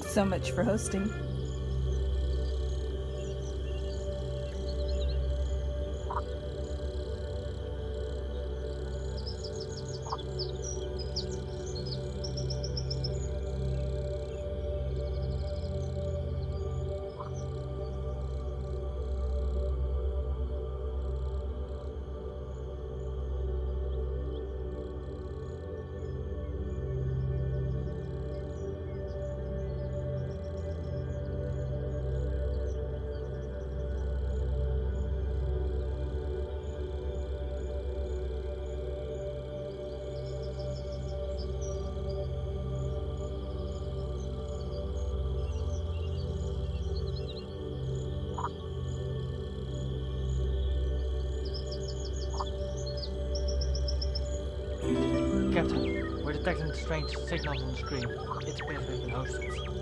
So much for hosting. Captain, we're detecting strange signals on the screen. It appears we've been hosted.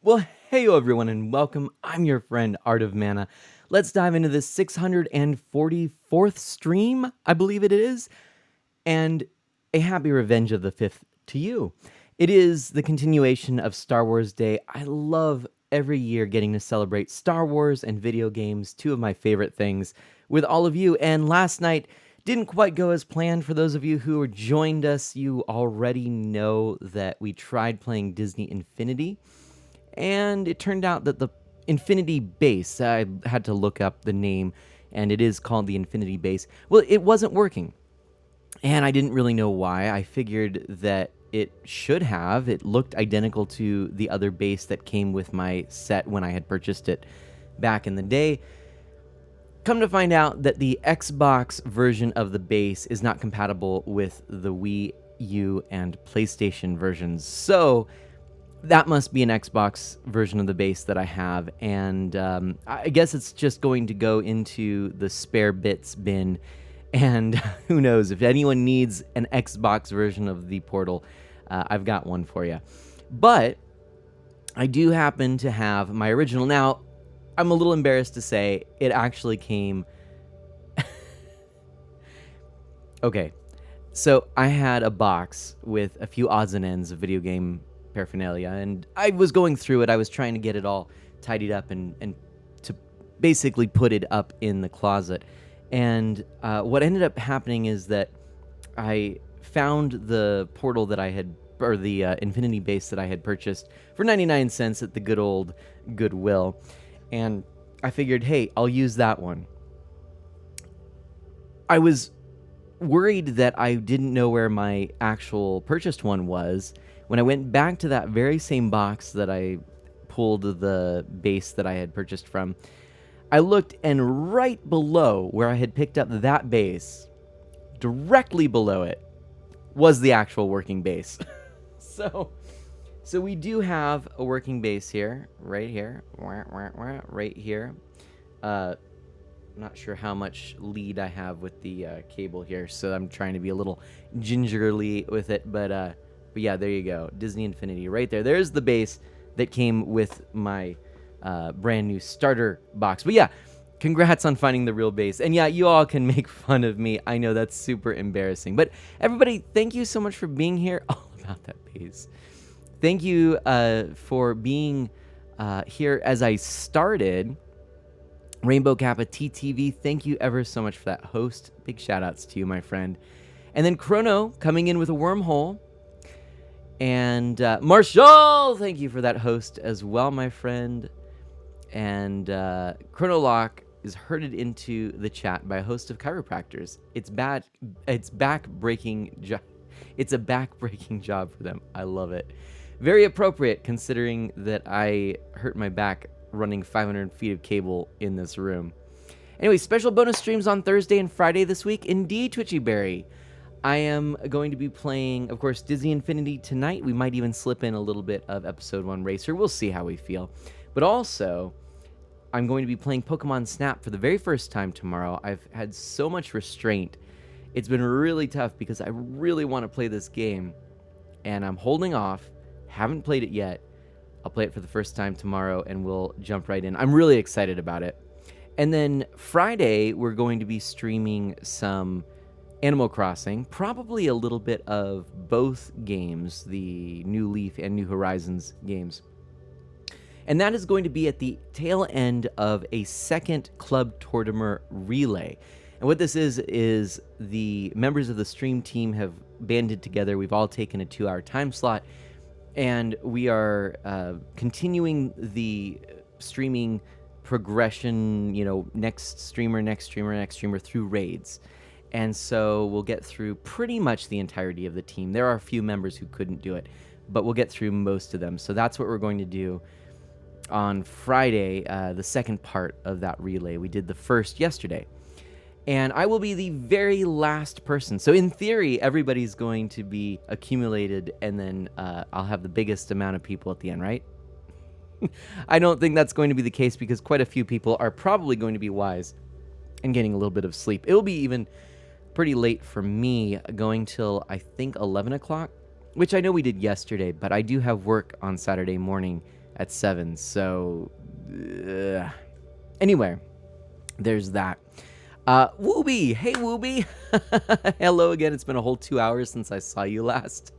Well, hey everyone, and welcome. I'm your friend Art of Mana. Let's dive into this 644th stream, I believe it is, and a happy Revenge of the 5th to you. It is the continuation of Star Wars Day. I love every year getting to celebrate Star Wars and video games, two of my favorite things, with all of you. And last night didn't quite go as planned. For those of you who joined us, you already know that we tried playing Disney Infinity, and it turned out that the Infinity Base, I had to look up the name, and it is called the Infinity Base. Well, it wasn't working, and I didn't really know why. I figured that it should have. It looked identical to the other base that came with my set when I had purchased it back in the day. Come to find out that the Xbox version of the base is not compatible with the Wii U and PlayStation versions. So that must be an Xbox version of the base that I have, and I guess it's just going to go into the spare bits bin, and who knows, if anyone needs an Xbox version of the Portal, I've got one for you. But I do happen to have my original. Now, I'm a little embarrassed to say it actually came... Okay, so I had a box with a few odds and ends of video game paraphernalia, and I was going through it. I was trying to get it all tidied up and to basically put it up in the closet. And what ended up happening is that I found the Portal that I had, or the Infinity Base that I had purchased for 99 cents at the good old Goodwill. And I figured, hey, I'll use that one. I was worried that I didn't know where my actual purchased one was. When I went back to that very same box that I pulled the base that I had purchased from, I looked, and right below where I had picked up that base, directly below it, was the actual working base. So we do have a working base here, right here, right here. Not sure how much lead I have with the cable here, so I'm trying to be a little gingerly with it, but yeah, there you go. Disney Infinity right there. There's the base that came with my brand new starter box. But yeah, congrats on finding the real base. And yeah, you all can make fun of me. I know that's super embarrassing. But everybody, thank you so much for being here. All about that base. Thank you for being here as I started. Rainbow Kappa TTV, thank you ever so much for that host. Big shout outs to you, my friend. And then Chrono coming in with a wormhole. And Marshall, thank you for that host as well, my friend. And Chronolock is herded into the chat by a host of chiropractors. It's back-breaking it's a back-breaking job for them. I love it. Very appropriate considering that I hurt my back running 500 feet of cable in this room. Anyway, special bonus streams on Thursday and Friday this week. Indeed, Twitchy Berry. I am going to be playing, of course, Disney Infinity tonight. We might even slip in a little bit of Episode 1 Racer. We'll see how we feel. But also, I'm going to be playing Pokemon Snap for the very first time tomorrow. I've had so much restraint. It's been really tough because I really want to play this game. And I'm holding off. Haven't played it yet. I'll play it for the first time tomorrow, and we'll jump right in. I'm really excited about it. And then Friday, we're going to be streaming some Animal Crossing, probably a little bit of both games, the New Leaf and New Horizons games. And that is going to be at the tail end of a second Club Tortimer relay. And what this is the members of the stream team have banded together. We've all taken a 2-hour time slot, and we are continuing the streaming progression, next streamer through raids. And so we'll get through pretty much the entirety of the team. There are a few members who couldn't do it, but we'll get through most of them. So that's what we're going to do on Friday, the second part of that relay. We did the first yesterday. And I will be the very last person. So in theory, everybody's going to be accumulated, and then I'll have the biggest amount of people at the end, right? I don't think that's going to be the case because quite a few people are probably going to be wise and getting a little bit of sleep. It will be even pretty late for me, going till I think 11 o'clock, which I know we did yesterday, but I do have work on Saturday morning at 7. So, anyway, there's that. Wooby, hey Wooby, hello again. It's been a whole 2 hours since I saw you last.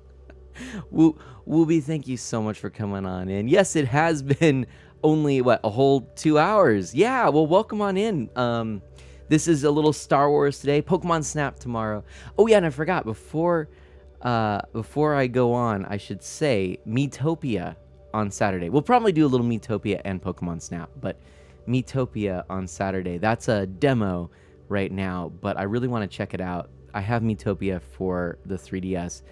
Wooby, thank you so much for coming on in. Yes, it has been only a whole 2 hours. Yeah, well, welcome on in. This is a little Star Wars today. Pokemon Snap tomorrow. Oh yeah, and I forgot before I go on, I should say Miitopia on Saturday. We'll probably do a little Miitopia and Pokemon Snap, but Miitopia on Saturday. That's a demo right now, but I really want to check it out. I have Miitopia for the 3DS.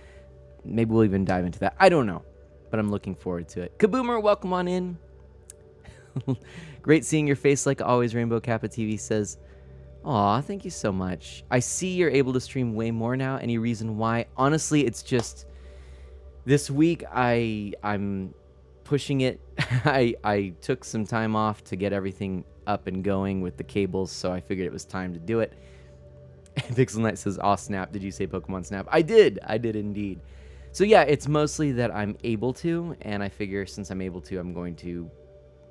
Maybe we'll even dive into that. I don't know, but I'm looking forward to it. Kaboomer, welcome on in. Great seeing your face like always, Rainbow Kappa TV says. Aw, thank you so much. I see you're able to stream way more now. Any reason why? Honestly, it's just this week I'm pushing it. I took some time off to get everything up and going with the cables, so I figured it was time to do it. Pixel Knight says, "Aw, Snap, did you say Pokemon Snap?" I did indeed. So yeah, it's mostly that I'm able to, and I figure since I'm able to, I'm going to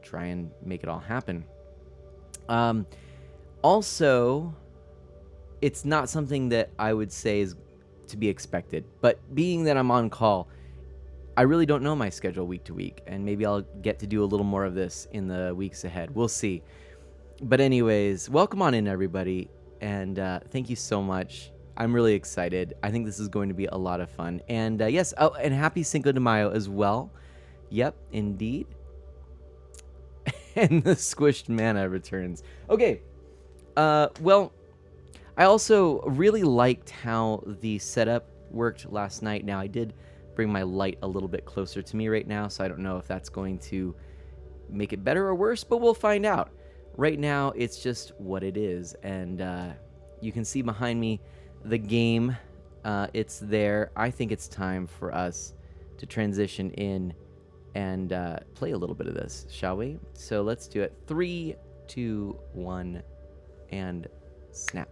try and make it all happen. Also, it's not something that I would say is to be expected, but being that I'm on call, I really don't know my schedule week to week, and maybe I'll get to do a little more of this in the weeks ahead. We'll see. But anyways, welcome on in, everybody, and thank you so much. I'm really excited. I think this is going to be a lot of fun. And yes, oh, and happy Cinco de Mayo as well. Yep, indeed. And the squished mana returns. Okay. Well, I also really liked how the setup worked last night. Now, I did bring my light a little bit closer to me right now, so I don't know if that's going to make it better or worse, but we'll find out. Right now, it's just what it is, and you can see behind me the game. It's there. I think it's time for us to transition in and play a little bit of this, shall we? So let's do it. 3, 2, 1, and snap.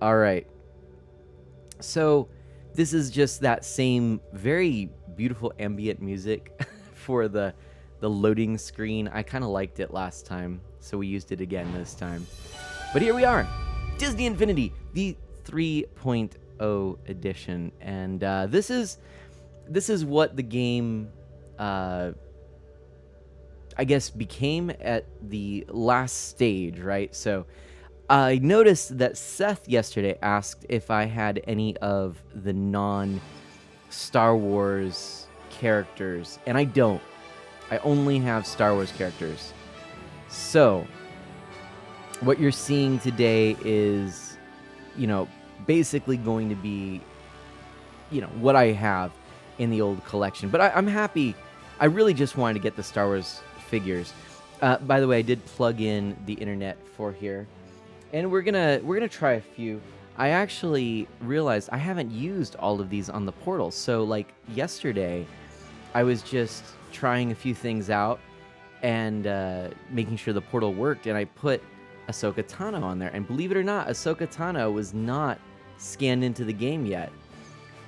All right. So this is just that same very beautiful ambient music for the loading screen. I kind of liked it last time, so we used it again this time. But here we are, Disney Infinity, the 3.0 edition, and this is what the game, I guess, became at the last stage, right? So I noticed that Seth yesterday asked if I had any of the non-Star Wars characters, and I don't. I only have Star Wars characters. So what you're seeing today is, basically going to be, what I have in the old collection. But I'm happy. I really just wanted to get the Star Wars figures. By the way, I did plug in the internet for here, and we're gonna try a few. I actually realized I haven't used all of these on the portal. So like yesterday, I was just trying a few things out and making sure the portal worked, and I put Ahsoka Tano on there. And believe it or not, Ahsoka Tano was not scanned into the game yet.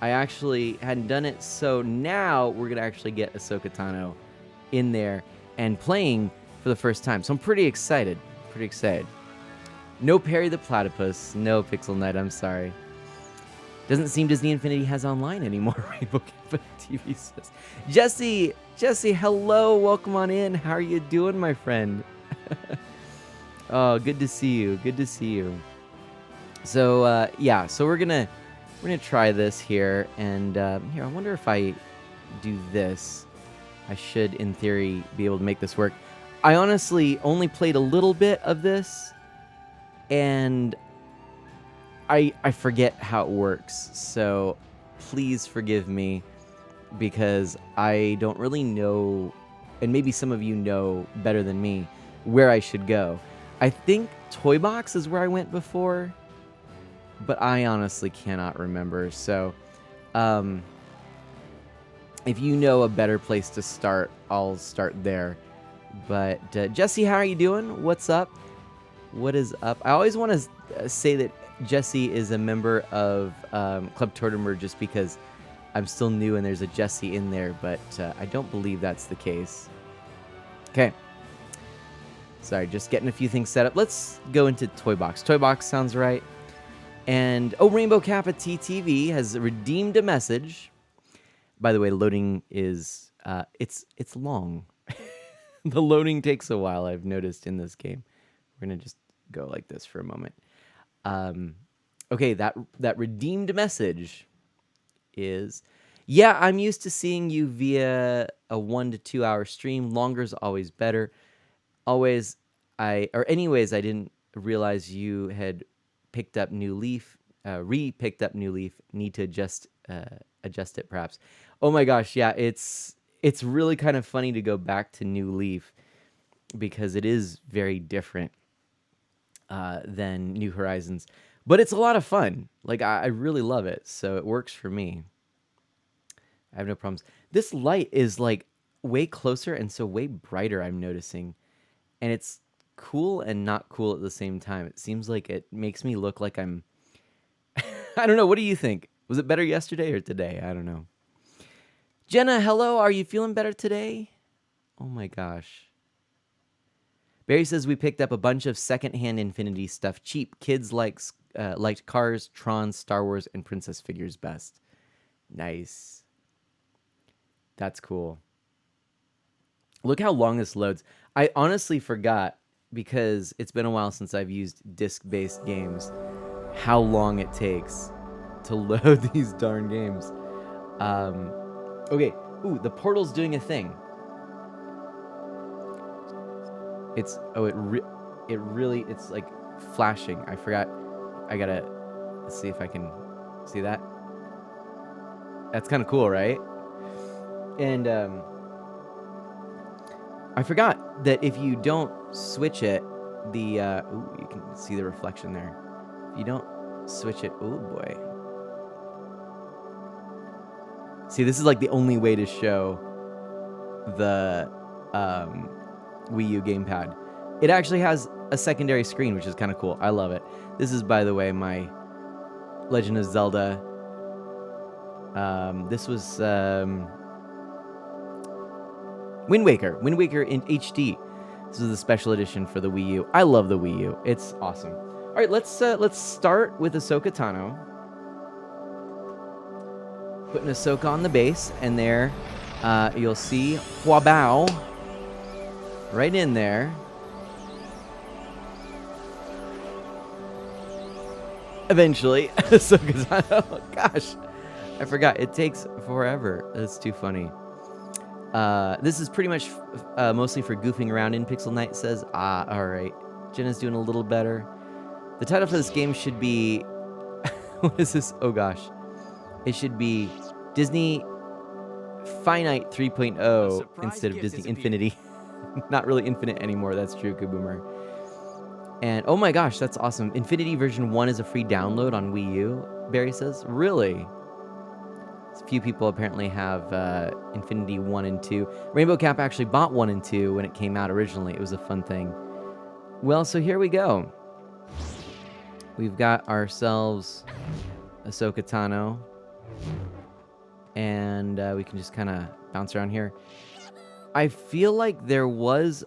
I actually hadn't done it, so now we're gonna actually get Ahsoka Tano in there and playing for the first time. So I'm pretty excited. No Perry the Platypus. No Pixel Knight, I'm sorry. Doesn't seem Disney Infinity has online anymore, Rainbow Kappa TV says. Jesse, hello, welcome on in. How are you doing, my friend? Oh, good to see you. So, yeah, so we're gonna try this here, and here, I wonder if I do this. I should, in theory, be able to make this work. I honestly only played a little bit of this, and I forget how it works, so please forgive me, because I don't really know, and maybe some of you know better than me, where I should go. I think Toy Box is where I went before, but I honestly cannot remember. So, if you know a better place to start, I'll start there. But Jesse, how are you doing? What's up? What is up? I always want to say that Jesse is a member of Club Tortimer just because I'm still new and there's a Jesse in there, but I don't believe that's the case. Okay. Sorry, just getting a few things set up. Let's go into Toy Box. Toy Box sounds right. And, oh, Rainbow Kappa TTV has redeemed a message. By the way, loading is, it's long. The loading takes a while, I've noticed in this game. We're going to just go like this for a moment. Okay, that redeemed message is, yeah, I'm used to seeing you via a 1 to 2 hour stream. Longer's always better. Anyways, I didn't realize you had picked up New Leaf, re-picked up New Leaf. Need to adjust it perhaps. Oh my gosh, yeah, it's really kind of funny to go back to New Leaf because it is very different than New Horizons, but it's a lot of fun. Like I really love it, so it works for me. I have no problems. This light is like way closer and so way brighter, I'm noticing. And it's cool and not cool at the same time. It seems like it makes me look like I'm... I don't know. What do you think? Was it better yesterday or today? I don't know. Jenna, hello. Are you feeling better today? Oh my gosh. Barry says we picked up a bunch of secondhand Infinity stuff. Cheap. Kids liked Cars, Tron, Star Wars, and Princess figures best. Nice. That's cool. Look how long this loads. I honestly forgot, because it's been a while since I've used disc-based games, how long it takes to load these darn games. Okay. Ooh, the portal's doing a thing. It's like flashing. I forgot. Let's see if I can see that. That's kind of cool, right? And I forgot that if you don't switch it, ooh, you can see the reflection there. If you don't switch it, oh boy. See, this is like the only way to show the Wii U gamepad. It actually has a secondary screen, which is kind of cool. I love it. This is, by the way, my Legend of Zelda. This was Wind Waker in HD. This is the special edition for the Wii U. I love the Wii U. It's awesome. All right, let's start with Ahsoka Tano. Putting Ahsoka on the base, and there you'll see Hua Bao right in there. Eventually, Ahsoka Tano. Gosh, I forgot. It takes forever. That's too funny. This is pretty much mostly for goofing around in. Pixel Knight says, alright. Jenna's doing a little better. The title for this game should be... what is this? Oh gosh. It should be Disney Finite 3.0 instead of Disney Infinity. Not really infinite anymore, that's true, Kaboomer. And oh my gosh, that's awesome. Infinity version 1 is a free download on Wii U, Barry says. Really? A few people apparently have Infinity 1 and 2. Rainbow Cap actually bought 1 and 2 when it came out originally. It was a fun thing. Well, so here we go. We've got ourselves Ahsoka Tano. And we can just kind of bounce around here. I feel like there was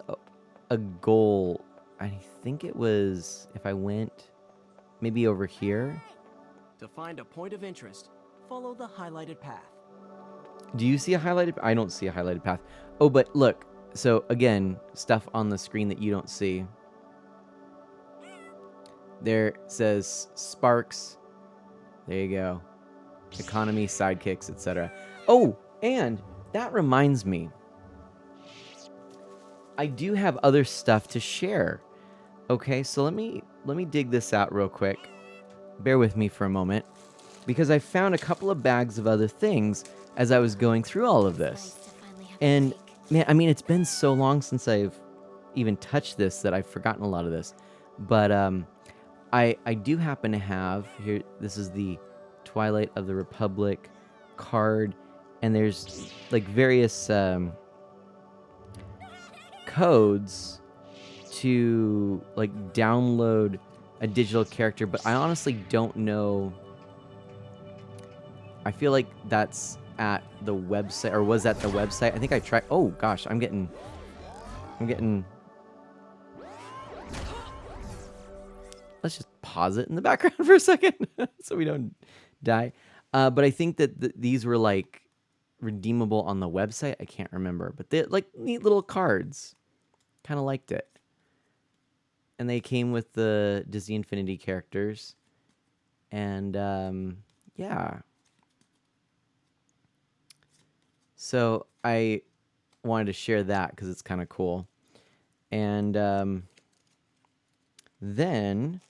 a goal. I think it was if I went maybe over here. To find a point of interest, follow the highlighted path. Do you see a highlighted? I don't see a highlighted path. Oh, but look. So again, stuff on the screen that you don't see. There says Sparks. There you go. Economy, sidekicks, etc. Oh, and that reminds me. I do have other stuff to share. Okay, so let me dig this out real quick. Bear with me for a moment, because I found a couple of bags of other things as I was going through all of this. And man, I mean, it's been so long since I've even touched this that I've forgotten a lot of this. But I do happen to have here. This is the Twilight of the Republic card, and there's like various codes to like download a digital character, but I honestly don't know. I feel like that's at the website, or was at the website. I think I tried. Oh gosh, I'm getting. Let's just pause it in the background for a second so we don't die. But I think that these were like redeemable on the website. I can't remember, but they're like neat little cards. Kind of liked it. And they came with the Disney Infinity characters. And yeah. So I wanted to share that because it's kind of cool. And then,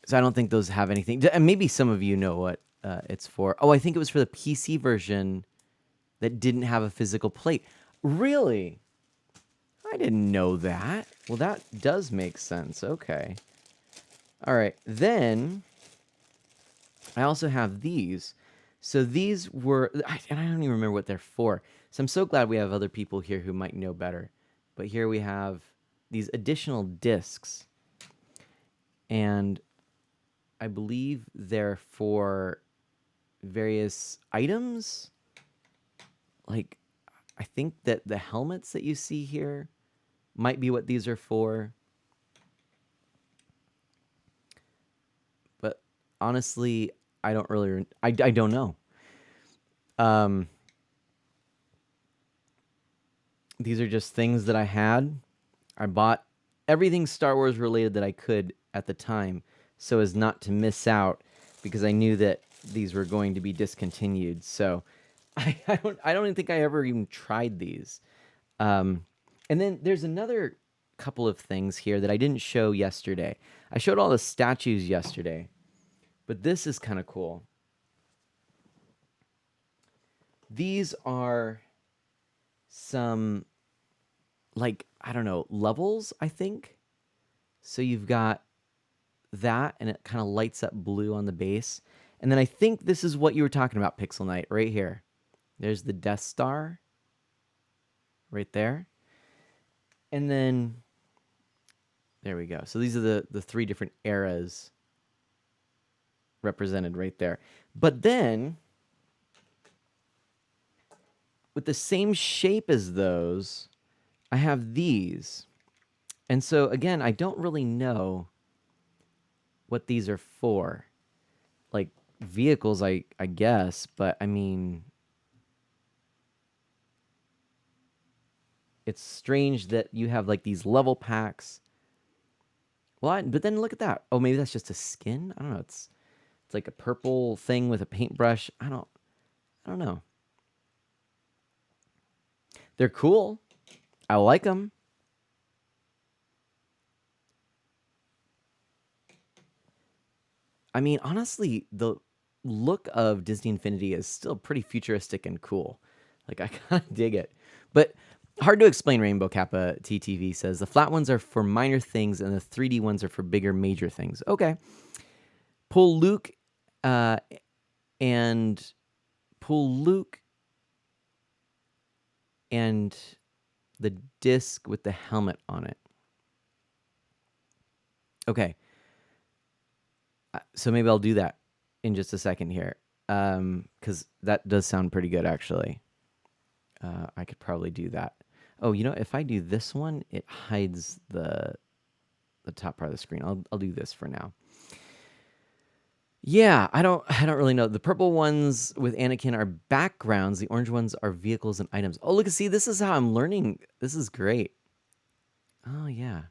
so I don't think those have anything. And maybe some of you know what it's for. Oh, I think it was for the PC version that didn't have a physical plate. Really? I didn't know that. Well, that does make sense. Okay. All right. Then I also have these. So these were, and I don't even remember what they're for. So I'm so glad we have other people here who might know better. But here we have these additional discs. And I believe they're for various items. Like, I think that the helmets that you see here might be what these are for. But honestly, I don't really, I don't know. These are just things that I had. I bought everything Star Wars related that I could at the time so as not to miss out, because I knew that these were going to be discontinued. So I don't even think I ever even tried these. And then there's another couple of things here that I didn't show yesterday. I showed all the statues yesterday, but this is kind of cool. These are some, like, I don't know, levels, I think. So you've got that, and it kind of lights up blue on the base. And then I think this is what you were talking about, Pixel Knight, right here. There's the Death Star right there. And then there we go. So these are the three different eras represented right there. But then with the same shape as those, I have these. And so again, I don't really know what these are for. Like vehicles, I guess, but I mean, it's strange that you have like these level packs. Well, but then look at that. Oh, maybe that's just a skin? I don't know. It's like a purple thing with a paintbrush. I don't know. They're cool. I like them. I mean, honestly, the look of Disney Infinity is still pretty futuristic and cool. Like, I kind of dig it. But hard to explain, Rainbow Kappa TTV says. The flat ones are for minor things, and the 3D ones are for bigger, major things. Okay. Pull Luke and the disc with the helmet on it. Okay. So maybe I'll do that in just a second here, because that does sound pretty good, actually. I could probably do that. Oh, you know, if I do this one, it hides the top part of the screen. I'll do this for now. Yeah, I don't really know. The purple ones with Anakin are backgrounds. The orange ones are vehicles and items. Oh, look, see, this is how I'm learning. This is great. Oh, yeah.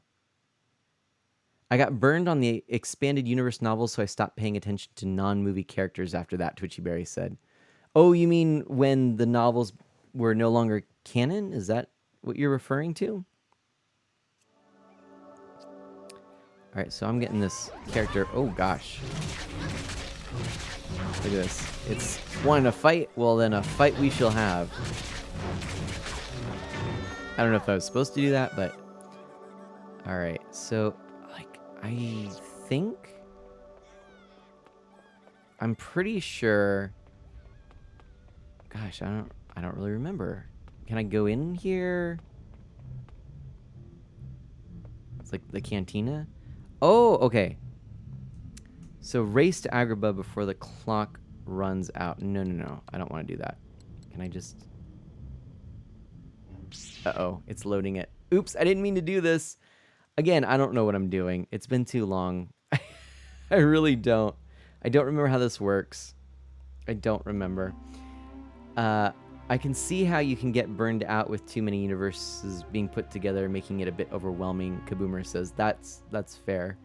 I got burned on the expanded universe novels, so I stopped paying attention to non-movie characters after that, Twitchy Berry said. Oh, you mean when the novels were no longer canon? Is that what you're referring to? All right, so I'm getting this character. Oh, gosh. Look at this. It's wanting to fight. Well, then a fight we shall have. I don't know if I was supposed to do that, but... All right, so, like, I think... I'm pretty sure... Gosh, I don't really remember. Can I go in here? It's like the cantina. Oh, okay. So race to Agrabah before the clock runs out. No. I don't want to do that. Can I just... Uh-oh, it's loading it. Oops, I didn't mean to do this. Again, I don't know what I'm doing. It's been too long. I really don't. I don't remember how this works. I don't remember. I can see how you can get burned out with too many universes being put together, making it a bit overwhelming, Kaboomer says. That's fair.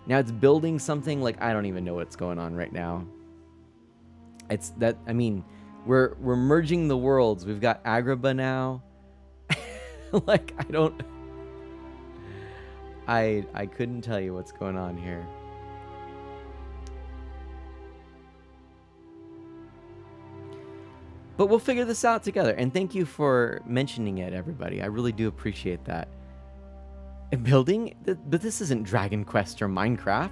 Now it's building something like I don't even know what's going on right now. It's that, I mean, we're merging the worlds. We've got Agrabah now. Like, I couldn't tell you what's going on here. But we'll figure this out together. And thank you for mentioning it, everybody. I really do appreciate that. And building? But this isn't Dragon Quest or Minecraft.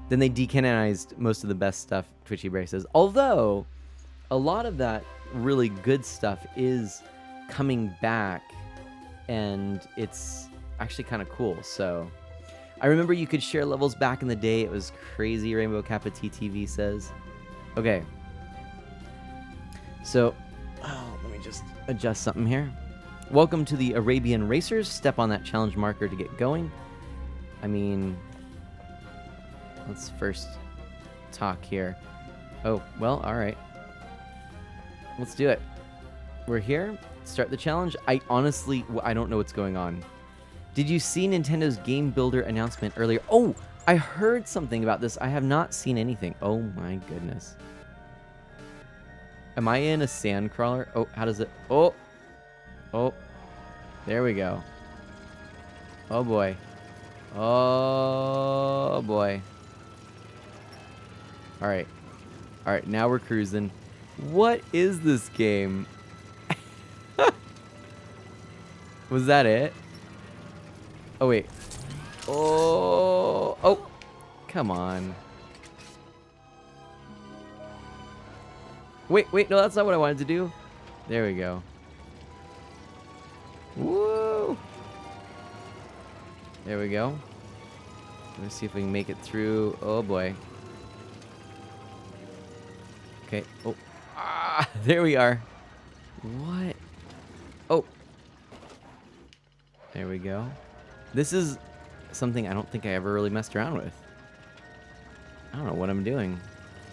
Then they decanonized most of the best stuff, Twitchy Bear says. Although, a lot of that really good stuff is coming back. And it's actually kind of cool. So, I remember you could share levels back in the day. It was crazy, Rainbow Kappa TTV says. Okay. So, let me just adjust something here. Welcome to the Arabian Racers. Step on that challenge marker to get going. I mean, let's first talk here. Oh, well, all right. Let's do it. We're here. Start the challenge. I honestly don't know what's going on. Did you see Nintendo's Game Builder announcement earlier? Oh, I heard something about this. I have not seen anything. Oh my goodness. Am I in a sand crawler? Oh, how does it... Oh. There we go. Oh boy. Oh boy. Alright. Alright, now we're cruising. What is this game? Was that it? Oh, wait. Oh, come on. Wait, no, that's not what I wanted to do. There we go. Woo! There we go. Let's see if we can make it through. Oh, boy. Okay. Oh. Ah, there we are. What? Oh. There we go. This is something I don't think I ever really messed around with. I don't know what I'm doing.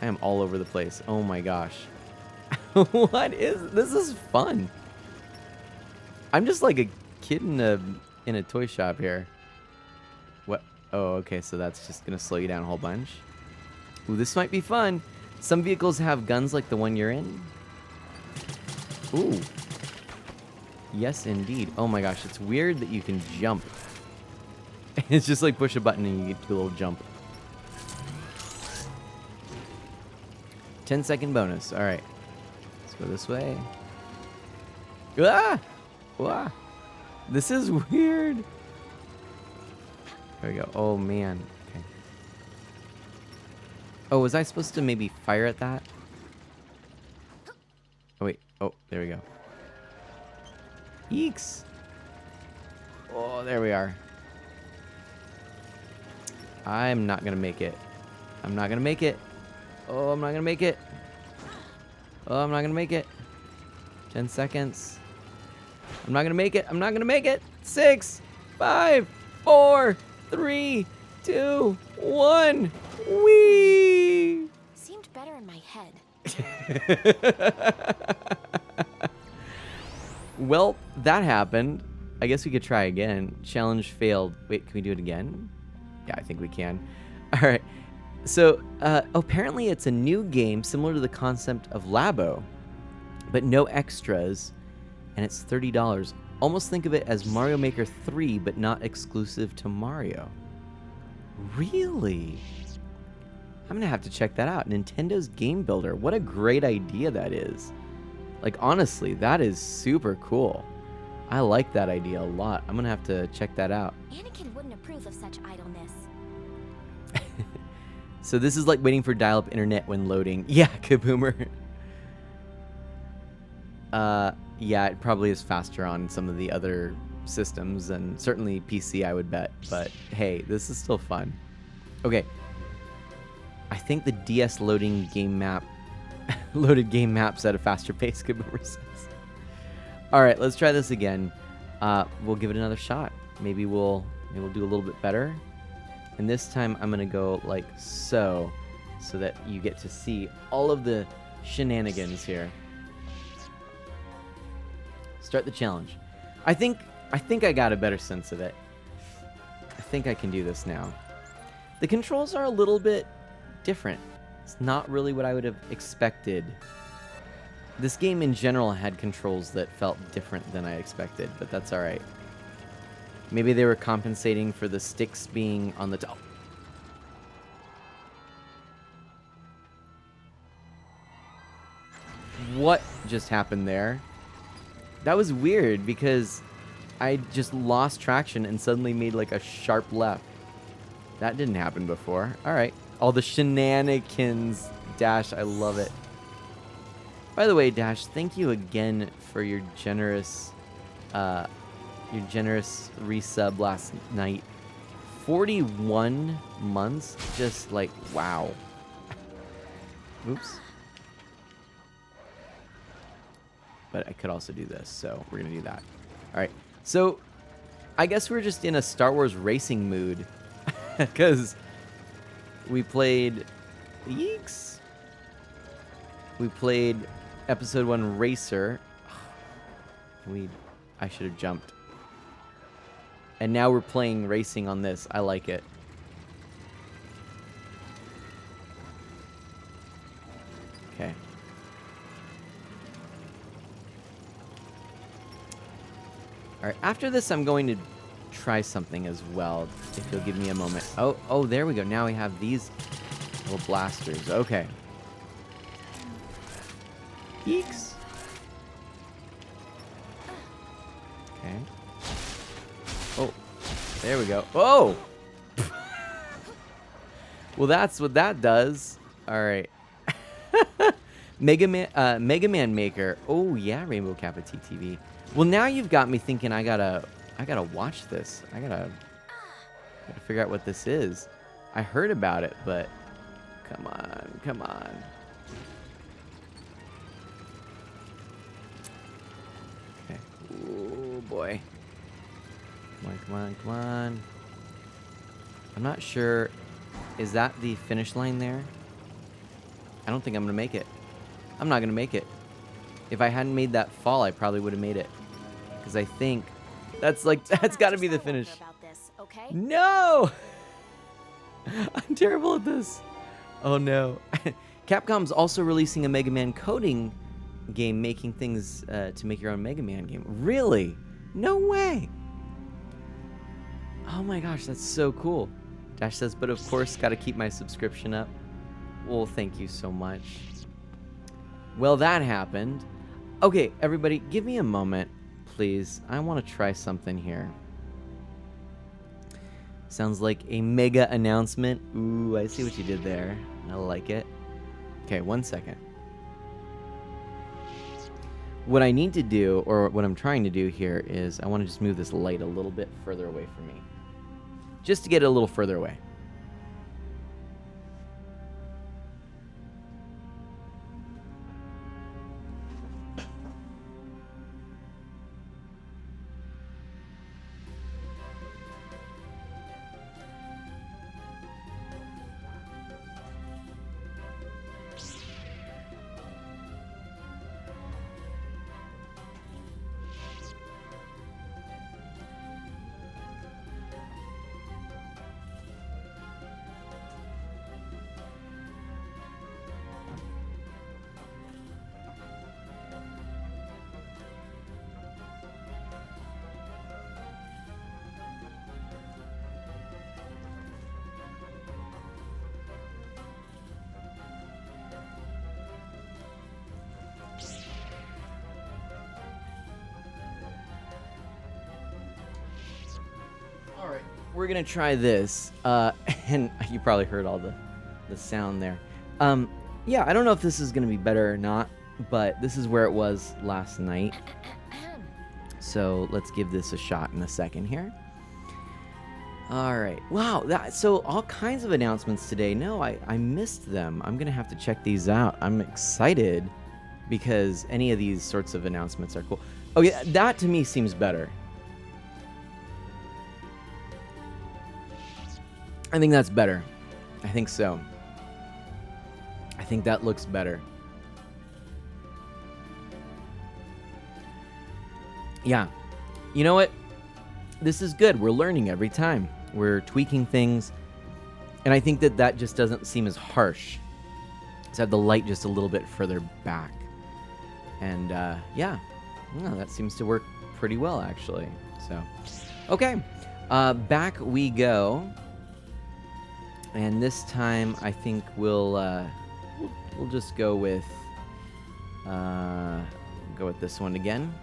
I am all over the place. Oh my gosh. What is... This is fun. I'm just like a kid in a toy shop here. What? Oh, okay, so that's just gonna slow you down a whole bunch. Ooh, this might be fun. Some vehicles have guns like the one you're in. Ooh. Yes, indeed. Oh my gosh, it's weird that you can jump. It's just like push a button and you get a little jump. 10-second bonus. All right. Let's go this way. Ah! Ah! This is weird. There we go. Oh, man. Okay. Oh, was I supposed to maybe fire at that? Oh, wait. Oh, there we go. Yeeks. Oh, there we are. I'm not going to make it. I'm not going to make it. Oh, I'm not going to make it. Oh, I'm not going to make it. 10 seconds. I'm not going to make it. I'm not going to make it. 6, 5, 4, 3, 2, 1. Whee! Seemed better in my head. Well, that happened. I guess we could try again. Challenge failed. Wait, can we do it again? Yeah, I think we can. All right. So, apparently it's a new game similar to the concept of Labo, but no extras, and it's $30. Almost think of it as Mario Maker 3, but not exclusive to Mario. Really? I'm going to have to check that out. Nintendo's Game Builder. What a great idea that is. Like, honestly, that is super cool. I like that idea a lot. I'm going to have to check that out. Anakin wouldn't approve of such idleness. So this is like waiting for dial-up internet when loading. Yeah, Kaboomer. Yeah, it probably is faster on some of the other systems, and certainly PC, I would bet. But hey, this is still fun. Okay. I think the DS loading game map, loaded game maps at a faster pace, Kaboomer says. All right, let's try this again. We'll give it another shot. Maybe we'll do a little bit better. And this time I'm gonna go like so that you get to see all of the shenanigans here. Start the challenge. I think I got a better sense of it. I think I can do this now. The controls are a little bit different. It's not really what I would have expected. This game in general had controls that felt different than I expected, but that's alright. Maybe they were compensating for the sticks being on the top. What just happened there? That was weird because I just lost traction and suddenly made like a sharp left. That didn't happen before. Alright. All the shenanigans. Dash, I love it. By the way, Dash, thank you again for your generous resub last night. 41 months, just like wow. Oops. But I could also do this, so we're gonna do that. All right. So I guess we're just in a Star Wars racing mood because we played Yeeks. We played Episode 1 Racer. I should have jumped. And now we're playing racing on this. I like it. Okay. Alright, after this I'm going to try something as well, if you'll give me a moment. Oh, there we go. Now we have these little blasters. Okay. Yeeks. Okay. Oh, there we go. Oh! Well, that's what that does. All right. Mega Man Maker. Oh yeah, Rainbow Kappa TTV. Well, now you've got me thinking. I gotta watch this. I gotta figure out what this is. I heard about it, but come on. Okay. Oh boy. Come on. I'm not sure. Is that the finish line there? I don't think I'm gonna make it. I'm not gonna make it. If I hadn't made that fall, I probably would have made it. Because I think that's got to be the finish. About this, okay? No! I'm terrible at this. Oh no. Capcom's also releasing a Mega Man coding game, making things to make your own Mega Man game. Really? No way. Oh my gosh, that's so cool. Dash says, but of course, got to keep my subscription up. Well, thank you so much. Well, that happened. Okay, everybody, give me a moment, please. I want to try something here. Sounds like a mega announcement. Ooh, I see what you did there. I like it. Okay, 1 second. What I need to do, or what I'm trying to do here, is I want to just move this light a little bit further away from me. Just to get it a little further away. Alright, we're gonna try this. And you probably heard all the sound there. Yeah, I don't know if this is gonna be better or not, but this is where it was last night. So let's give this a shot in a second here. All right. Wow. So all kinds of announcements today. No, I missed them. I'm going to have to check these out. I'm excited because any of these sorts of announcements are cool. Oh, yeah. That to me seems better. I think that's better. I think so. I think that looks better. Yeah. You know what? This is good. We're learning every time. We're tweaking things. And I think that just doesn't seem as harsh. To have the light just a little bit further back. And yeah, that seems to work pretty well, actually. So, okay. Back we go. And this time, I think we'll just go with this one again.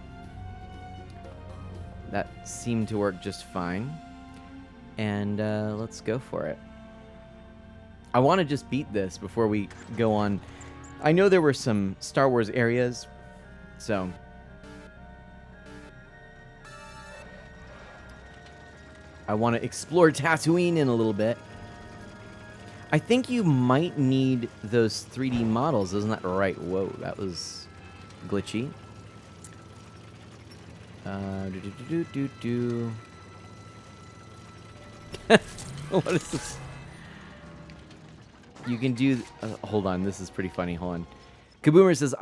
That seemed to work just fine. And let's go for it. I want to just beat this before we go on. I know there were some Star Wars areas, so I want to explore Tatooine in a little bit. I think you might need those 3D models, isn't that right? Whoa, that was glitchy. What is this? You can do... hold on, this is pretty funny. Hold on. Kaboomer says,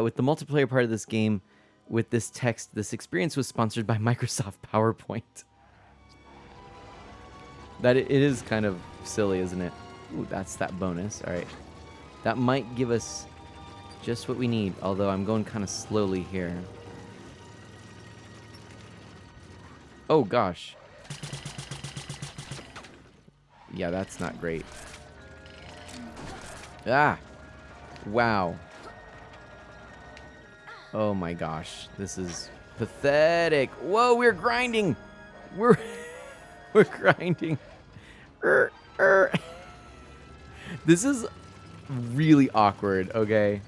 with the multiplayer part of this game, with this text, this experience was sponsored by Microsoft PowerPoint. It is kind of silly, isn't it? Ooh, that's that bonus. All right. That might give us just what we need, although I'm going kind of slowly here. Oh, gosh. Yeah, that's not great. Ah! Wow. Oh my gosh. This is pathetic. Whoa, we're grinding! We're grinding. This is really awkward, okay?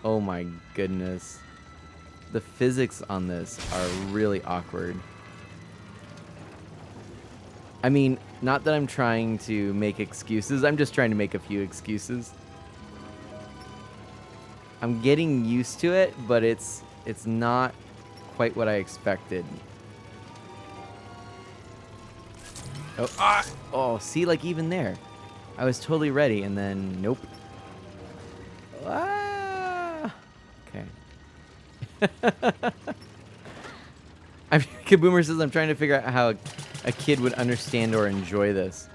Oh my goodness. The physics on this are really awkward. I mean, not that I'm trying to make excuses. I'm just trying to make a few excuses. I'm getting used to it, but it's not quite what I expected. Oh, see, like even there. I was totally ready, and then nope. Ah! Okay. Kaboomer says, I'm trying to figure out how a kid would understand or enjoy this.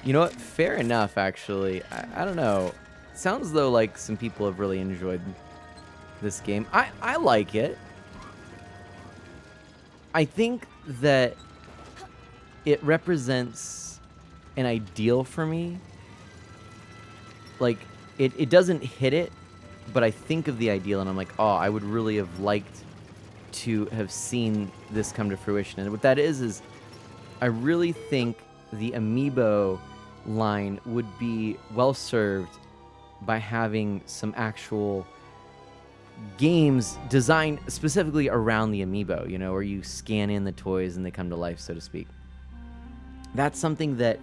You know what? Fair enough, actually. I don't know. Sounds though like some people have really enjoyed this game. I like it. I think that it represents an ideal for me. Like, it doesn't hit it, but I think of the ideal and I'm like, oh, I would really have liked to have seen this come to fruition. And what that is I really think the amiibo line would be well served by having some actual games designed specifically around the amiibo, you know, where you scan in the toys and they come to life, so to speak. That's something that,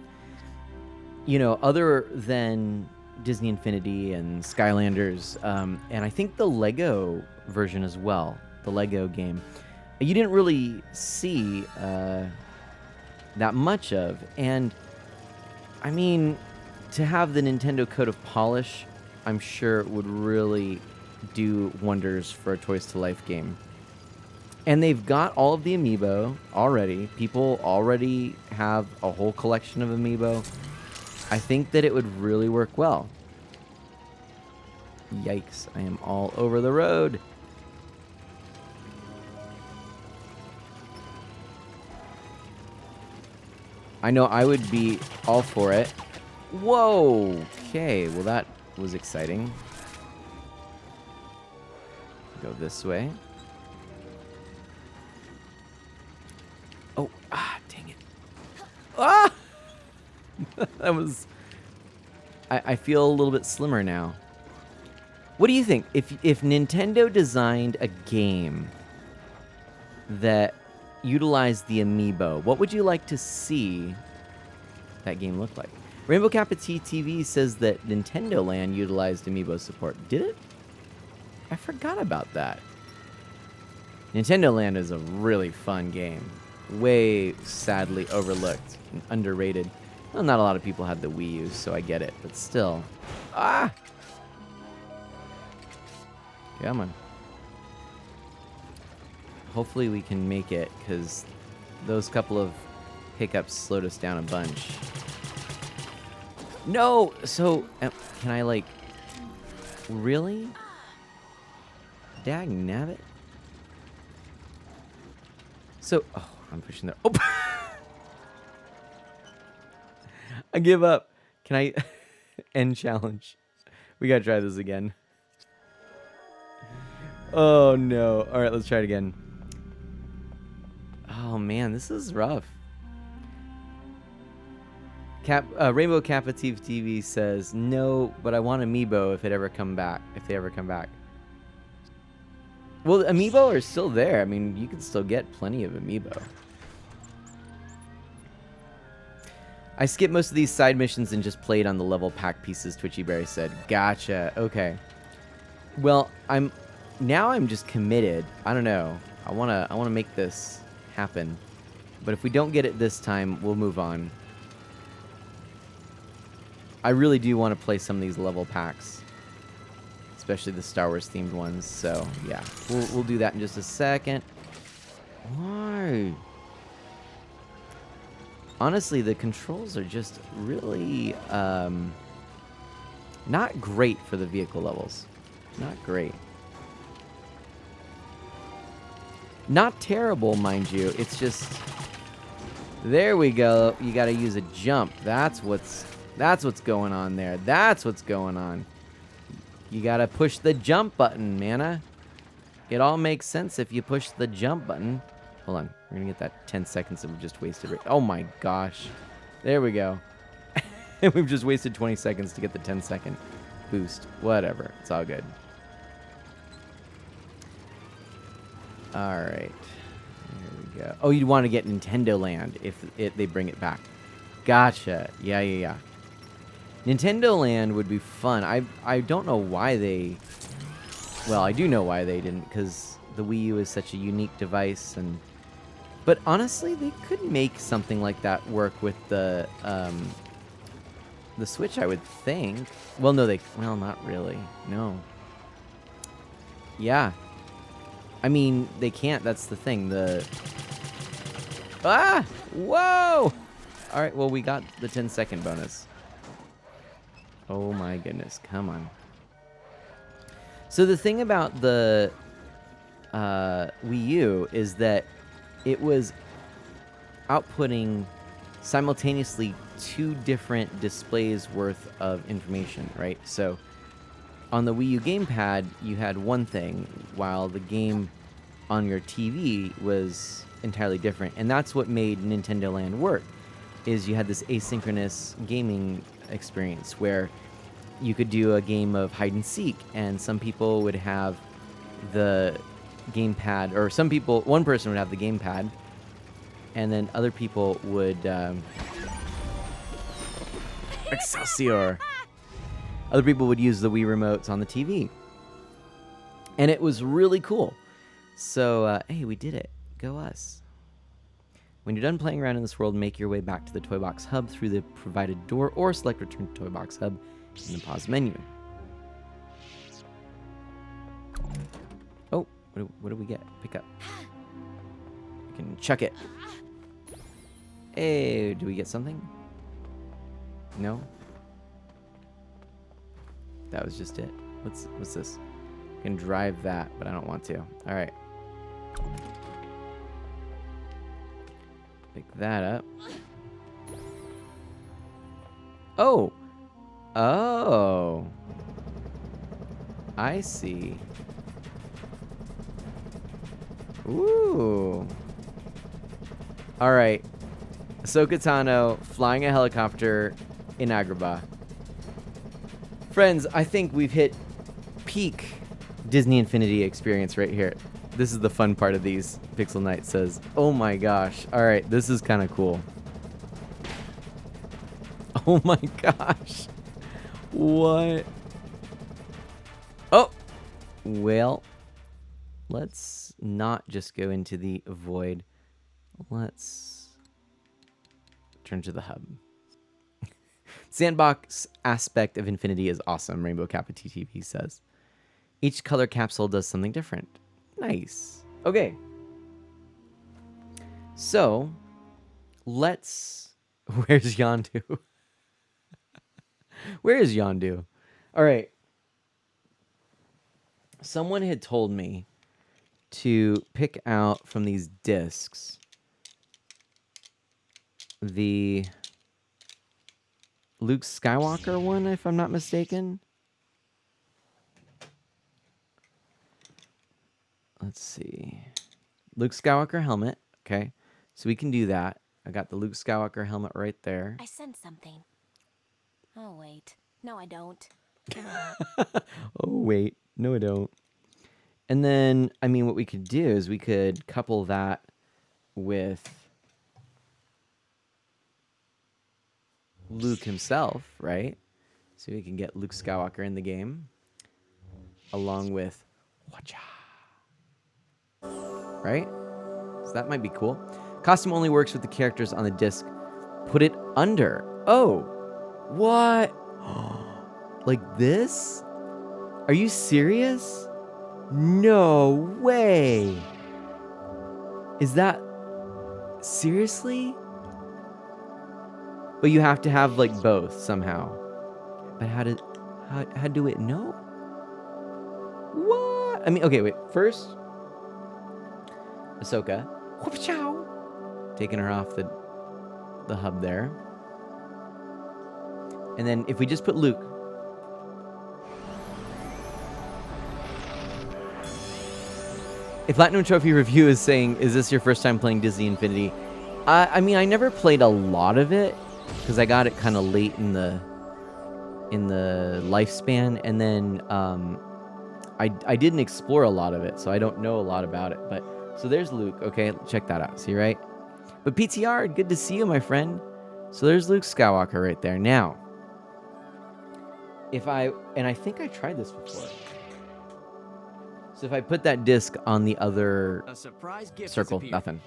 you know, other than Disney Infinity and Skylanders, and I think the Lego version as well, the Lego game, you didn't really see that much of. And I mean, to have the Nintendo coat of polish, I'm sure would really do wonders for a Toys to Life game. And they've got all of the amiibo already. People already have a whole collection of amiibo. I think that it would really work well. Yikes, I am all over the road. I know I would be all for it. Whoa! Okay, well that was exciting. Go this way. Oh, dang it. Ah! That was... I feel a little bit slimmer now. What do you think? If Nintendo designed a game that utilized the amiibo, what would you like to see that game looked like. Rainbow Kappa TV says that Nintendo Land utilized amiibo support. Did it? I forgot about that. Nintendo Land is a really fun game. Way sadly overlooked and underrated. Well, not a lot of people had the Wii U, so I get it, but still. Ah! Come on. Hopefully we can make it, because those couple of hiccups slowed us down a bunch. No! So, can I, like... Really? Dag nabbit? So... Oh, I'm pushing there. Oh! I give up. Can I... End challenge. We gotta try this again. Oh, no. Alright, let's try it again. Oh, man, this is rough. Rainbow Kappa TV says, no, but I want amiibo if they ever come back. Well, amiibo are still there. I mean, you can still get plenty of amiibo. I skipped most of these side missions and just played on the level pack pieces, Twitchy Berry said. Gotcha. Okay. Well, I'm just committed. I don't know. I wanna make this happen. But if we don't get it this time, we'll move on. I really do want to play some of these level packs, especially the Star Wars themed ones. So yeah, we'll do that in just a second. Why? Honestly, the controls are just really not great for the vehicle levels. Not great. Not terrible, mind you. It's just... There we go. You gotta use a jump. That's what's going on there. That's what's going on. You gotta push the jump button, manna. It all makes sense if you push the jump button. Hold on. We're gonna get that 10 seconds that we just wasted. Oh my gosh. There we go. We've just wasted 20 seconds to get the 10-second boost. Whatever. It's all good. Alright. Here we go. Oh, you'd want to get Nintendo Land if they bring it back. Gotcha. Yeah. Nintendo Land would be fun. I don't know why they... Well, I do know why they didn't, because the Wii U is such a unique device. But honestly, they could make something like that work with the Switch, I would think. Well, no, well, not really. No. Yeah. I mean, they can't. That's the thing. Ah! Whoa! Alright, well, we got the 10-second bonus. Oh my goodness. Come on. So the thing about the Wii U is that it was outputting simultaneously 2 different displays worth of information, right? So on the Wii U gamepad, you had one thing, while the game on your TV was entirely different. And that's what made Nintendo Land work, is you had this asynchronous gaming experience where you could do a game of hide and seek, and some people would have the gamepad, or one person would have the gamepad, and then other people would Excelsior! Other people would use the Wii remotes on the TV. And it was really cool. So, hey, we did it. Go us. When you're done playing around in this world, make your way back to the Toy Box Hub through the provided door, or select Return to Toy Box Hub in the pause menu. Oh, what do we get? Pick up. We can chuck it. Hey, do we get something? No? That was just it. What's this? I can drive that, but I don't want to. All right. Pick that up. Oh. Oh. I see. Ooh. All right. Ahsoka Tano flying a helicopter in Agrabah. Friends, I think we've hit peak Disney Infinity experience right here. This is the fun part of these, Pixel Knight says. Oh my gosh. All right, this is kind of cool. Oh my gosh. What? Oh! Well, let's not just go into the void. Let's turn to the hub. Sandbox aspect of Infinity is awesome, Rainbow Kappa TTV says. Each color capsule does something different. Nice. Okay. So, let's... Where's Yondu? Where is Yondu? All right. Someone had told me to pick out from these discs the Luke Skywalker one, if I'm not mistaken. Let's see. Luke Skywalker helmet. Okay. So we can do that. I got the Luke Skywalker helmet right there. I sense something. Oh, wait. No, I don't. Oh, wait. No, I don't. And then, I mean, what we could do is we could couple that with Luke himself, right? So we can get Luke Skywalker in the game, along with Watcha. Right? So that might be cool. Costume only works with the characters on the disc. Put it under. Oh, what? Like this? Are you serious? No way. Is that seriously? But you have to have like both somehow. But how do it know? What? I mean, okay, wait. First, Ahsoka, whoop chow, taking her off the hub there. And then if we just put Luke, if Platinum Trophy Review is saying, is this your first time playing Disney Infinity? I mean, I never played a lot of it because I got it kind of late in the lifespan, and then I didn't explore a lot of it, so I don't know a lot about it. But so there's Luke. Okay, check that out. See, right? But PTR, good to see you, my friend. So there's Luke Skywalker right there. Now, and I think I tried this before. So if I put that disc on the other A surprise gift circle, has appeared. nothing.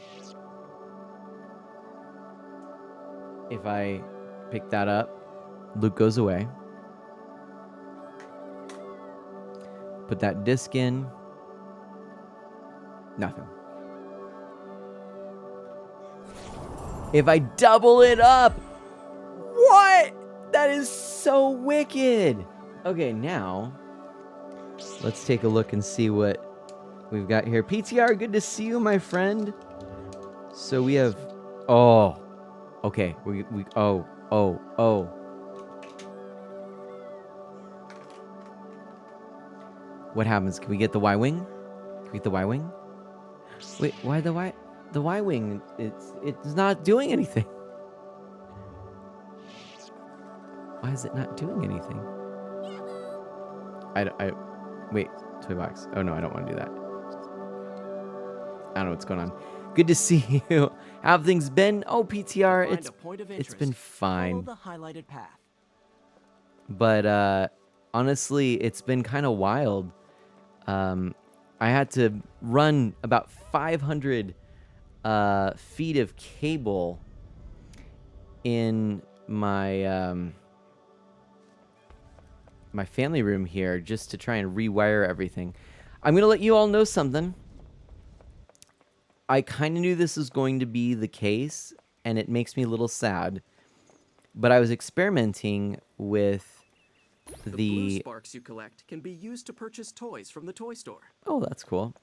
If I pick that up, Luke goes away. Put that disc in, nothing. If I double it up, what? That is so wicked. Okay, now let's take a look and see what we've got here. PTR, good to see you, my friend. So we have, oh, okay. Oh. What happens? Can we get the Y-Wing? Can we get the Y-Wing? Wait, why the Y? The Y-Wing, it's not doing anything. Why is it not doing anything? Wait, toy box. Oh no, I don't want to do that. I don't know what's going on. Good to see you. How have things been? Oh, PTR, Find a point of it's interest. been fine. Follow the highlighted path. But honestly, it's been kind of wild. I had to run about 500 feet of cable in my my family room here just to try and rewire everything. I'm gonna let you all know something. I kind of knew this was going to be the case, and it makes me a little sad. But I was experimenting with The blue sparks you collect can be used to purchase toys from the toy store. Oh, that's cool.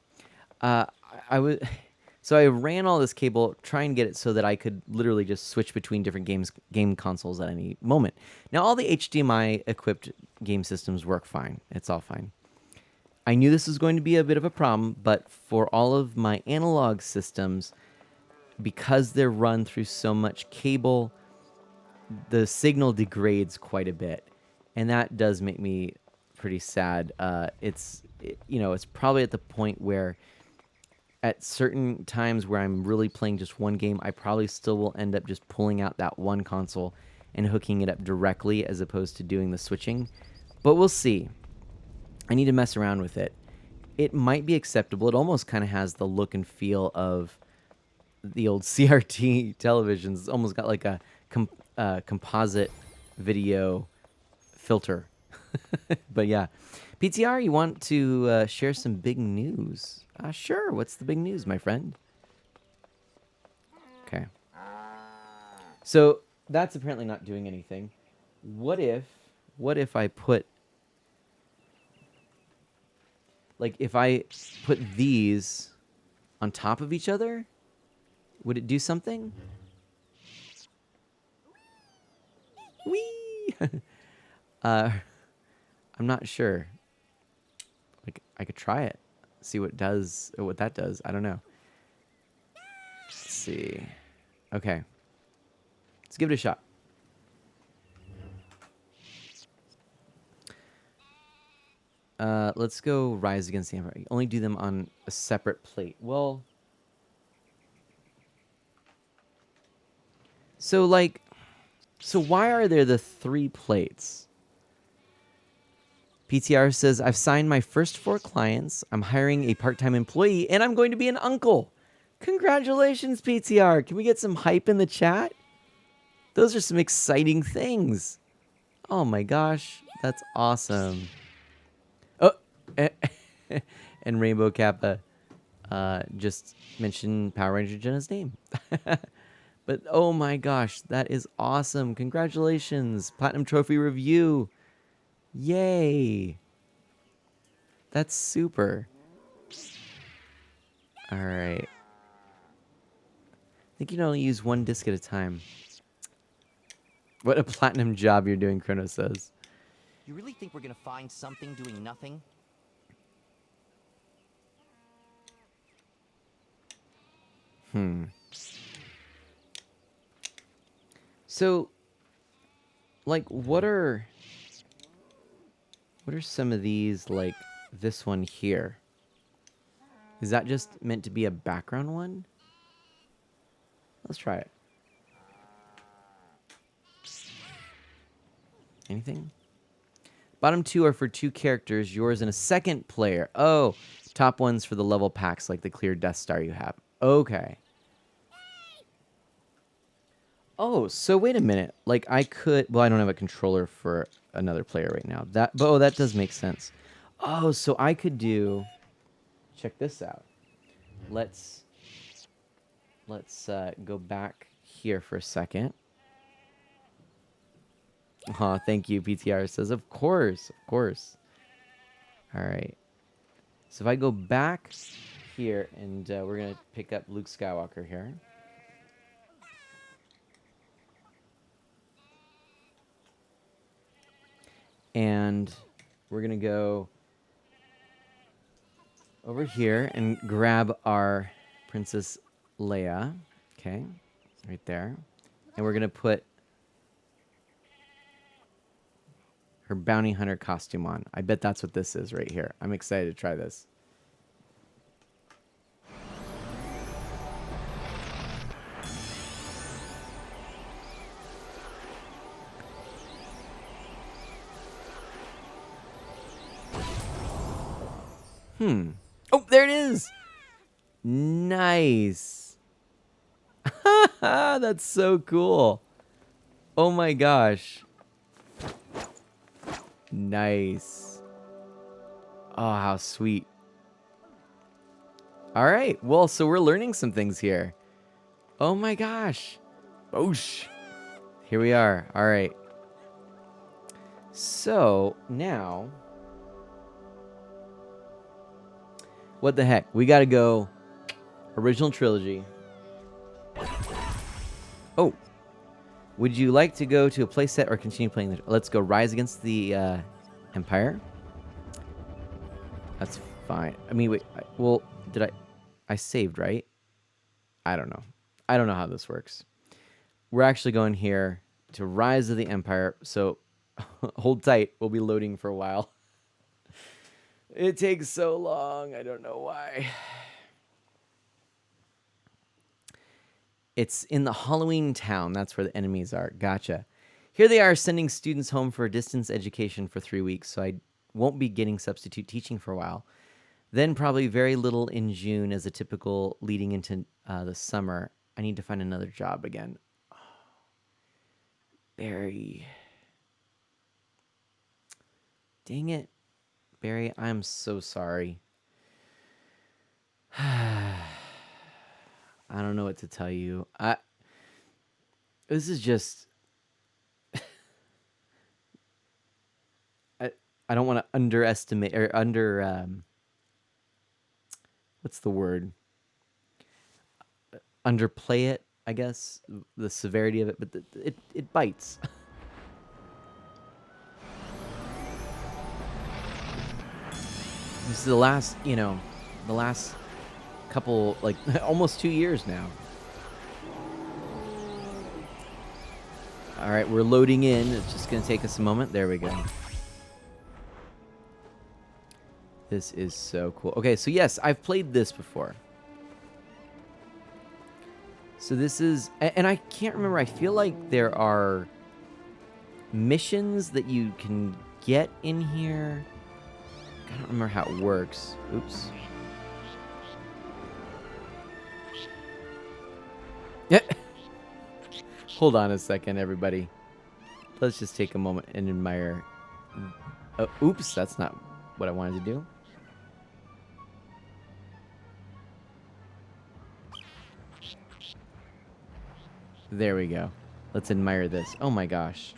So I ran all this cable, trying to get it so that I could literally just switch between different game consoles at any moment. Now, all the HDMI equipped game systems work fine. It's all fine. I knew this was going to be a bit of a problem, but for all of my analog systems, because they're run through so much cable, the signal degrades quite a bit. And that does make me pretty sad. It's probably at the point where at certain times where I'm really playing just one game, I probably still will end up just pulling out that one console and hooking it up directly as opposed to doing the switching. But we'll see. I need to mess around with it. It might be acceptable. It almost kind of has the look and feel of the old CRT televisions. It's almost got like a composite video filter. But yeah. PTR, you want to share some big news? Sure. What's the big news, my friend? Okay. So that's apparently not doing anything. What if I put, like, if I put these on top of each other, would it do something? Whee! I'm not sure. Like, I could try it, see what that does. I don't know. Let's see. Okay. Let's give it a shot. Let's go Rise Against the Empire. Only do them on a separate plate. Well, so why are there the 3 plates? PTR says, I've signed my first 4 clients. I'm hiring a part-time employee, and I'm going to be an uncle. Congratulations, PTR. Can we get some hype in the chat? Those are some exciting things. Oh my gosh, that's awesome. Oh, and Rainbow Kappa just mentioned Power Ranger Jenna's name. But oh my gosh, that is awesome. Congratulations. Platinum Trophy Review. Yay. That's super. All right. I think you can only use 1 disc at a time. What a platinum job you're doing, Chrono says. You really think we're gonna find something doing nothing? So, like, what are some of these, like this one here? Is that just meant to be a background one? Let's try it. Anything? Bottom 2 are for 2 characters, yours and a second player. Oh, top one's for the level packs, like the clear Death Star you have. Okay. Oh, so wait a minute. Like, I could... Well, I don't have a controller for another player right now. But that does make sense. Oh, so I could do... Check this out. Let's go back here for a second. Aw, thank you, PTR says. Of course, of course. All right. So if I go back here, and we're going to pick up Luke Skywalker here. And we're going to go over here and grab our Princess Leia. Okay, right there. And we're going to put her bounty hunter costume on. I bet that's what this is right here. I'm excited to try this. Oh, there it is. Nice. That's so cool. Oh my gosh. Nice. Oh, how sweet. All right. Well, so we're learning some things here. Oh my gosh. Boosh. Here we are. All right. So now, what the heck? We got to go original trilogy. Oh. Would you like to go to a playset or continue playing the... Let's go Rise Against the Empire. That's fine. I mean, wait. Well, did I saved, right? I don't know. I don't know how this works. We're actually going here to Rise of the Empire. So hold tight. We'll be loading for a while. It takes so long. I don't know why. It's in the Halloween town. That's where the enemies are. Gotcha. Here they are sending students home for distance education for 3 weeks, so I won't be getting substitute teaching for a while. Then probably very little in June as a typical leading into the summer. I need to find another job again. Barry. Dang it. Barry, I'm so sorry. I don't know what to tell you. This is just... I don't want to underestimate or what's the word? Underplay it, I guess, the severity of it, but it bites. This is the last couple, like, almost 2 years now. All right, we're loading in. It's just going to take us a moment. There we go. This is so cool. Okay, so yes, I've played this before. So this is, and I can't remember, I feel like there are missions that you can get in here. I don't remember how it works. Oops. Yeah. Hold on a second, everybody. Let's just take a moment and admire. Oh, oops, that's not what I wanted to do. There we go. Let's admire this. Oh my gosh.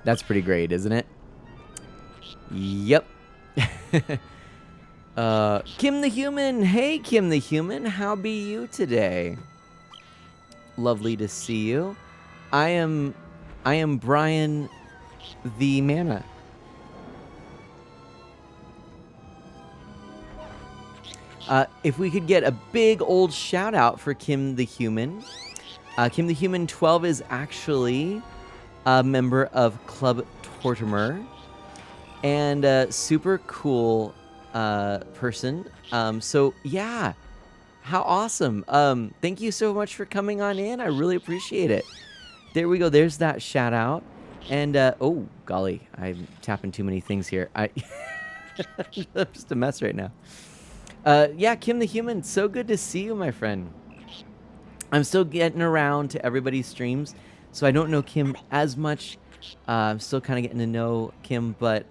That's pretty great, isn't it? Yep. Kim the Human. Hey, Kim the Human. How be you today? Lovely to see you. I am Brian the Mana. If we could get a big old shout out for Kim the Human. Kim the Human 12 is actually a member of Club Tortimer. And a super cool person. So yeah, how awesome. Thank you so much for coming on in. I really appreciate it. There we go. There's that shout out. And oh golly, I'm tapping too many things here. I'm just a mess right now. Yeah, Kim the Human, so good to see you, my friend. I'm still getting around to everybody's streams, so I don't know Kim as much. I'm still kind of getting to know Kim, but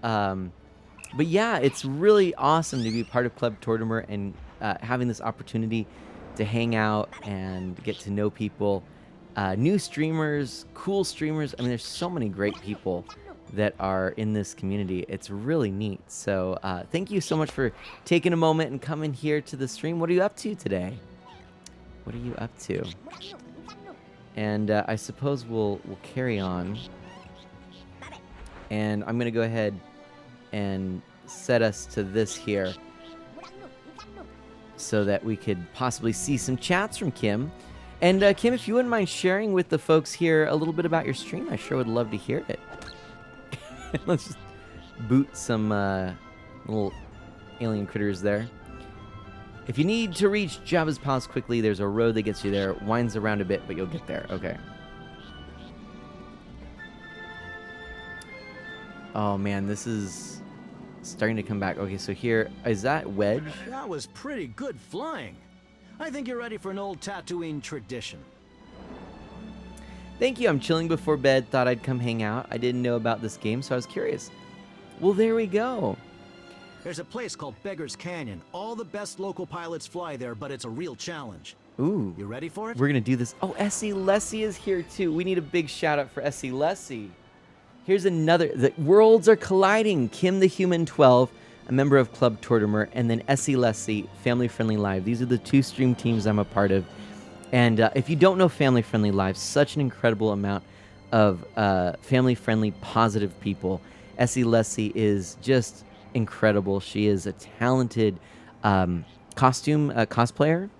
yeah, it's really awesome to be part of Club Tortimer and having this opportunity to hang out and get to know people, new streamers, cool streamers. I mean, there's so many great people that are in this community. It's really neat. So thank you so much for taking a moment and coming here to the stream. What are you up to today? What are you up to? And I suppose we'll carry on. And I'm going to go ahead and set us to this here so that we could possibly see some chats from Kim. And Kim, if you wouldn't mind sharing with the folks here a little bit about your stream, I sure would love to hear it. Let's just boot some little alien critters there. If you need to reach Jabba's Palace quickly, there's a road that gets you there. Winds around a bit, but you'll get there. Okay. Oh man, this is starting to come back. Okay, so here, is that Wedge? That was pretty good flying. I think you're ready for an old Tatooine tradition. Thank you, I'm chilling before bed. Thought I'd come hang out. I didn't know about this game, so I was curious. Well, there we go. There's a place called Beggar's Canyon. All the best local pilots fly there, but it's a real challenge. Ooh. You ready for it? We're going to do this. Oh, Essie Lessie is here too. We need a big shout out for Essie Lessie. Here's another. The worlds are colliding. Kim the Human 12, a member of Club Tortimer, and then Essie Lessie, Family Friendly Live. These are the two stream teams I'm a part of. And if you don't know Family Friendly Live, such an incredible amount of family-friendly, positive people. Essie Lessie is just incredible. She is a talented costume cosplayer,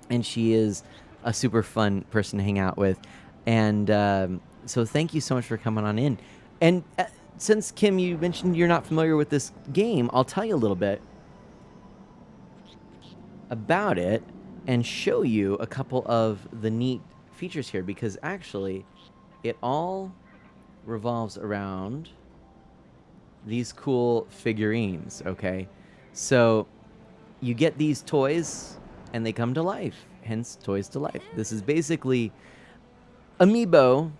and she is a super fun person to hang out with. And so thank you so much for coming on in. And since, Kim, you mentioned you're not familiar with this game, I'll tell you a little bit about it and show you a couple of the neat features here, because actually it all revolves around these cool figurines, okay? So you get these toys and they come to life, hence Toys to Life. This is basically Amiibo,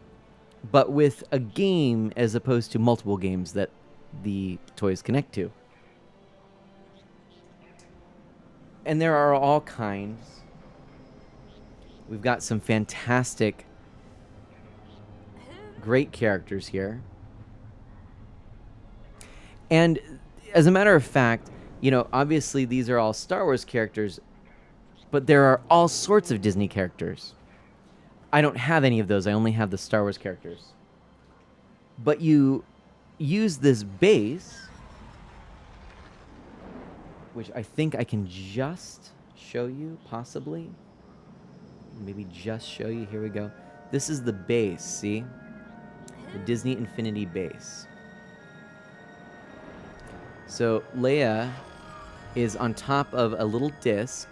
but with a game as opposed to multiple games that the toys connect to. And there are all kinds. We've got some fantastic, great characters here. And as a matter of fact, you know, obviously these are all Star Wars characters, but there are all sorts of Disney characters. I don't have any of those. I only have the Star Wars characters. But you use this base, which I think I can just show you, possibly. Maybe just show you. Here we go. This is the base, see? The Disney Infinity base. So Leia is on top of a little disc.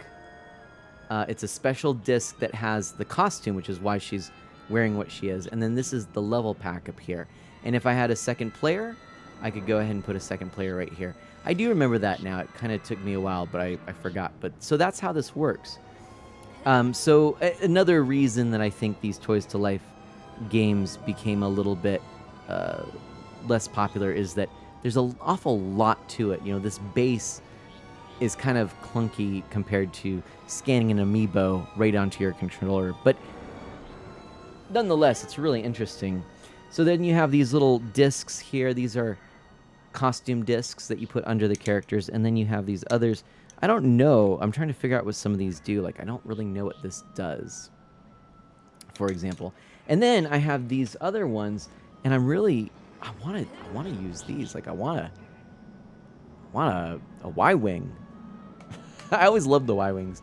It's a special disc that has the costume, which is why she's wearing what she is. And then this is the level pack up here. And if I had a second player, I could go ahead and put a second player right here. I do remember that now. It kind of took me a while, but I forgot. But so that's how this works. So another reason that I think these Toys to Life games became a little bit less popular is that there's an awful lot to it. You know, this base is kind of clunky compared to scanning an amiibo right onto your controller. But nonetheless, it's really interesting. So then you have these little discs here. These are costume discs that you put under the characters. And then you have these others. I don't know. I'm trying to figure out what some of these do. Like, I don't really know what this does, for example. And then I have these other ones, and I'm really... I want to use these. Like, I want a Y-Wing. I always love the Y-Wings.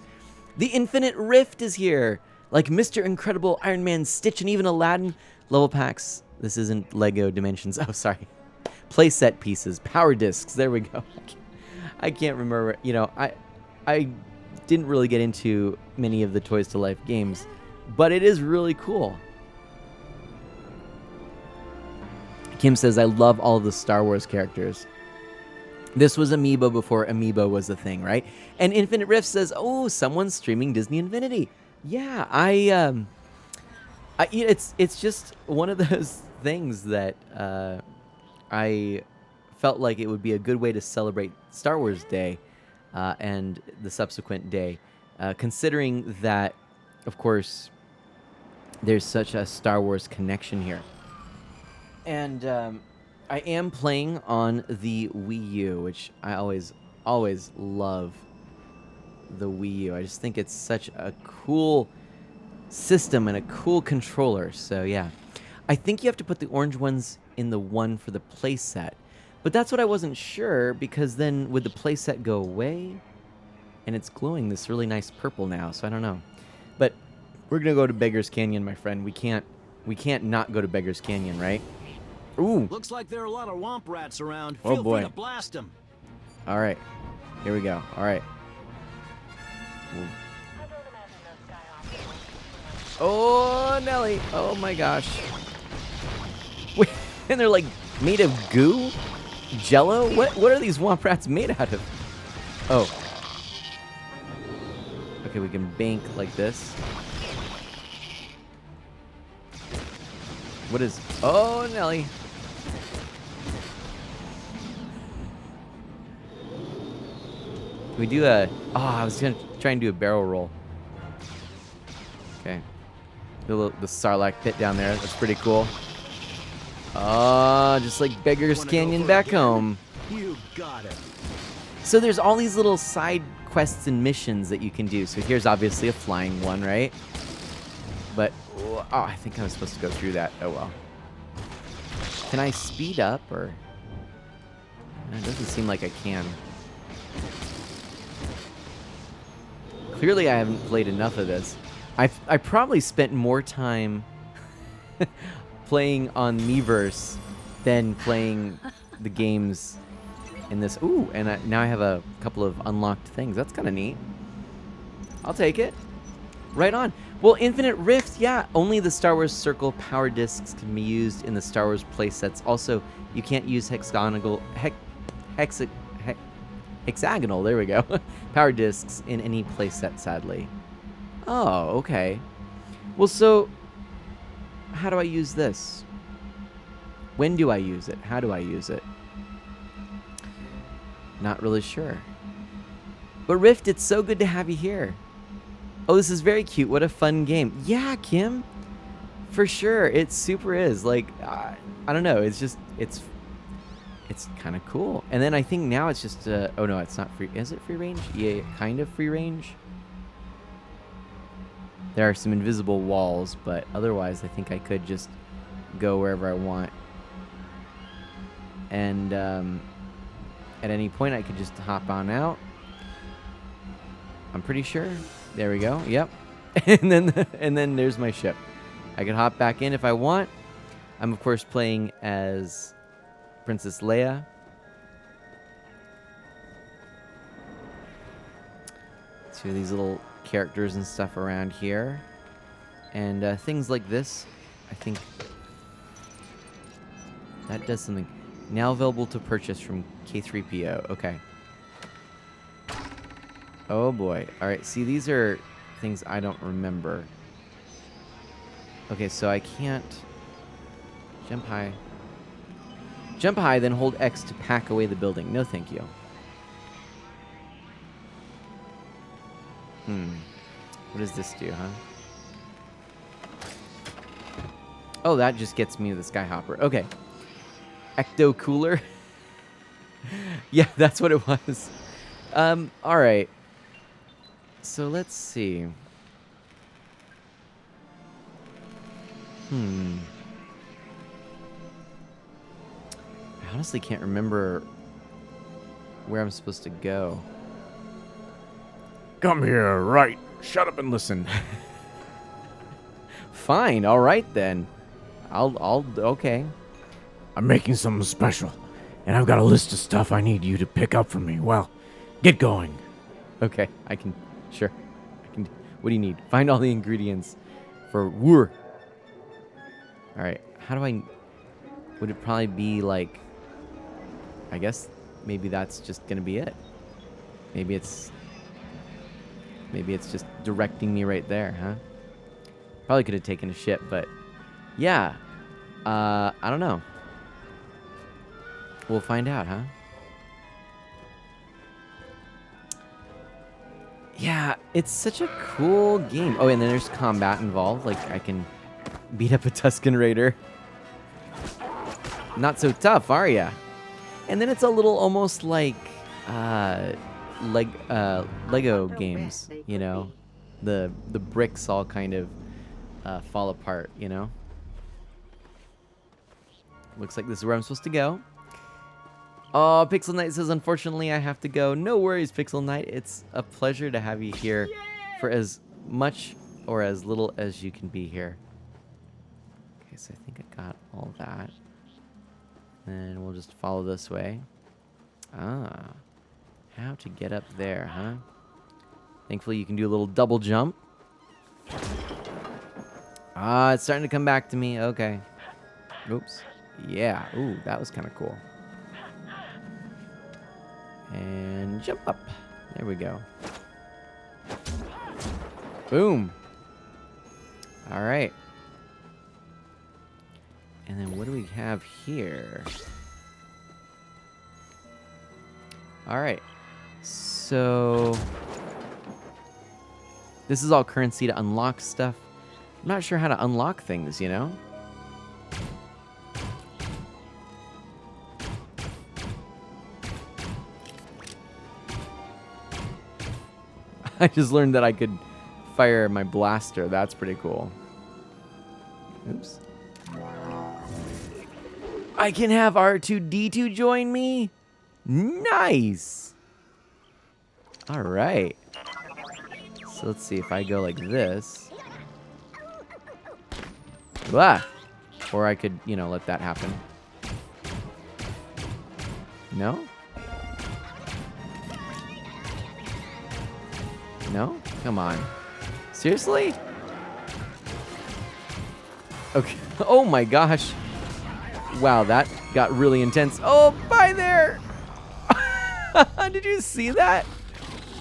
The Infinite Rift is here. Like Mr. Incredible, Iron Man, Stitch, and even Aladdin. Level packs. This isn't Lego Dimensions. Oh, sorry. Playset pieces. Power discs. There we go. I can't remember. You know, I didn't really get into many of the Toys to Life games, but it is really cool. Kim says, I love all of the Star Wars characters. This was Amiibo before Amiibo was a thing, right? And Infinite Rift says, oh, someone's streaming Disney Infinity. Yeah, it's just one of those things that I felt like it would be a good way to celebrate Star Wars Day and the subsequent day, considering that, of course, there's such a Star Wars connection here. And I am playing on the Wii U, which I always love the Wii U. I just think it's such a cool system and a cool controller. So yeah, I think you have to put the orange ones in the one for the playset. But that's what I wasn't sure, because then would the playset go away? And it's glowing this really nice purple now, so I don't know. But we're gonna go to Beggar's Canyon, my friend. We can't not go to Beggar's Canyon, right? Ooh. Looks like there are a lot of womp rats around. Oh, Feel boy. free to blast them. All right. Here we go. All right. Ooh. Oh, Nelly. Oh, my gosh. Wait, and they're like made of goo? Jello? What are these womp rats made out of? Oh. Okay, we can bank like this. What is... Oh, Nelly. Can we do a... Oh, I was going to try and do a barrel roll. Okay. The Sarlacc pit down there. That's pretty cool. Oh, just like Beggar's Canyon back home. You got it. So there's all these little side quests and missions that you can do. So here's obviously a flying one, right? But... Oh, I think I was supposed to go through that. Oh, well. Can I speed up, or... It doesn't seem like I can. Clearly, I haven't played enough of this. I probably spent more time playing on Miiverse than playing the games in this. Ooh, and now I have a couple of unlocked things. That's kind of neat. I'll take it. Right on. Well, Infinite Rift, yeah, only the Star Wars Circle power discs can be used in the Star Wars playsets. Also, you can't use hexagonal, hexagonal, there we go, power discs in any playset, sadly. Oh, okay. Well, so, how do I use this? When do I use it? How do I use it? Not really sure. But Rift, it's so good to have you here. Oh, this is very cute. What a fun game. Yeah, Kim. For sure. It super is. Like, I don't know. It's just, it's kind of cool. And then I think now it's just, oh no, it's not free. Is it free range? Yeah, kind of free range. There are some invisible walls, but otherwise I think I could just go wherever I want. And at any point I could just hop on out. I'm pretty sure. There we go. Yep. and then there's my ship. I can hop back in if I want. I'm of course playing as Princess Leia. See these little characters and stuff around here. And things like this, I think that does something. Now available to purchase from K3PO. Okay. Oh boy. Alright, see these are things I don't remember. Okay, so I can't jump high. Jump high, then hold X to pack away the building. No thank you. What does this do, huh? Oh, that just gets me to the Skyhopper. Okay. Ecto Cooler. Yeah, that's what it was. Alright. So let's see. I honestly can't remember where I'm supposed to go. Come here, right. Shut up and listen. Fine, alright then. Okay. I'm making something special, and I've got a list of stuff I need you to pick up for me. Well, get going. Okay, I can, sure. What do you need? Find all the ingredients for Wur. Alright, how do I, would it probably be like, I guess maybe that's just gonna be it. Maybe it's just directing me right there, huh? Probably could have taken a ship, but yeah. I don't know. We'll find out, huh? Yeah, it's such a cool game. Oh, and then there's combat involved. Like, I can beat up a Tusken Raider. Not so tough, are ya? And then it's a little almost like Lego games, you know? The bricks all kind of fall apart, you know? Looks like this is where I'm supposed to go. Oh, Pixel Knight says, unfortunately, I have to go. No worries, Pixel Knight. It's a pleasure to have you here for as much or as little as you can be here. Okay, so I think I got all that. And we'll just follow this way. Ah, how to get up there, huh? Thankfully, you can do a little double jump. Ah, it's starting to come back to me. Okay. Oops. Yeah. Ooh, that was kind of cool. And jump up. There we go. Boom. All right. And then what do we have here? All right. So this is all currency to unlock stuff. I'm not sure how to unlock things, you know? I just learned that I could fire my blaster. That's pretty cool. Oops. I can have R2-D2 join me? Nice! Alright. So let's see if I go like this. Ah! Or I could, you know, let that happen. No? No? Come on. Seriously? Okay. Oh my gosh. Wow, that got really intense. Oh, bye there! Did you see that?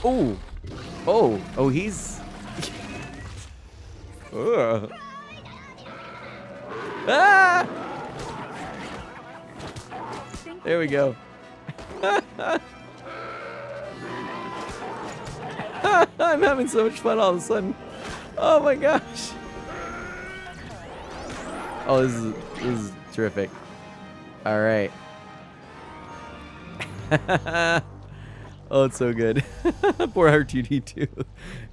Oh. Oh. Oh, he's... Ugh. Ah! There we go. I'm having so much fun all of a sudden. Oh my gosh. Oh, this is terrific. All right. Oh, it's so good. Poor R2D2.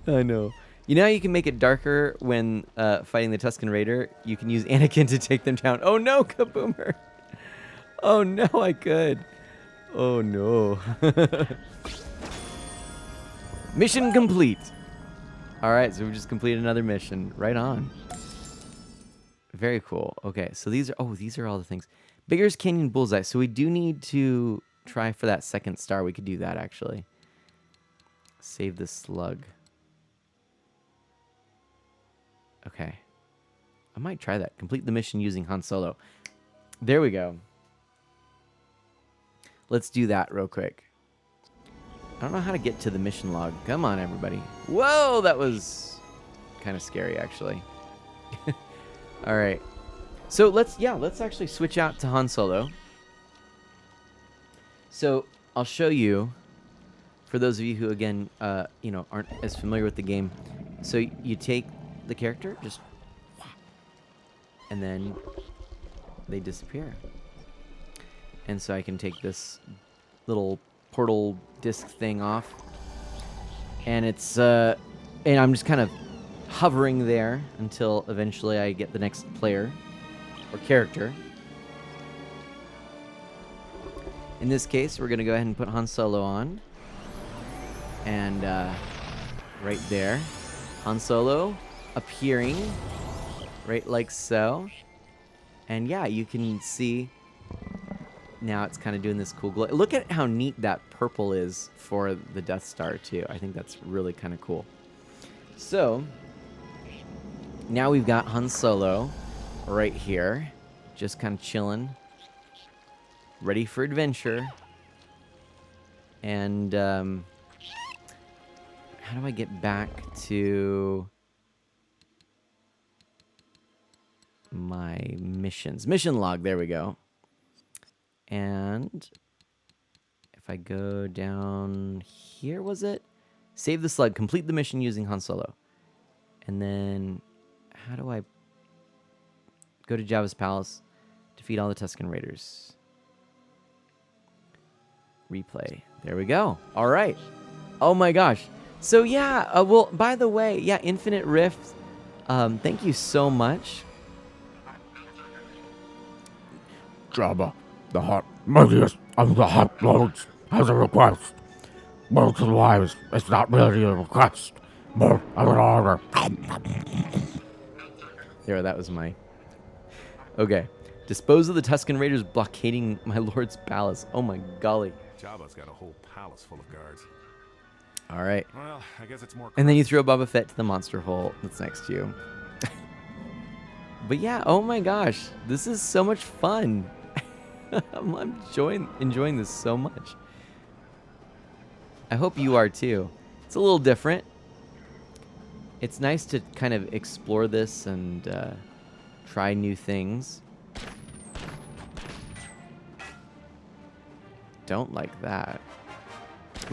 I know. You know how you can make it darker when fighting the Tusken Raider? You can use Anakin to take them down. Oh no, Kaboomer. Oh no, I could. Oh no. Mission complete. All right, so we've just completed another mission. Right on. Very cool. Okay, so these are all the things. Beggar's Canyon Bullseye. So we do need to try for that second star. We could do that actually. Save the slug. Okay. I might try that. Complete the mission using Han Solo. There we go. Let's do that real quick. I don't know how to get to the mission log. Come on, everybody. Whoa, that was kind of scary, actually. All right. So let's actually switch out to Han Solo. So I'll show you, for those of you who, again, aren't as familiar with the game. So you take the character, just, and then they disappear. And so I can take this little portal disc thing off, and it's and I'm just kind of hovering there until eventually I get the next player or character. In this case, we're gonna go ahead and put Han Solo on, and right there, Han Solo appearing right like so. And yeah, you can see now it's kind of doing this cool glow. Look at how neat that purple is for the Death Star too. I think that's really kind of cool. So now we've got Han Solo right here, just kind of chilling, ready for adventure. And how do I get back to my missions? Mission log, there we go. And if I go down here, was it? Save the slug, complete the mission using Han Solo. And then how do I go to Jabba's palace, defeat all the Tusken Raiders? Replay. There we go. All right. Oh my gosh. So yeah, well, by the way, yeah, Infinite Rift, thank you so much. Jabba, the hot, mightiest of the hot lords, has a request. More to the wise, it's not really a request, more of an order. There, that was my... Okay. Dispose of the Tusken Raiders blockading my lord's palace. Oh my golly. Jabba's got a whole palace full of guards. All right. Well, I guess it's more... And then you throw Boba Fett to the monster hole that's next to you. But yeah, oh my gosh. This is so much fun. I'm enjoying this so much. I hope you are too. It's a little different. It's nice to kind of explore this and try new things. Don't like that.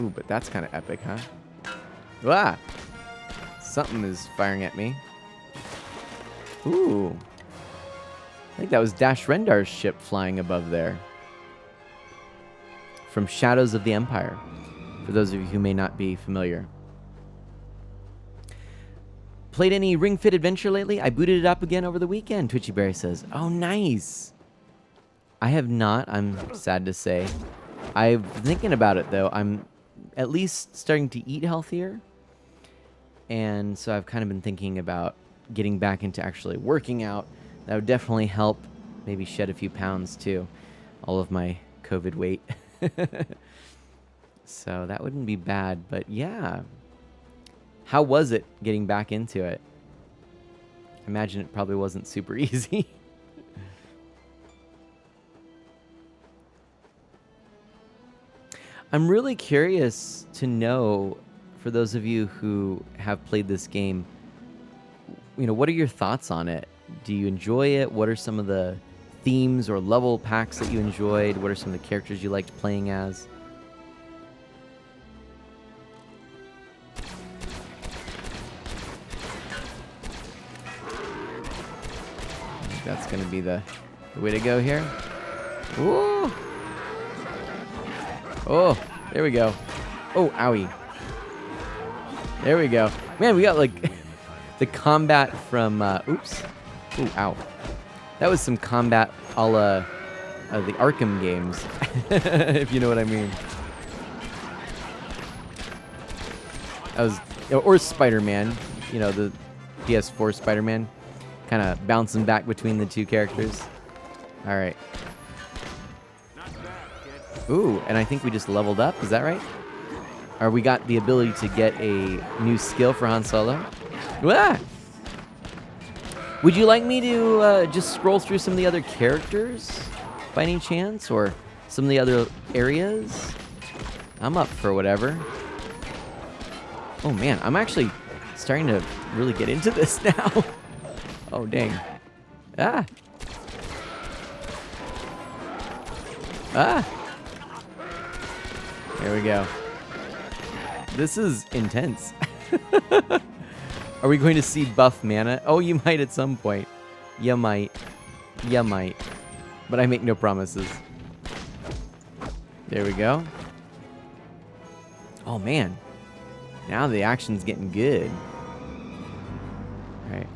Ooh, but that's kind of epic, huh? Ah! Something is firing at me. Ooh. I think that was Dash Rendar's ship flying above there. From Shadows of the Empire, for those of you who may not be familiar. Played any Ring Fit Adventure lately? I booted it up again over the weekend, Twitchy Berry says. Oh, nice. I have not, I'm sad to say. I'm thinking about it, though. I'm at least starting to eat healthier. And so I've kind of been thinking about getting back into actually working out. That would definitely help. Maybe shed a few pounds too. All of my COVID weight. So that wouldn't be bad. But yeah. How was it getting back into it? I imagine it probably wasn't super easy. I'm really curious to know, for those of you who have played this game, what are your thoughts on it? Do you enjoy it? What are some of the themes or level packs that you enjoyed? What are some of the characters you liked playing as? I think that's going to be the way to go here. Ooh! Oh, there we go. Oh, owie. There we go. Man, we got like the combat from, oops. Ooh, ow. That was some combat a la the Arkham games, if you know what I mean. That was, or Spider-Man, the PS4 Spider-Man, kind of bouncing back between the two characters. All right. Ooh, and I think we just leveled up. Is that right? Or we got the ability to get a new skill for Han Solo. Ah! Would you like me to just scroll through some of the other characters by any chance? Or some of the other areas? I'm up for whatever. Oh man, I'm actually starting to really get into this now. Oh dang. Ah! Ah! There we go. This is intense. Are we going to see buff mana? Oh, you might at some point. You might. You might. But I make no promises. There we go. Oh, man. Now the action's getting good. All right.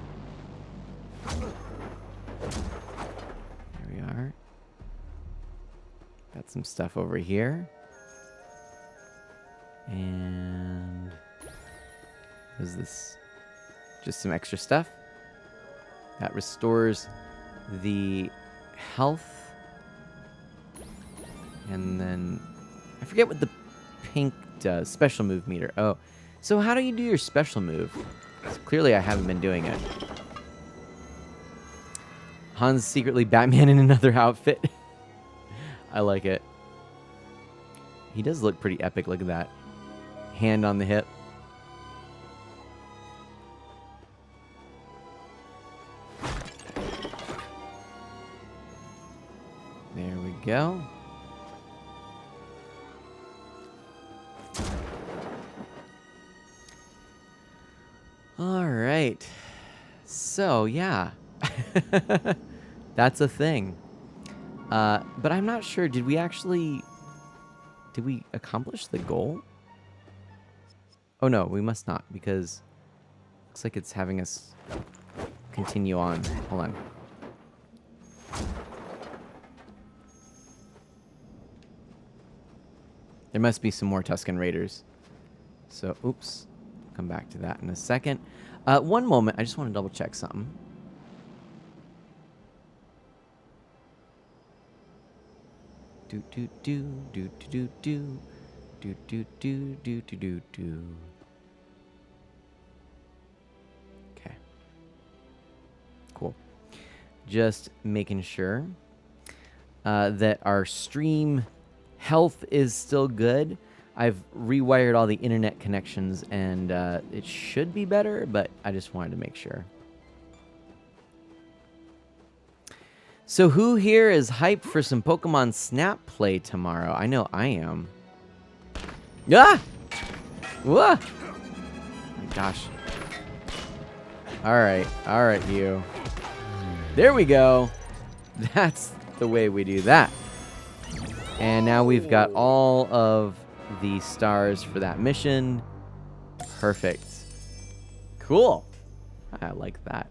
There we are. Got some stuff over here. And what is this? Just some extra stuff. That restores the health. And then I forget what the pink does. Special move meter. Oh. So how do you do your special move? So clearly I haven't been doing it. Han's secretly Batman in another outfit. I like it. He does look pretty epic. Look at that. Hand on the hip. There we go. All right. So, yeah. That's a thing. But I'm not sure. Did we accomplish the goal? Oh no, we must not, because it looks like it's having us continue on. Hold on. There must be some more Tusken Raiders. So, oops. Come back to that in a second. One moment, I just want to double check something. Do do do do do do do. Do do do do do do do. Okay. Cool. Just making sure that our stream health is still good. I've rewired all the internet connections and it should be better, but I just wanted to make sure. So who here is hyped for some Pokemon Snap play tomorrow? I know I am. Ah! Whoa! Oh my gosh. Alright, you. There we go. That's the way we do that. And now we've got all of the stars for that mission. Perfect. Cool. I like that.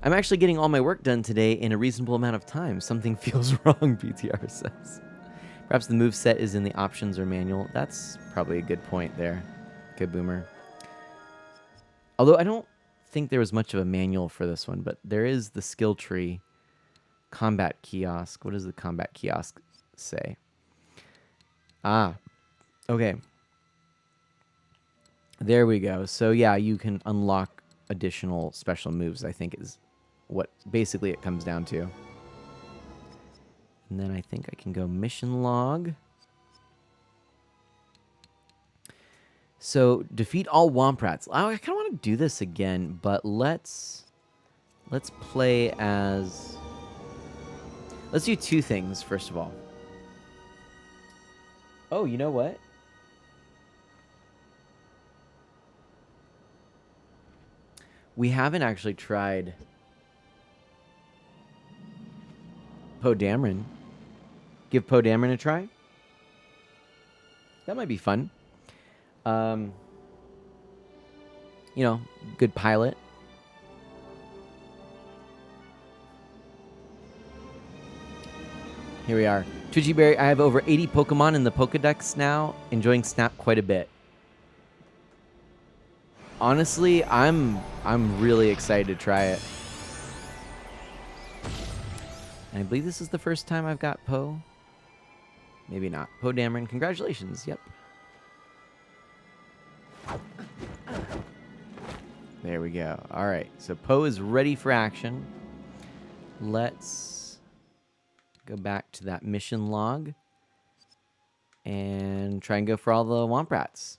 I'm actually getting all my work done today in a reasonable amount of time. Something feels wrong, BTR says. Perhaps the moveset is in the options or manual. That's probably a good point there. Good boomer. Although I don't think there was much of a manual for this one, but there is the skill tree. Combat kiosk. What does the combat kiosk say? Ah, okay. There we go. So yeah, you can unlock additional special moves, I think is what basically it comes down to. And then I think I can go mission log. So defeat all Womprats. Oh, I kind of want to do this again, but let's play as. Let's do two things first of all. Oh, you know what? We haven't actually tried Poe Dameron. Give Poe Dameron a try. That might be fun. You know, good pilot. Here we are. Twitchy Berry, I have over 80 Pokemon in the Pokedex now, enjoying Snap quite a bit. Honestly, I'm really excited to try it. And I believe this is the first time I've got Poe. Maybe not. Poe Dameron, congratulations. Yep. There we go. All right, so Poe is ready for action. Let's go back to that mission log and try and go for all the Womprats.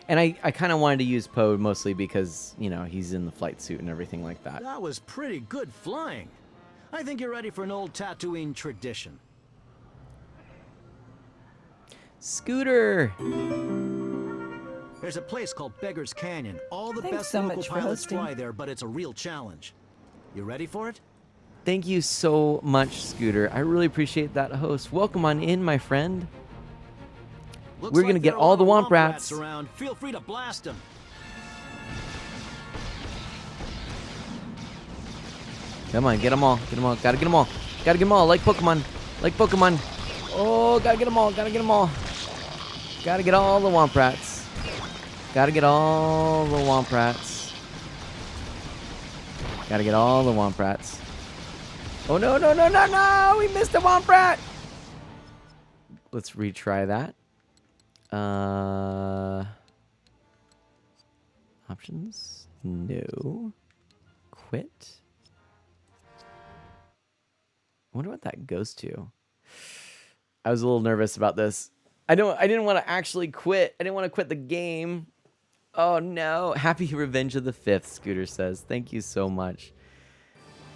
And I kind of wanted to use Poe mostly because, you know, he's in the flight suit and everything like that. That was pretty good flying. I think you're ready for an old Tatooine tradition. Scooter! There's a place called Beggar's Canyon. All the Thanks best so local much for pilots hosting. fly there, but it's a real challenge. You ready for it? Thank you so much, Scooter. I really appreciate that host. Welcome on in, my friend. Looks We're like gonna get there are a all lot the of Womprats. around. Feel free to blast them. Come on, get them all. Get them all. Gotta get them all. Gotta get them all. Like Pokemon. Like Pokemon. Oh, gotta get them all. Gotta get them all. Gotta get all the Womprats. Gotta get all the Womprats. Gotta get all the Womprats. Oh, no, no, no, no, no! We missed a Womprat! Let's retry that. Options? No. Quit. I wonder what that goes to. I was a little nervous about this. I didn't want to actually quit. I didn't want to quit the game. Oh no. Happy Revenge of the 5th, Scooter says. Thank you so much.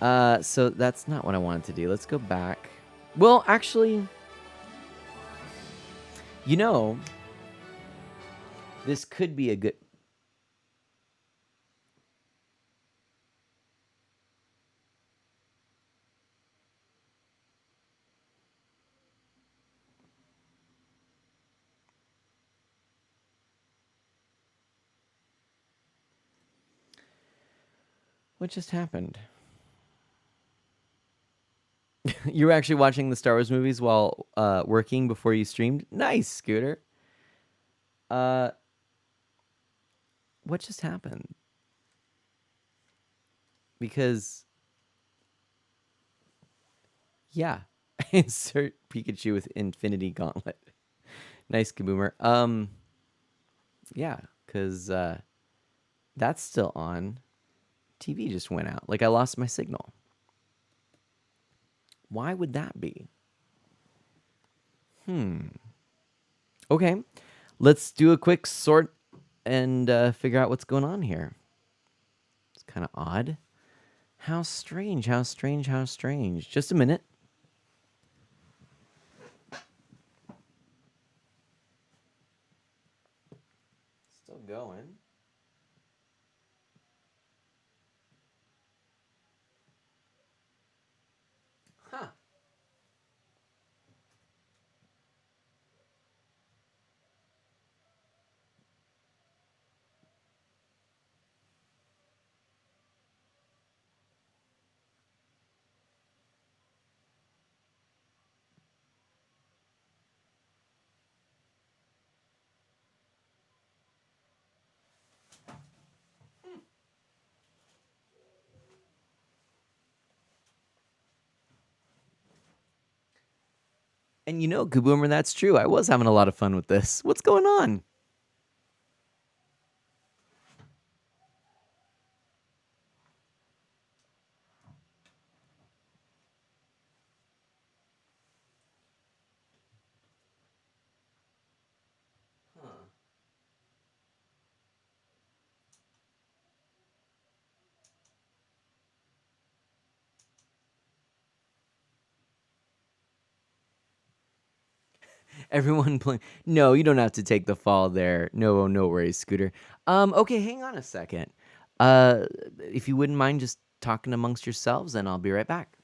So that's not what I wanted to do. Let's go back. Well, actually, you know, this could be a good... What just happened? You were actually watching the Star Wars movies while working before you streamed? Nice, Scooter. What just happened? Because, yeah, insert Pikachu with Infinity Gauntlet. Nice, Kaboomer. Yeah, because that's still on. TV just went out. Like I lost my signal. Why would that be? Okay, let's do a quick sort and figure out what's going on here. It's kind of odd. How strange, how strange, how strange. Just a minute. Still going. Huh. And you know, Kaboomer, that's true. I was having a lot of fun with this. What's going on? Everyone playing. No, you don't have to take the fall there. No, no worries, Scooter. Okay, hang on a second. If you wouldn't mind just talking amongst yourselves, then I'll be right back.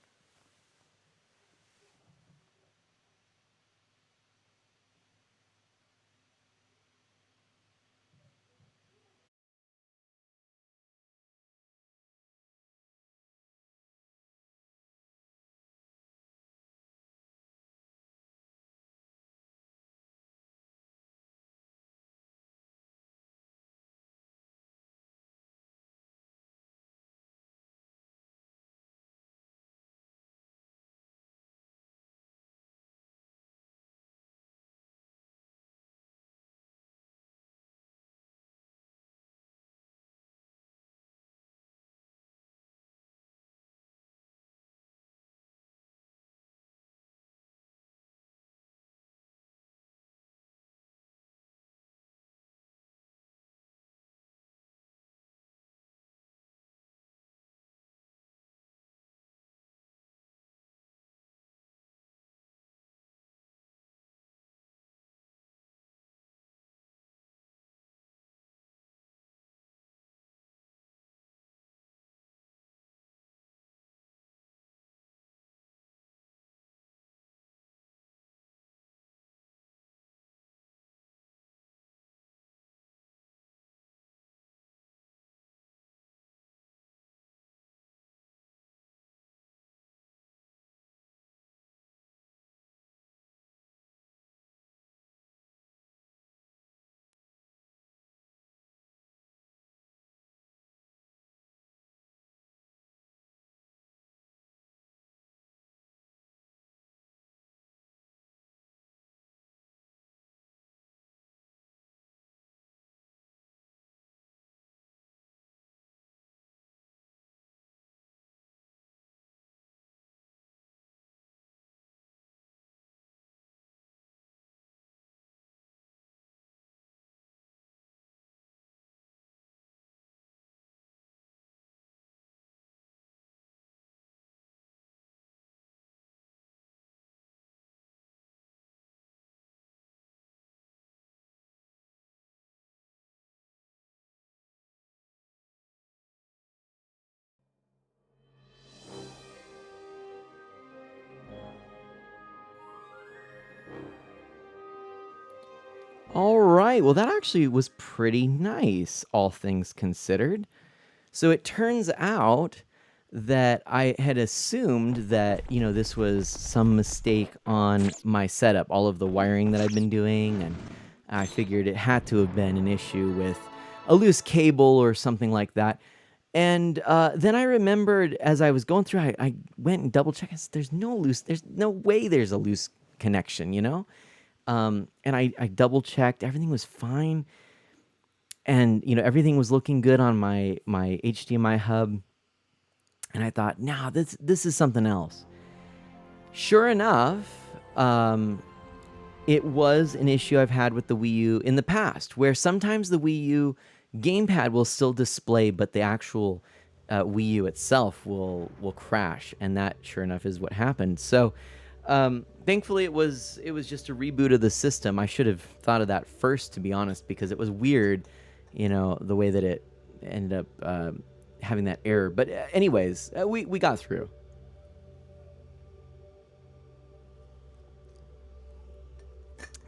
All right. Well, that actually was pretty nice, all things considered. So it turns out that I had assumed that, this was some mistake on my setup, all of the wiring that I've been doing, and I figured it had to have been an issue with a loose cable or something like that. And then I remembered as I was going through, I went and double checked. I said, there's no way there's a loose connection. And I double checked, everything was fine. And, everything was looking good on my HDMI hub. And I thought, nah, this is something else. Sure enough, it was an issue I've had with the Wii U in the past, where sometimes the Wii U gamepad will still display, but the actual Wii U itself will crash, and that, sure enough, is what happened. So, thankfully, it was just a reboot of the system. I should have thought of that first, to be honest, because it was weird, the way that it ended up having that error. But anyways, we got through.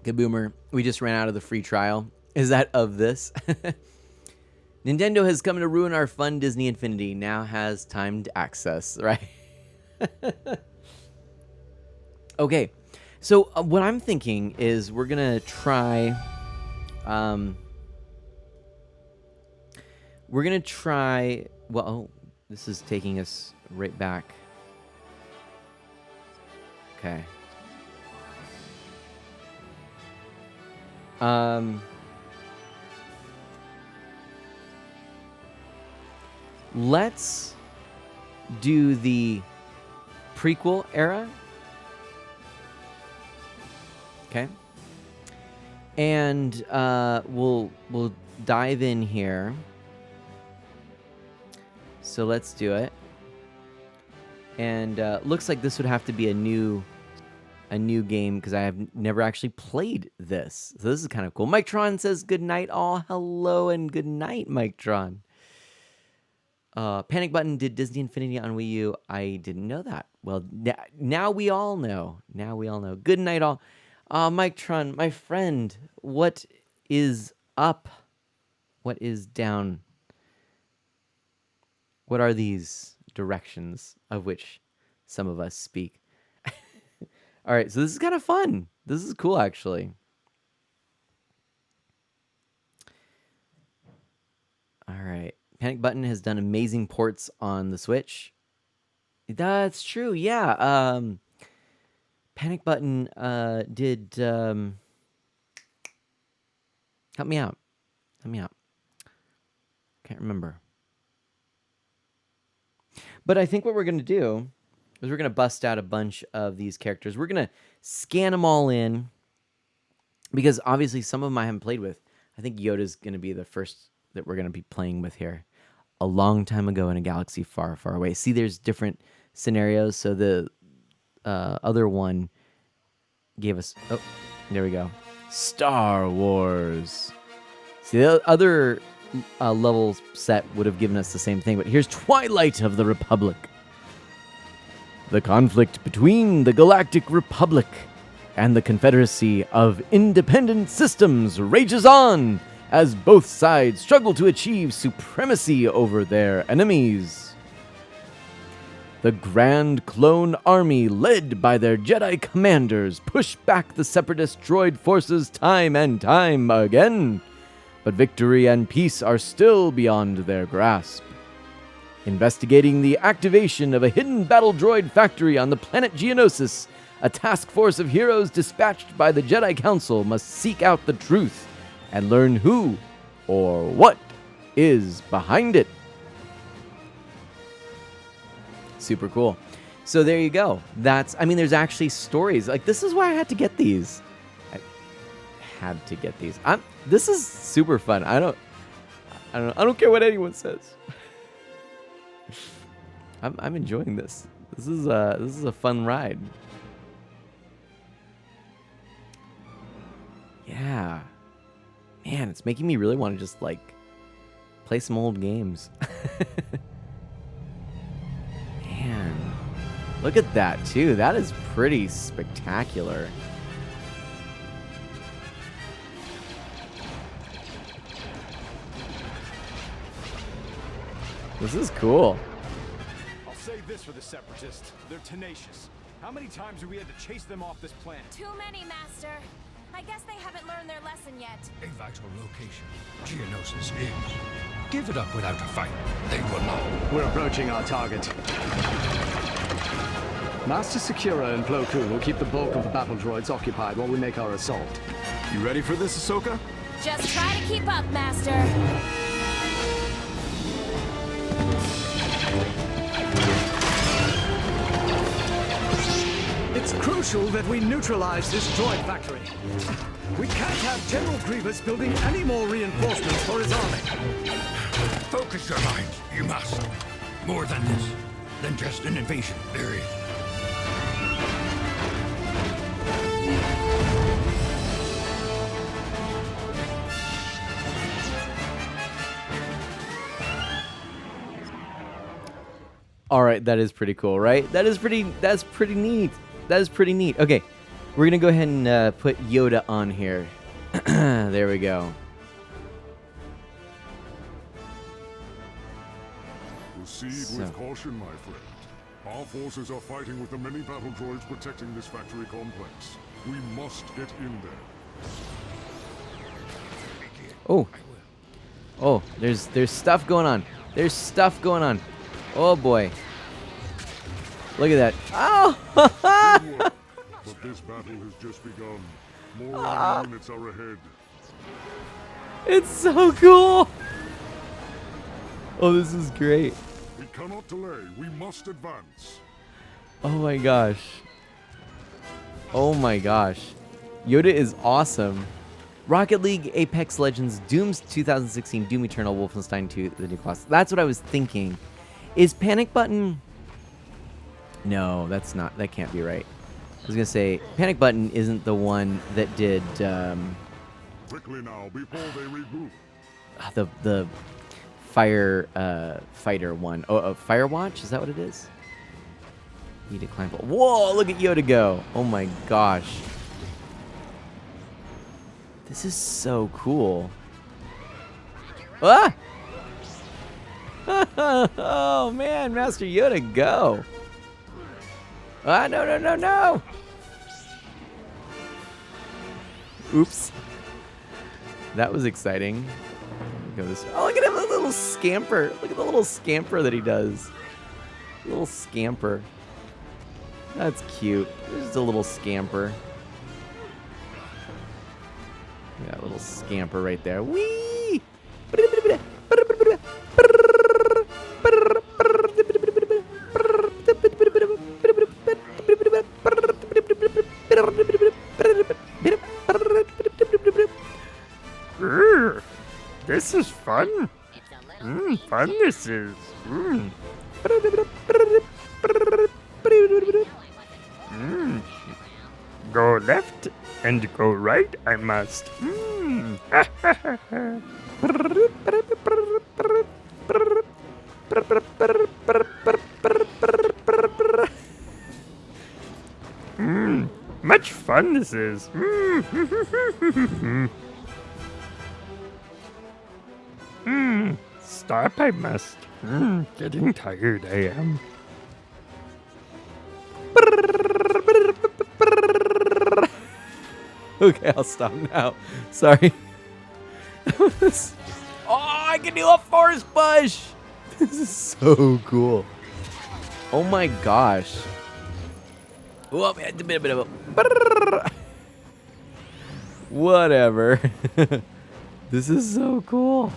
Good boomer. We just ran out of the free trial. Is that of this? Nintendo has come to ruin our fun Disney Infinity. Now has timed access, right? Okay. So what I'm thinking is we're going to try... we're going to try... Well, oh, this is taking us right back. Okay. Let's do the prequel era. Okay. And we'll dive in here. So let's do it. And looks like this would have to be a new game because I have never actually played this. So this is kind of cool. Mike Tron says good night all. Hello and good night, Mike Tron. Panic Button did Disney Infinity on Wii U. I didn't know that. Well, now we all know. Now we all know. Good night all. Mike Tron, my friend, what is up? What is down? What are these directions of which some of us speak? All right, so this is kind of fun. This is cool, actually. All right. Panic Button has done amazing ports on the Switch. That's true, yeah. Panic Button did... help me out. Help me out. Can't remember. But I think what we're going to do is we're going to bust out a bunch of these characters. We're going to scan them all in because obviously some of them I haven't played with. I think Yoda's going to be the first that we're going to be playing with here. A long time ago in a galaxy far, far away. See, there's different scenarios. So the other one gave us... Oh, there we go. Star Wars. See, the other level set would have given us the same thing. But here's Twilight of the Republic. The conflict between the Galactic Republic and the Confederacy of Independent Systems rages on as both sides struggle to achieve supremacy over their enemies. The Grand Clone Army, led by their Jedi commanders, push back the Separatist droid forces time and time again, but victory and peace are still beyond their grasp. Investigating the activation of a hidden battle droid factory on the planet Geonosis, a task force of heroes dispatched by the Jedi Council must seek out the truth and learn who or what is behind it. Super cool. So there you go. There's actually stories. Like, this is why I had to get these. I had to get these. This is super fun. I don't care what anyone says. I'm enjoying this. This is a fun ride. Yeah. Man, it's making me really want to just like play some old games. Man. Look at that too. That is pretty spectacular. This is cool. I'll save this for the Separatists. They're tenacious. How many times have we had to chase them off this planet? Too many, Master. I guess they haven't learned their lesson yet. A vital location. Geonosis is. Give it up without a fight. They will not. We're approaching our target. Master Secura and Plo Koon will keep the bulk of the battle droids occupied while we make our assault. You ready for this, Ahsoka? Just try to keep up, Master. It's crucial that we neutralize this droid factory. We can't have General Grievous building any more reinforcements for his army. Focus your minds. You must. More than this. Than just an invasion. There is. All right, that is pretty cool, right? That's pretty neat. That is pretty neat. Okay, we're gonna go ahead and put Yoda on here. There we go. Proceed with caution, my friend. Our forces are fighting with the many battle droids protecting this factory complex. We must get in there. Oh, there's stuff going on. There's stuff going on. Oh boy. Look at that. Oh! But this battle has just begun. More enemy units are ahead. It's so cool. Oh, this is great. We cannot delay. We must advance. Oh my gosh. Oh my gosh. Yoda is awesome. Rocket League, Apex Legends, Doom's 2016, Doom Eternal, Wolfenstein 2, the new class. That's what I was thinking. Is Panic Button... No, that's not... That can't be right. I was going to say, Panic Button isn't the one that did... Quickly now, before they reboot. the fire fighter one. Oh, Firewatch? Is that what it is? Need to climb. Whoa, look at Yoda go. Oh my gosh. This is so cool. Ah! Oh man, Master Yoda, go. Ah, no, no, no, no. Oops. That was exciting. Go this way. Oh, look at him, a little scamper. Look at the little scamper that he does. Little scamper. That's cute. Just a little scamper. That little scamper right there. Whee! This is fun. Fun this is. Go left and go right, I must. Much fun this is. Stop, I must. Getting tired, I am. Okay, I'll stop now. Sorry. Oh, I can do a forest push! This is so cool. Oh my gosh. Whoa, man, a bit of a... Whatever. This is so cool.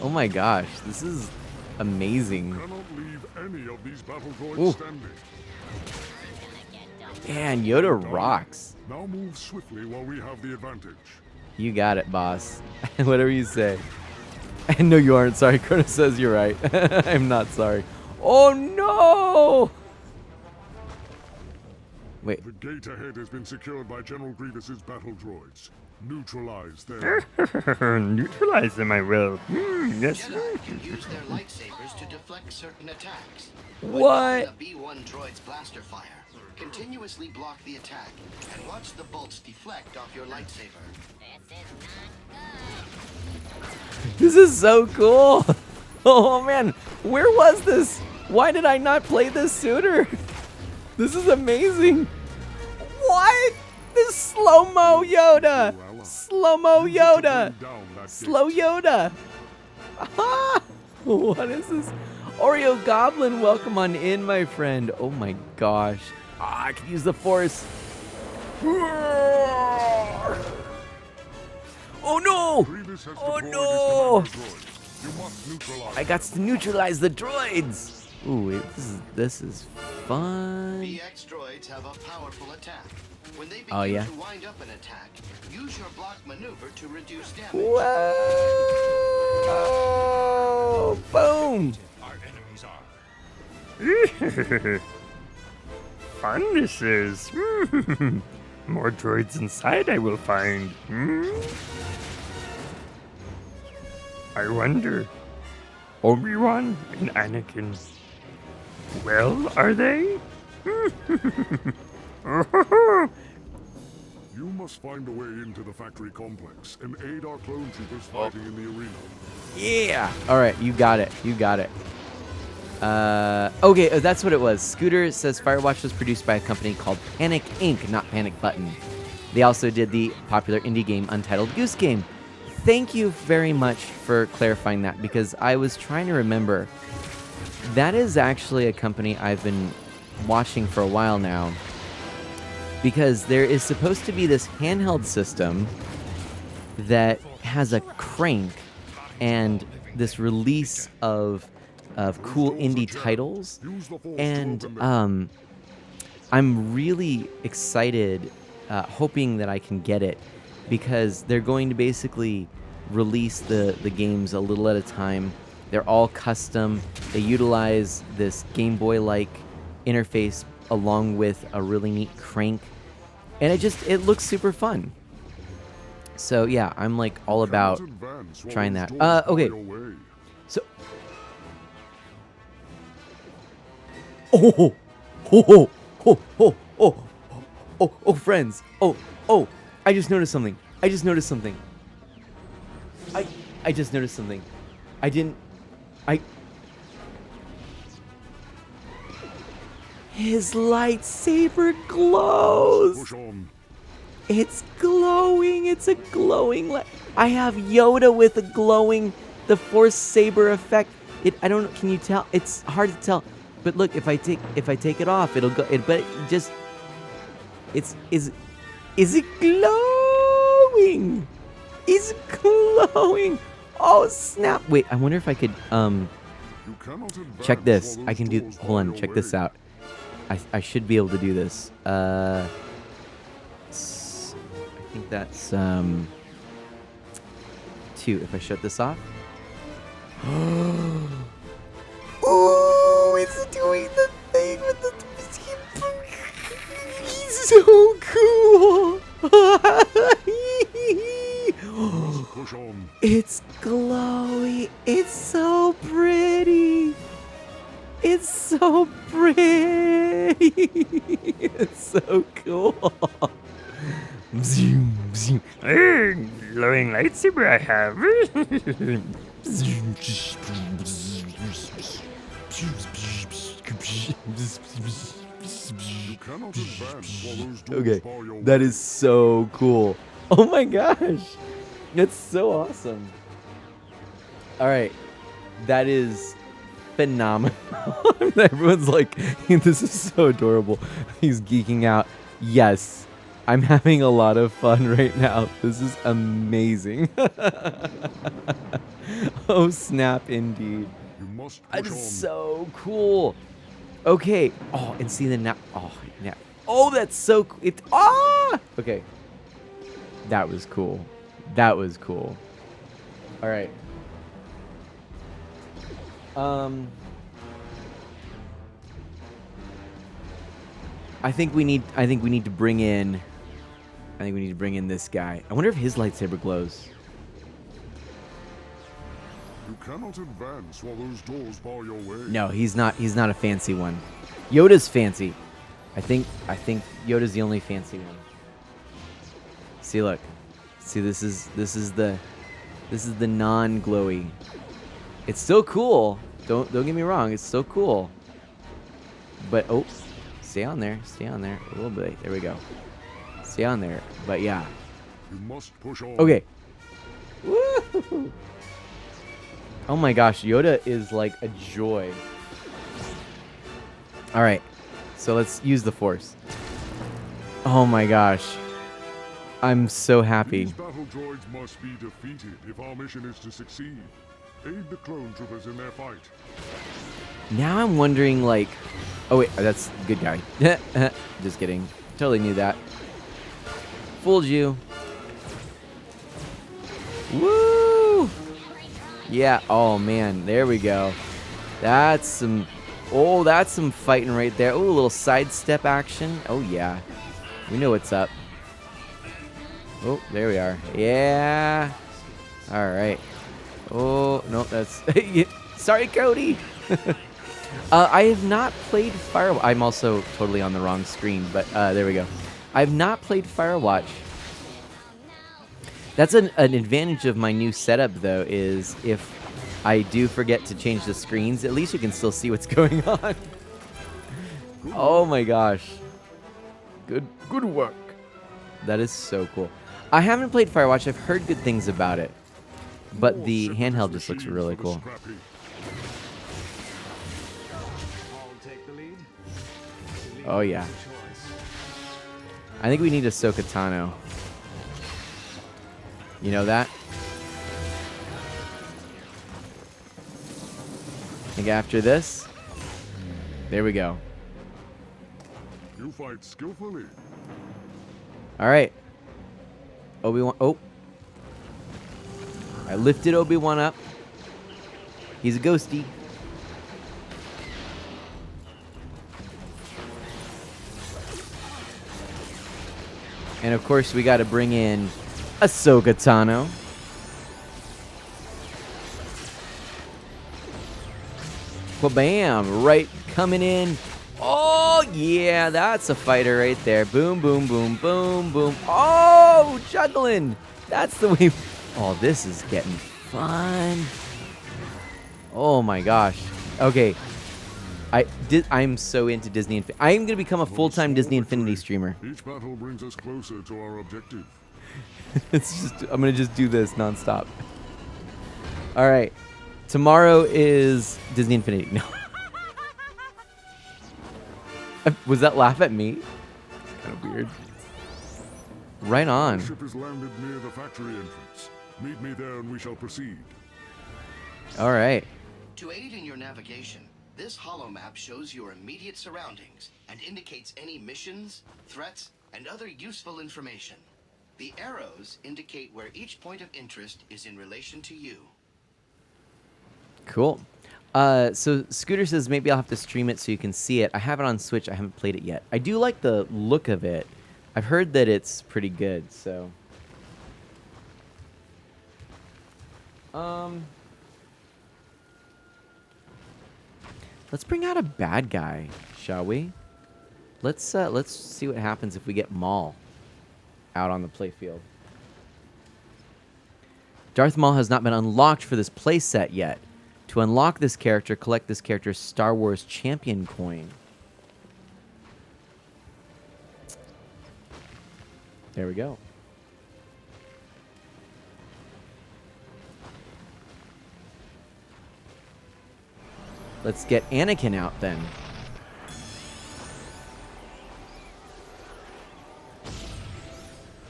Oh my gosh, this is amazing. Cannot leave any of these battle droids Ooh. standing. Man, Yoda rocks. Now move swiftly while we have the advantage. You got it, boss. Whatever you say. No, you aren't. Sorry, Kronos says you're right. I'm not sorry. Oh, no! Wait. The gate ahead has been secured by General Grievous's battle droids. Neutralize them. Neutralize them, I will. Yes. Jedi can use their lightsabers to deflect certain attacks. What? The B1 droid's blaster fire. Continuously block the attack and watch the bolts deflect off your lightsaber. This is so cool. Oh, man. Where was this? Why did I not play this sooner? This is amazing. What? This slow-mo Yoda. Slow-mo Yoda. Slow Yoda. Ah, what is this? Oreo Goblin, welcome on in, my friend. Oh my gosh. Ah, I can use the Force. Oh no! Oh no! I got to neutralize the droids. Ooh, this is fun. BX droids have a powerful attack. When they begin to wind up an attack, use your block maneuver to reduce damage. Whoa! Boom! Our enemies are. Fun this is. More droids inside I will find. I wonder. Obi-Wan and Anakin. Well, are they? You must find a way into the factory complex and aid our clone troopers fighting in the arena. Yeah! Alright, you got it. You got it. Okay, that's what it was. Scooter says Firewatch was produced by a company called Panic Inc., not Panic Button. They also did the popular indie game Untitled Goose Game. Thank you very much for clarifying that, because I was trying to remember. That is actually a company I've been watching for a while now, because there is supposed to be this handheld system that has a crank and this release of cool indie titles, and I'm really excited, hoping that I can get it, because they're going to basically release the games a little at a time. They're all custom. They utilize this Game Boy-like interface along with a really neat crank, and it looks super fun. So yeah, I'm like all about trying that. Okay. So oh, friends. Oh, I just noticed something. I just noticed something. His lightsaber glows. It's glowing. It's a glowing light. I have Yoda with the Force saber effect. I don't know. Can you tell? It's hard to tell. But look, if I take it off, it'll go. Is it glowing? It's glowing. Oh snap! Wait, I wonder if I could check this. I can do. Hold on, check this out. I should be able to do this. I think that's 2. If I shut this off. Oh, it's doing the thing with the. He's so cool. It's glowy. It's so pretty. It's so pretty. It's so cool. Zoom, zoom. Glowing lightsaber I have. Okay, that is so cool. Oh my gosh, that's so awesome. All right, that is phenomenal. Everyone's like, this is so adorable. He's geeking out. Yes, I'm having a lot of fun right now. This is amazing. Oh snap, indeed. That is so cool. Okay. Oh, and see the now. Oh, yeah. Oh, that's so cool. Okay. That was cool. That was cool. All right. I think we need to bring in this guy. I wonder if his lightsaber glows. You cannot advance while those doors bar your way. No, he's not a fancy one. Yoda's fancy. I think Yoda's the only fancy one. See, look. See, this is the non-glowy. It's still cool. Don't get me wrong. It's so cool. But oh, stay on there. Stay on there a little bit. There we go. Stay on there. But yeah. You must push on. Okay. Woo! Oh my gosh, Yoda is like a joy. All right. So let's use the Force. Oh my gosh. I'm so happy. These battle droids must be defeated if our mission is to succeed. Aid the clone troopers in their fight. Now I'm wondering, like... Oh, wait. That's a good guy. Just kidding. Totally knew that. Fooled you. Woo! Yeah. Oh, man. There we go. That's some... Oh, that's some fighting right there. Oh, a little sidestep action. Oh, yeah. We know what's up. Oh, there we are. Yeah. All right. Oh, no, that's... Sorry, Cody. I have not played Firewatch. I'm also totally on the wrong screen, but there we go. I have not played Firewatch. That's an advantage of my new setup, though, is if I do forget to change the screens, at least you can still see what's going on. Oh my gosh. Good work. That is so cool. I haven't played Firewatch. I've heard good things about it. But the handheld just looks really cool. Oh, yeah. I think we need Ahsoka Tano. You know that? think after this, there we go. You fight skillfully. All right. Obi-Wan. Oh. I lifted Obi-Wan up. He's a ghosty. And of course, we got to bring in Ahsoka Tano. Bam! Right, coming in. Oh, yeah, that's a fighter right there. Boom, boom, boom, boom, boom. Oh, juggling. That's the way. Oh, this is getting fun. Oh, my gosh. Okay. I'm so into Disney. I am going to become a full-time Disney Infinity streamer. Each battle brings us closer to our objective. I'm going to just do this nonstop. All right. Tomorrow is Disney Infinity. No. Was that laugh at me? Kind of weird. Right on. The ship is landed near the factory entrance. Meet me there and we shall proceed. All right. To aid in your navigation, this holomap shows your immediate surroundings and indicates any missions, threats, and other useful information. The arrows indicate where each point of interest is in relation to you. Cool. So Scooter says maybe I'll have to stream it so you can see it. I have it on Switch. I haven't played it yet. I do like the look of it. I've heard that it's pretty good, so. Let's bring out a bad guy, shall we? Let's see what happens if we get Maul out on the playfield. Darth Maul has not been unlocked for this playset yet. To unlock this character, collect this character's Star Wars Champion coin. There we go. Let's get Anakin out then.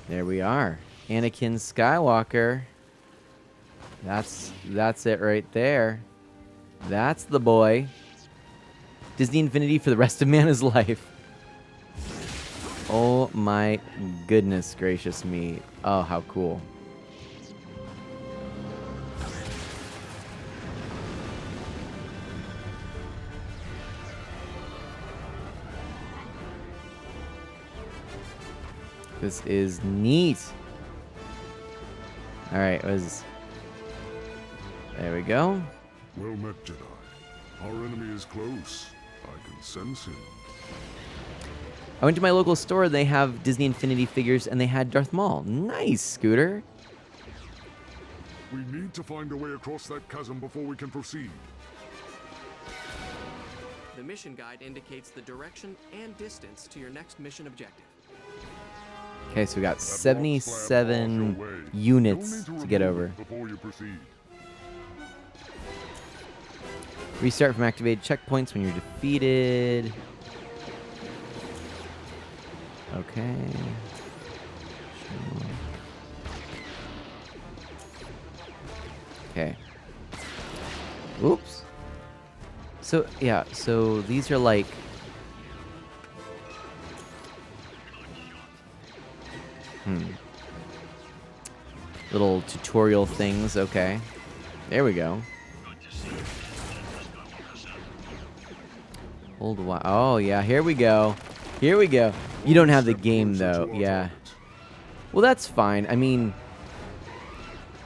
There we are. Anakin Skywalker. That's it right there. That's the boy. Disney Infinity for the rest of Mana's life. Oh my goodness gracious me. Oh, how cool. This is neat. All right, there we go. Well met, Jedi. Our enemy is close. I can sense him. I went to my local store. They have Disney Infinity figures, and they had Darth Maul. Nice, Scooter. We need to find a way across that chasm before we can proceed. The mission guide indicates the direction and distance to your next mission objective. Okay, so we got 77 units to get over. Before you proceed. Restart from activated checkpoints when you're defeated. Okay. Okay. Oops. So, yeah, so these are like... little tutorial things, okay. There we go. Hold a while. Oh, yeah, here we go. Here we go. You don't have the game, though. Yeah. Well, that's fine. I mean,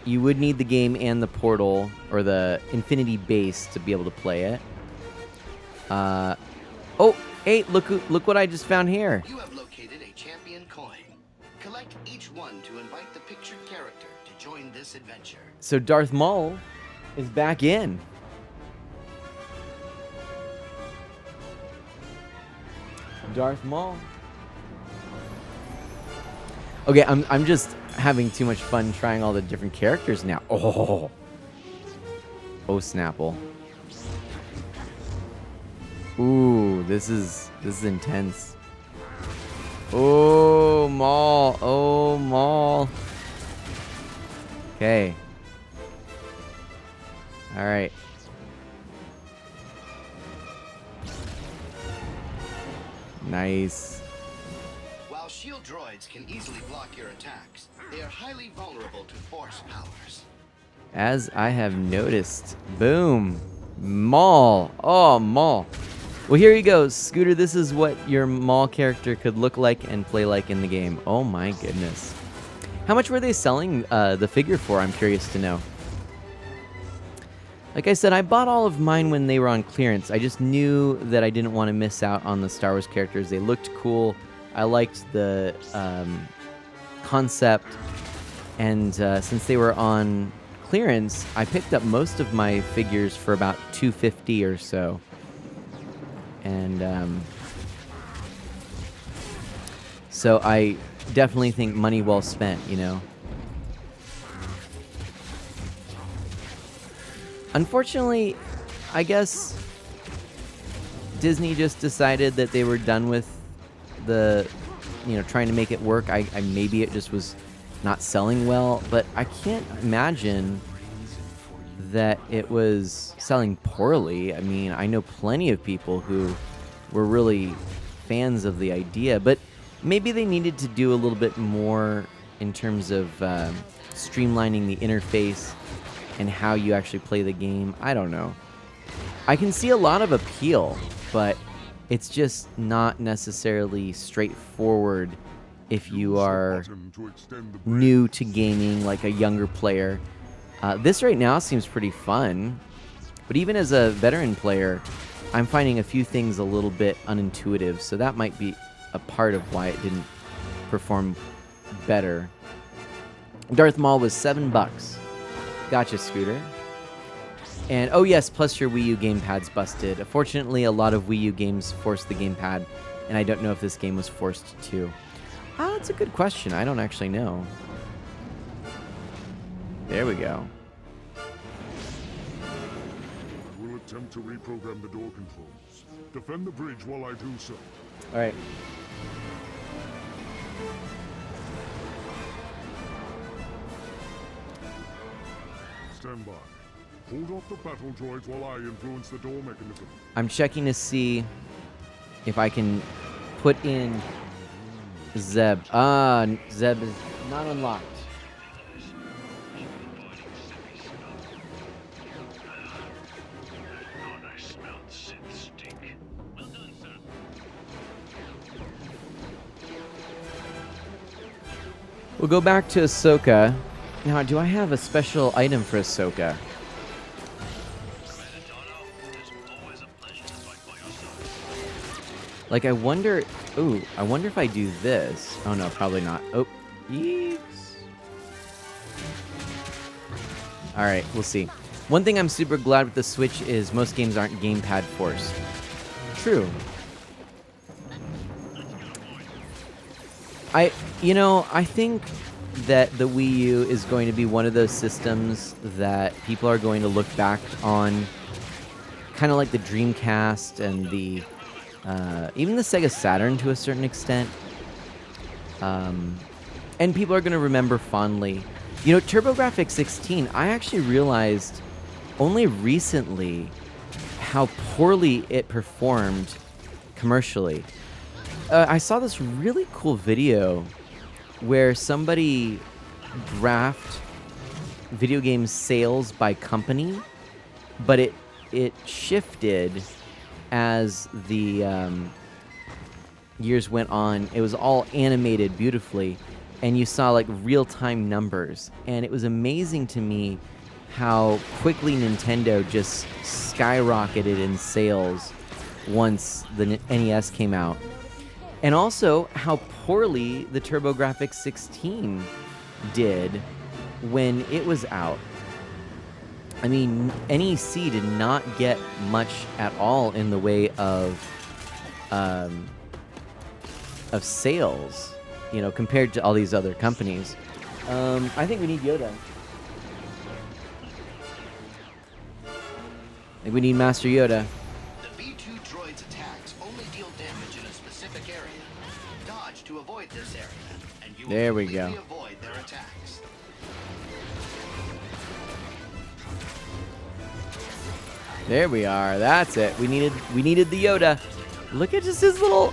you would need the game and the portal, or the Infinity base to be able to play it. Oh, hey, look what I just found here. You have located a champion coin. Collect each one to invite the pictured character to join this adventure. So Darth Maul is back in. Darth Maul. Okay, I'm just having too much fun trying all the different characters now. Oh Snapple. Ooh, this is intense. Oh, Maul. Oh, Maul. Okay. All right. Nice. While shield droids can easily block your attacks, they are highly vulnerable to force powers. As I have noticed. Boom. Maul. Oh, Maul. Well, here you go, Scooter. This is what your Maul character could look like and play like in the game. Oh my goodness. How much were they selling the figure for? I'm curious to know. Like I said, I bought all of mine when they were on clearance. I just knew that I didn't want to miss out on the Star Wars characters. They looked cool. I liked the concept. And since they were on clearance, I picked up most of my figures for about $250 or so. And so I definitely think money well spent, you know. Unfortunately, I guess Disney just decided that they were done with the, you know, trying to make it work. Maybe it just was not selling well, but I can't imagine that it was selling poorly. I mean, I know plenty of people who were really fans of the idea, but maybe they needed to do a little bit more in terms of streamlining the interface and how you actually play the game. I don't know. I can see a lot of appeal, but it's just not necessarily straightforward if you are new to gaming, like a younger player. This right now seems pretty fun, but even as a veteran player, I'm finding a few things a little bit unintuitive, so that might be a part of why it didn't perform better. Darth Maul was $7. Gotcha, Scooter. And oh yes, plus your Wii U gamepad's busted. Fortunately, a lot of Wii U games force the gamepad, and I don't know if this game was forced to. That's a good question. I don't actually know. There we go. We'll attempt to reprogram the door controls. Defend the bridge while I do so. All right. Stand by. Hold off the battle droids while I influence the door mechanism. I'm checking to see if I can put in Zeb. Zeb is not unlocked. We'll go back to Ahsoka. Now, do I have a special item for Ahsoka? Like, I wonder... Ooh, I wonder if I do this. Oh, no, probably not. Oh, yeeks. Alright, we'll see. One thing I'm super glad with the Switch is most games aren't gamepad forced. True. I think that the Wii U is going to be one of those systems that people are going to look back on, kind of like the Dreamcast and the even the Sega Saturn to a certain extent. And people are going to remember fondly. You know, TurboGrafx 16, I actually realized only recently how poorly it performed commercially. I saw this really cool video where somebody graphed video game sales by company, but it shifted as the years went on. It was all animated beautifully, and you saw like real-time numbers, and it was amazing to me how quickly Nintendo just skyrocketed in sales once the NES came out. And also how poorly the TurboGrafx 16 did when it was out. I mean, NEC did not get much at all in the way of sales, you know, compared to all these other companies. I think we need Yoda. I think we need Master Yoda. The V2 droid's attacks only deal damage in a specific area. Dodge to avoid this area, and you There will we go. completely avoid their attacks. There we are. That's it. We needed the Yoda. Look at just his little...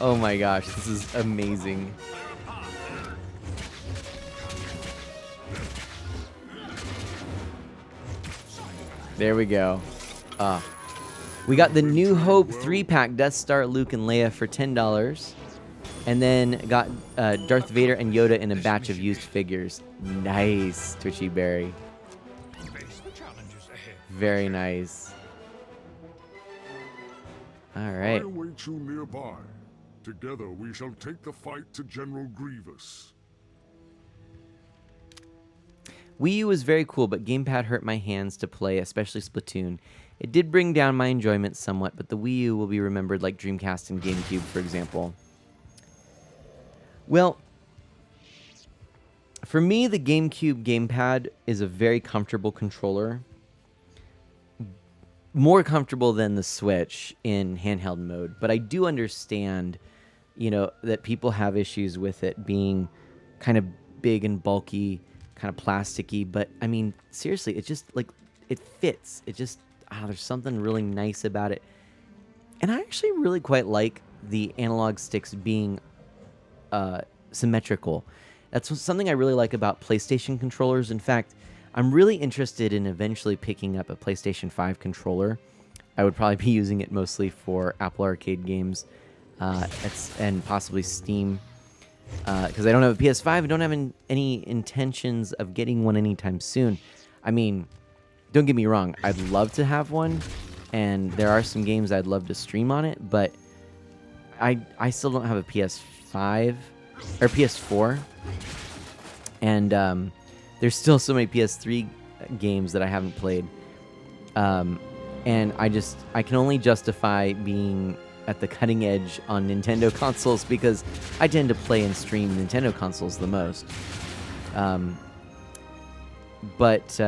Oh my gosh, this is amazing. There we go. We got the New Hope 3-pack Death Star, Luke, and Leia for $10. And then got Darth Vader and Yoda in a batch of used figures. Nice, Twitchy Berry. Very nice. All right. I await you nearby. Together we shall take the fight to General Grievous. Wii U was very cool, but gamepad hurt my hands to play, especially Splatoon. It did bring down my enjoyment somewhat, but the Wii U will be remembered like Dreamcast and GameCube, for example. Well, for me, the GameCube gamepad is a very comfortable controller. More comfortable than the Switch in handheld mode, but I do understand, you know, that people have issues with it being kind of big and bulky, kind of plasticky, but I mean, seriously, it just, like, it fits. It just, there's something really nice about it. And I actually really quite like the analog sticks being symmetrical. That's something I really like about PlayStation controllers. In fact, I'm really interested in eventually picking up a PlayStation 5 controller. I would probably be using it mostly for Apple Arcade games and possibly Steam. Because I don't have a PS5 and don't have any intentions of getting one anytime soon. I mean, don't get me wrong, I'd love to have one, and there are some games I'd love to stream on it, but I still don't have a PS5 or PS4, and there's still so many PS3 games that I haven't played, and I can only justify being at the cutting edge on Nintendo consoles because I tend to play and stream Nintendo consoles the most. But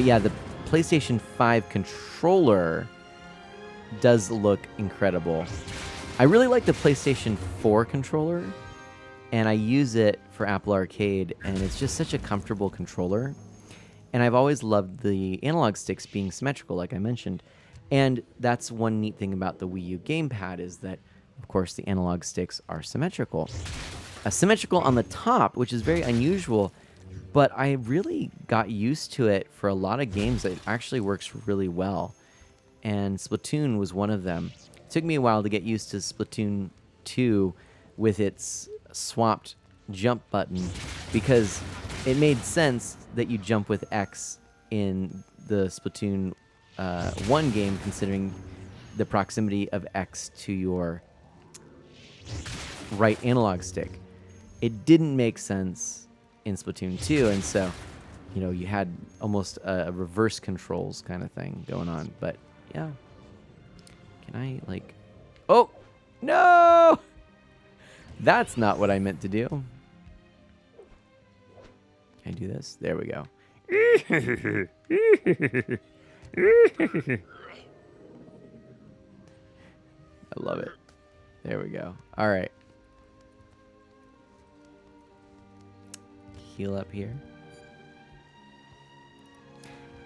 yeah, the PlayStation 5 controller does look incredible. I really like the PlayStation 4 controller, and I use it for Apple Arcade, and it's just such a comfortable controller. And I've always loved the analog sticks being symmetrical, like I mentioned. And that's one neat thing about the Wii U gamepad is that, of course, the analog sticks are symmetrical. Symmetrical on the top, which is very unusual, but I really got used to it for a lot of games. It actually works really well. And Splatoon was one of them. It took me a while to get used to Splatoon 2 with its swapped jump button because it made sense that you jump with X in the Splatoon 1 game, considering the proximity of X to your right analog stick. It didn't make sense in Splatoon 2, and so, you know, you had almost a reverse controls kind of thing going on. But yeah, can I like? Oh no, that's not what I meant to do. Can I do this? There we go. I love it. There we go. All right. Heal up here.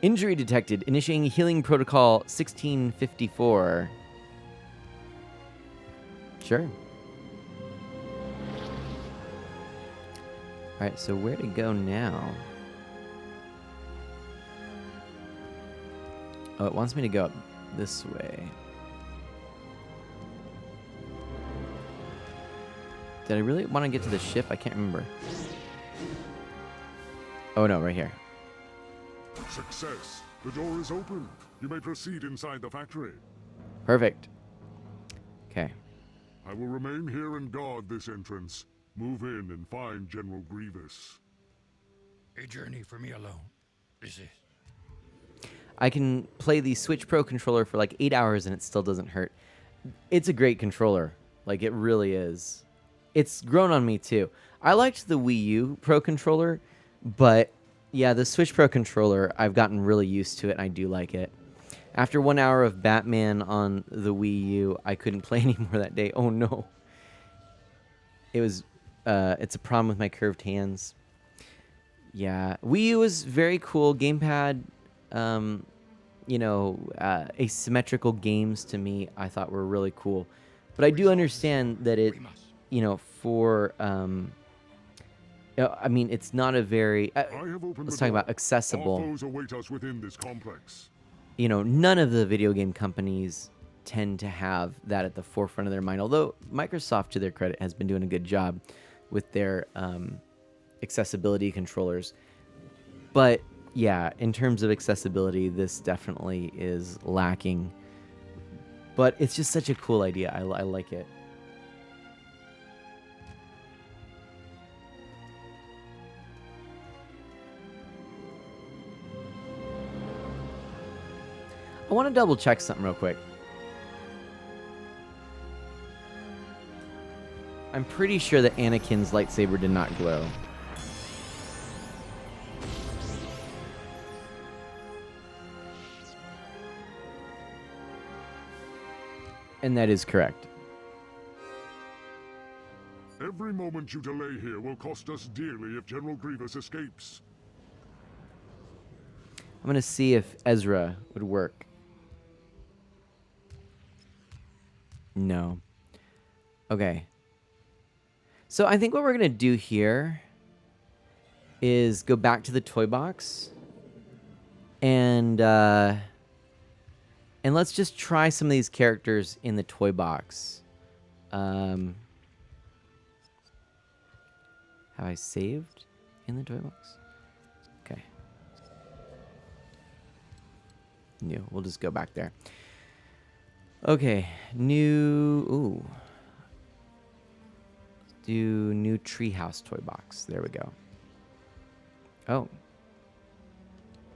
Injury detected. Initiating healing protocol 1654. Sure. All right, so where to go now? Oh, it wants me to go up this way. Did I really want to get to the ship? I can't remember. Oh no, right here. Success. The door is open. You may proceed inside the factory. Perfect. Okay. I will remain here and guard this entrance. Move in and find General Grievous. A journey for me alone. This is. I can play the Switch Pro controller for like 8 hours and it still doesn't hurt. It's a great controller. Like, it really is. It's grown on me too. I liked the Wii U Pro controller, but yeah, the Switch Pro controller, I've gotten really used to it and I do like it. After 1 hour of Batman on the Wii U, I couldn't play anymore that day. Oh no. It was, it's a problem with my curved hands. Yeah, Wii U was very cool. Gamepad, asymmetrical games to me, I thought were really cool. But I do understand that it, for I mean, it's not a very. Let's talk about accessible. Our foes await us within this complex. None of the video game companies tend to have that at the forefront of their mind. Although Microsoft, to their credit, has been doing a good job with their accessibility controllers. But yeah, in terms of accessibility, this definitely is lacking. But it's just such a cool idea. I like it. I want to double check something real quick. I'm pretty sure that Anakin's lightsaber did not glow. And that is correct. Every moment you delay here will cost us dearly if General Grievous escapes. I'm going to see if Ezra would work. No. Okay. So I think what we're going to do here is go back to the toy box and let's just try some of these characters in the toy box. Have I saved in the toy box? Okay. New. We'll just go back there. Okay, new. Ooh. Do new treehouse toy box. There we go. Oh.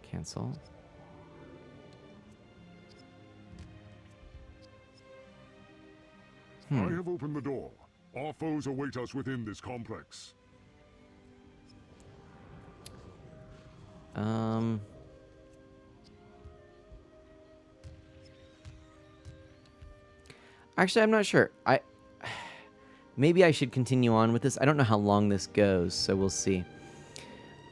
Cancel. I have opened the door. Our foes await us within this complex. Actually, I'm not sure. Maybe I should continue on with this. I don't know how long this goes, so we'll see.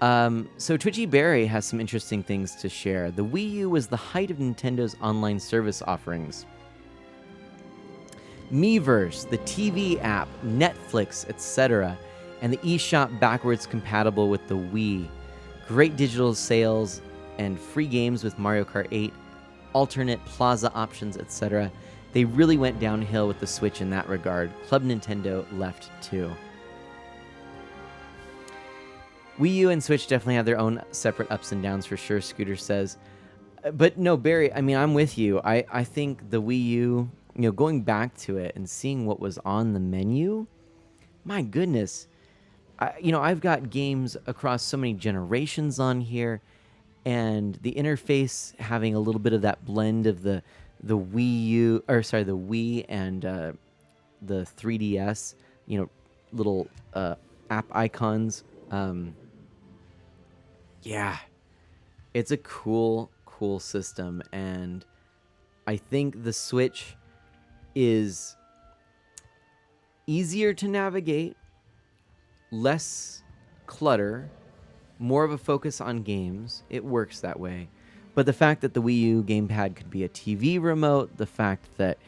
So Twitchy Berry has some interesting things to share. The Wii U was the height of Nintendo's online service offerings. Miiverse, the TV app, Netflix, etc., and the eShop backwards compatible with the Wii. Great digital sales and free games with Mario Kart 8, alternate plaza options, etc. They really went downhill with the Switch in that regard. Club Nintendo left too. Wii U and Switch definitely have their own separate ups and downs for sure, Scooter says. But no, Barry, I mean, I'm with you. I think the Wii U, going back to it and seeing what was on the menu, my goodness. I've got games across so many generations on here, and the interface having a little bit of that blend of the Wii and the 3DS, little app icons. Yeah, it's a cool system, and I think the Switch is easier to navigate, less clutter, more of a focus on games. It works that way. But the fact that the Wii U gamepad could be a TV remote, the fact that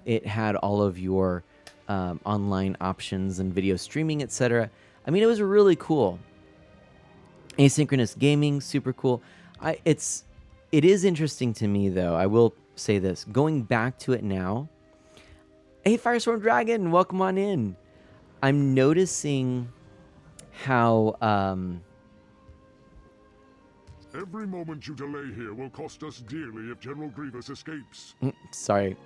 it had all of your online options and video streaming, etc. I mean, it was really cool. Asynchronous gaming, super cool. It is interesting to me, though. I will say this. Going back to it now. Hey, Firestorm Dragon, welcome on in. I'm noticing how... Every moment you delay here will cost us dearly if General Grievous escapes. Sorry.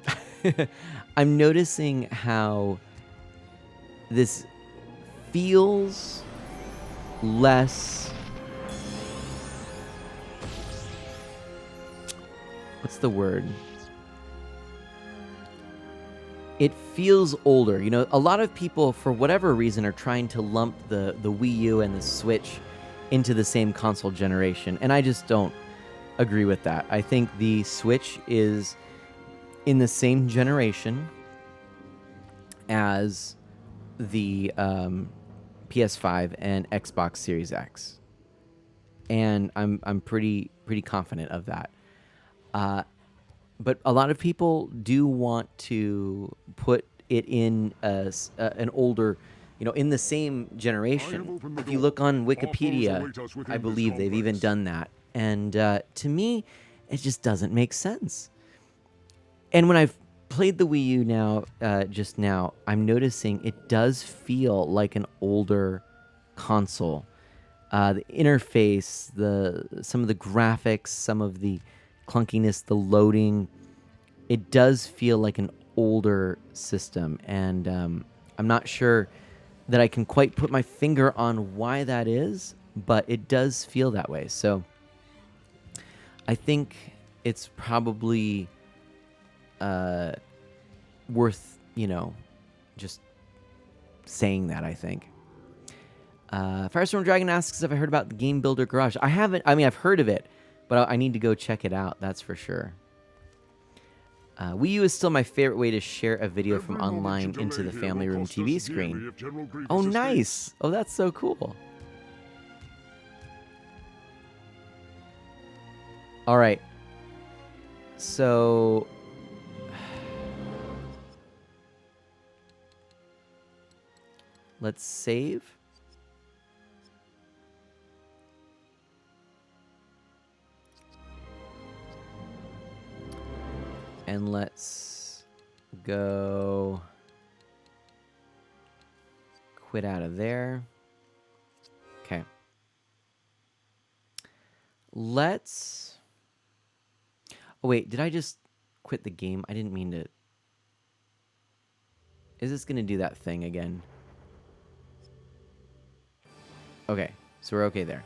I'm noticing how this feels less... What's the word? It feels older. A lot of people, for whatever reason, are trying to lump the Wii U and the Switch into the same console generation, and I just don't agree with that. I think the Switch is in the same generation as the PS5 and Xbox Series X, and I'm pretty confident of that. But a lot of people do want to put it in an older, in the same generation. If you look on Wikipedia, I believe they've even done that. And to me, it just doesn't make sense. And when I've played the Wii U now, just now, I'm noticing it does feel like an older console. The interface, some of the graphics, some of the clunkiness, the loading, it does feel like an older system. And I'm not sure that I can quite put my finger on why that is, but it does feel that way. So I think it's probably worth, just saying that, I think. Firestorm Dragon asks if I heard about the Game Builder Garage. I haven't. I mean, I've heard of it, but I need to go check it out. That's for sure. Wii U is still my favorite way to share a video from online into the family room TV screen. Oh, nice. Oh, that's so cool. All right. So let's save. And let's go quit out of there. Okay. Let's... Oh, wait. Did I just quit the game? I didn't mean to... Is this going to do that thing again? Okay. So we're okay there.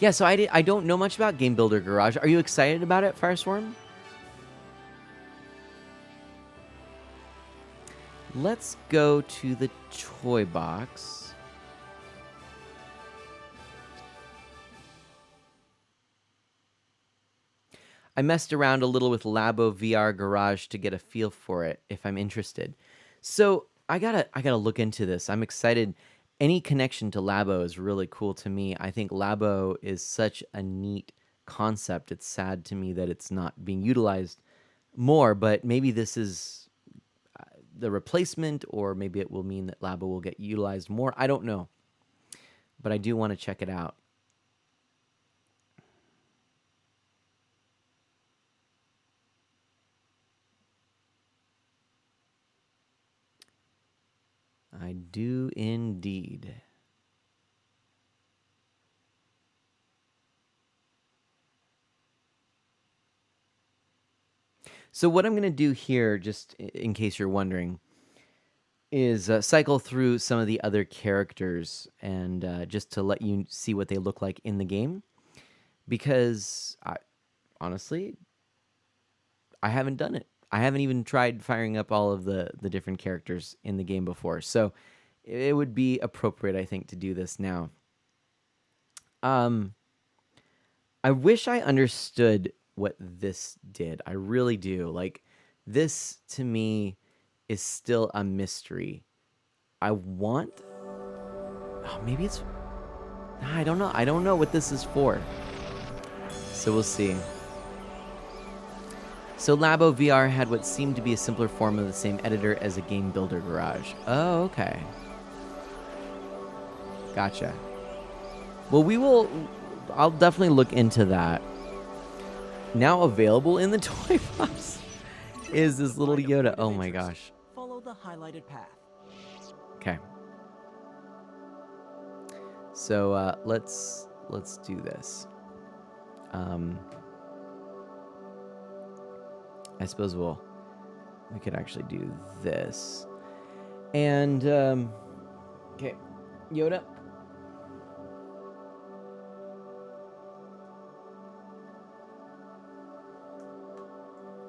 Yeah, so I don't know much about Game Builder Garage. Are you excited about it, Firestorm? Let's go to the toy box. I messed around a little with Labo VR Garage to get a feel for it if I'm interested. So I gotta look into this. I'm excited. Any connection to Labo is really cool to me. I think Labo is such a neat concept. It's sad to me that it's not being utilized more, but maybe this is the replacement, or maybe it will mean that Labo will get utilized more. I don't know, but I do want to check it out. I do indeed. So what I'm going to do here, just in case you're wondering, is cycle through some of the other characters and just to let you see what they look like in the game. Because, honestly, I haven't done it. I haven't even tried firing up all of the different characters in the game before. So it would be appropriate, I think, to do this now. I wish I understood what this did. I really do. Like, this, to me, is still a mystery. I want... Oh, maybe it's... I don't know. I don't know what this is for. So we'll see. So Labo VR had what seemed to be a simpler form of the same editor as a Game Builder Garage. Oh, okay. Gotcha. Well, I'll definitely look into that. Now available in the toy box is this little Yoda. Oh my gosh. Follow the highlighted path. Okay. So let's do this. I suppose we could actually do this. And okay, Yoda.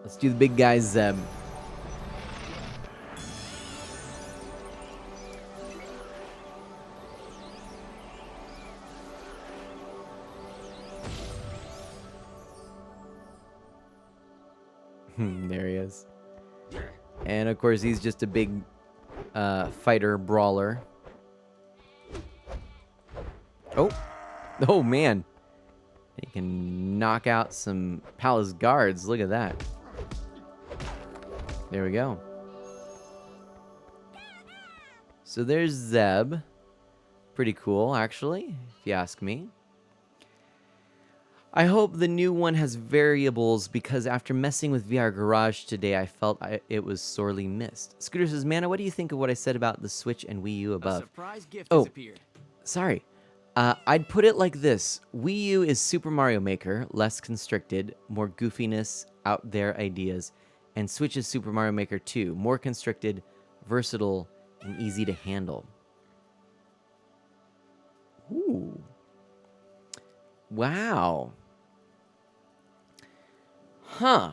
Let's do the big guy Zeb. There he is. And of course, he's just a big fighter brawler. Oh man. You can knock out some palace guards. Look at that. There we go. So there's Zeb. Pretty cool, actually, if you ask me. I hope the new one has variables because after messing with VR Garage today, I felt it was sorely missed. Scooter says, Mana, what do you think of what I said about the Switch and Wii U above? A surprise gift Oh, has appeared. sorry. I'd put it like this. Wii U is Super Mario Maker, less constricted, more goofiness, out there ideas. And Switch is Super Mario Maker 2, more constricted, versatile, and easy to handle. Ooh. Wow. Huh.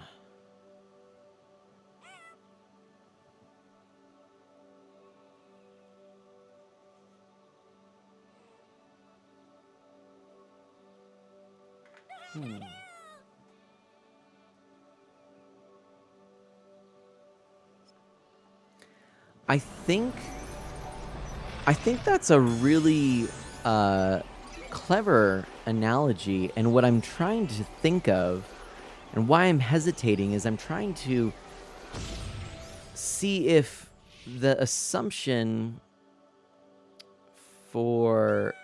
I think that's a really clever analogy, and what I'm trying to think of and why I'm hesitating is I'm trying to see if the assumption for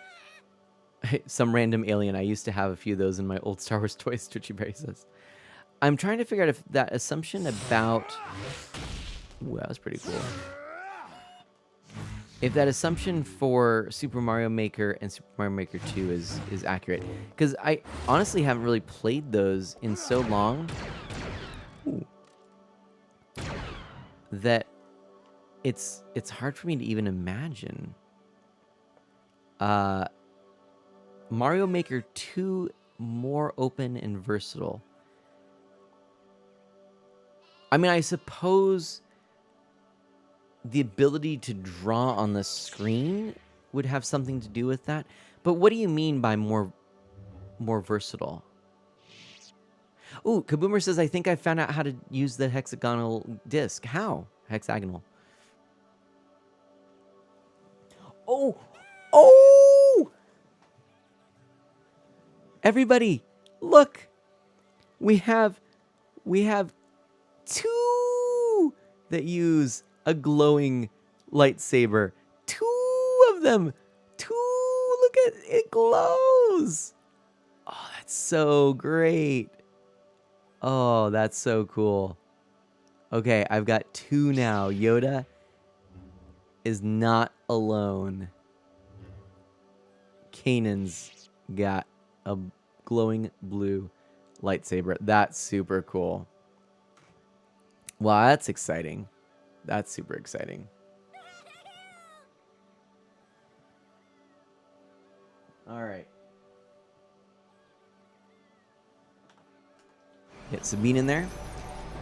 some random alien, I used to have a few of those in my old Star Wars toys, Twitchy Berry says. I'm trying to figure out if that assumption about... Ooh, that was pretty cool. If that assumption for Super Mario Maker and Super Mario Maker 2 is accurate. Because I honestly haven't really played those in so long that it's hard for me to even imagine. Mario Maker 2 more open and versatile. I mean, I suppose the ability to draw on the screen would have something to do with that. But what do you mean by more versatile? Ooh, Kaboomer says, I think I found out how to use the hexagonal disc. How? Hexagonal. Oh! Oh! Everybody, look! We have two that use a glowing lightsaber. Two of them. Two. Look at it glows. Oh, that's so great. Oh, that's so cool. Okay, I've got two now. Yoda is not alone. Kanan's got a glowing blue lightsaber. That's super cool. Wow, that's exciting. That's super exciting. All right. Get Sabine in there.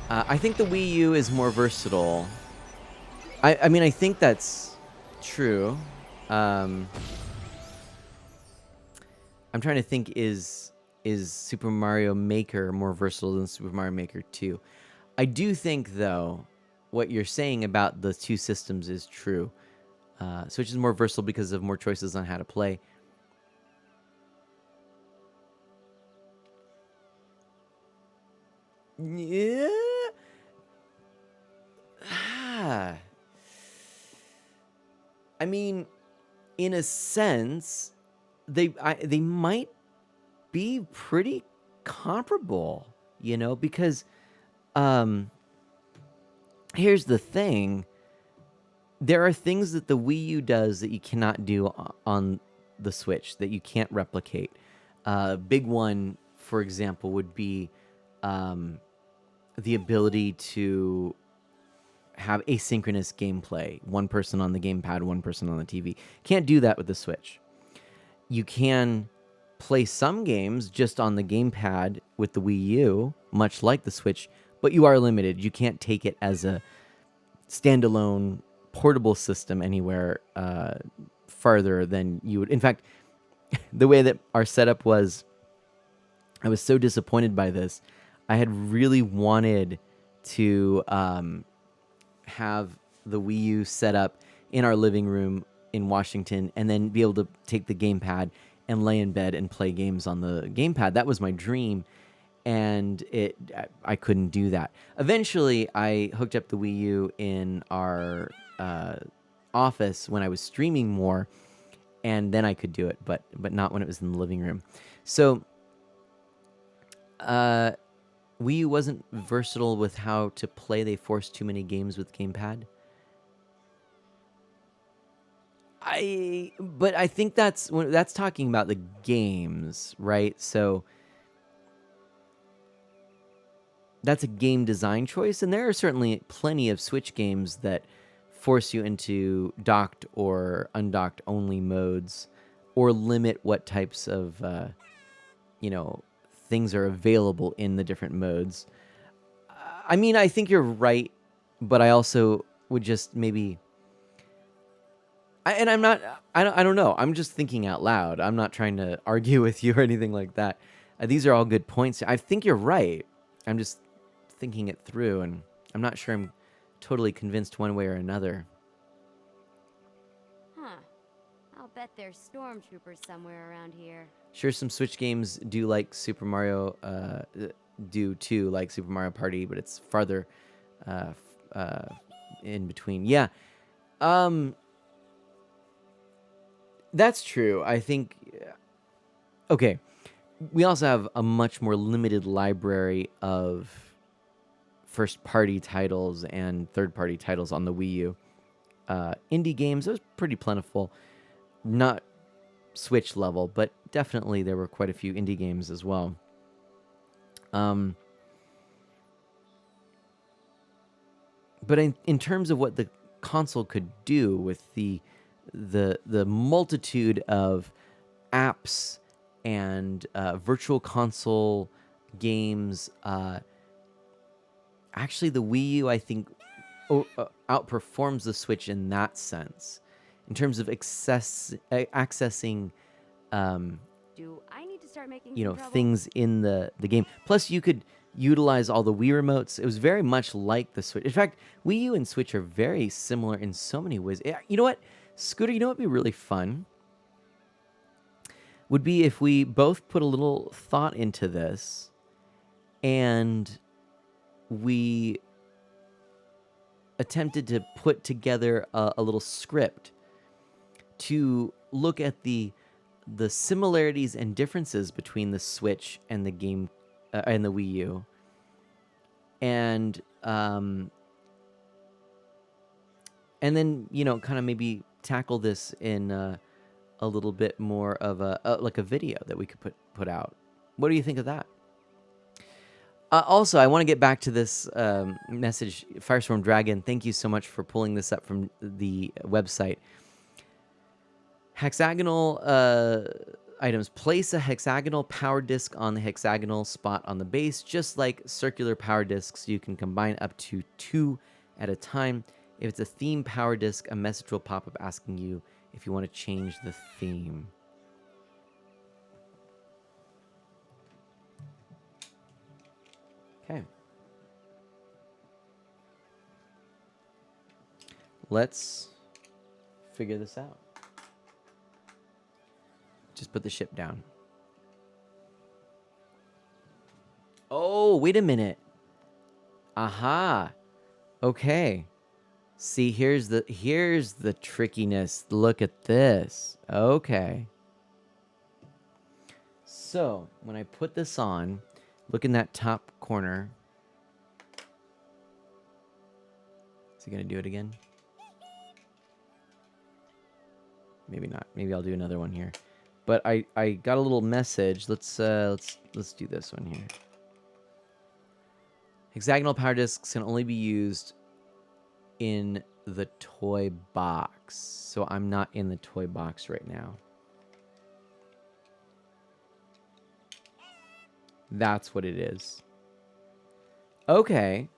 I think the Wii U is more versatile. I mean, I think that's true. I'm trying to think, is Super Mario Maker more versatile than Super Mario Maker 2? I do think, though, what you're saying about the two systems is true. Switch is more versatile because of more choices on how to play. Yeah. I mean, in a sense, they might be pretty comparable, you know, because here's the thing. There are things that the Wii U does that you cannot do on the Switch, that you can't replicate. Big one, for example, would be the ability to have asynchronous gameplay. One person on the gamepad, one person on the TV. Can't do that with the Switch. You can play some games just on the gamepad with the Wii U, much like the Switch, but you are limited. You can't take it as a standalone portable system anywhere farther than you would. In fact, the way that our setup was, I was so disappointed by this. I had really wanted to have the Wii U set up in our living room in Washington and then be able to take the gamepad and lay in bed and play games on the gamepad. That was my dream, and I couldn't do that. Eventually, I hooked up the Wii U in our office when I was streaming more, and then I could do it, but not when it was in the living room. So, Wii U wasn't versatile with how to play. They forced too many games with gamepad. But I think that's talking about the games, right? So that's a game design choice, and there are certainly plenty of Switch games that force you into docked or undocked only modes, or limit what types of things are available in the different modes. I mean, I think you're right, but I also would just maybe. I'm not. I don't know. I'm just thinking out loud. I'm not trying to argue with you or anything like that. These are all good points. I think you're right. I'm just thinking it through, and I'm not sure I'm totally convinced one way or another. Huh. I'll bet there's stormtroopers somewhere around here. Sure, some Switch games do like Super Mario, do too, like Super Mario Party, but it's farther in between. Yeah. That's true. I think. Okay. We also have a much more limited library of first-party titles and third-party titles on the Wii U. Indie games, it was pretty plentiful. Not Switch level, but definitely there were quite a few indie games as well. But in terms of what the console could do with the multitude of apps and virtual console games, actually the Wii U, I think, outperforms the Switch in that sense, in terms of accessing Do I need to start making some trouble? things in the game. Plus, you could utilize all the Wii remotes. It was very much like the Switch. In fact, Wii U and Switch are very similar in so many ways. You know what, Scooter, you know what would be really fun? Would be if we both put a little thought into this and we attempted to put together a little script to look at the similarities and differences between the Switch and the game and the Wii U, and then kind of maybe tackle this in a little bit more of like a video that we could put out. What do you think of that? Also, I want to get back to this message, Firestorm Dragon. Thank you so much for pulling this up from the website. Hexagonal items. Place a hexagonal power disc on the hexagonal spot on the base. Just like circular power discs, you can combine up to 2 at a time. If it's a theme power disc, a message will pop up asking you if you want to change the theme. Okay. Let's figure this out. Just put the ship down. Oh, wait a minute. Aha. Okay. See, here's the trickiness. Look at this. Okay. So, when I put this on, look in that top corner. Is he going to do it again? Maybe not. Maybe I'll do another one here. But I got a little message. Let's do this one here. Hexagonal power discs can only be used in the toy box. So I'm not in the toy box right now. That's what it is. Okay.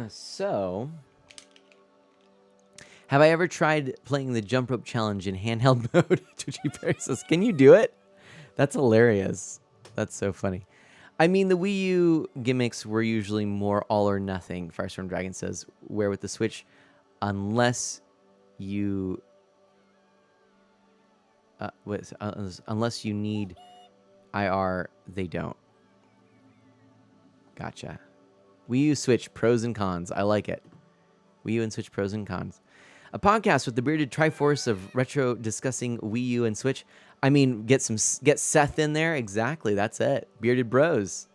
So, have I ever tried playing the jump rope challenge in handheld mode? Twitchy Perry says, can you do it? That's hilarious. That's so funny. I mean, the Wii U gimmicks were usually more all or nothing, Firestorm Dragon says, where with the Switch, unless you unless you need IR, they don't. Gotcha. Wii U Switch pros and cons. I like it. Wii U and Switch pros and cons. A podcast with the bearded Triforce of retro discussing Wii U and Switch. I mean, get Seth in there. Exactly. That's it. Bearded Bros.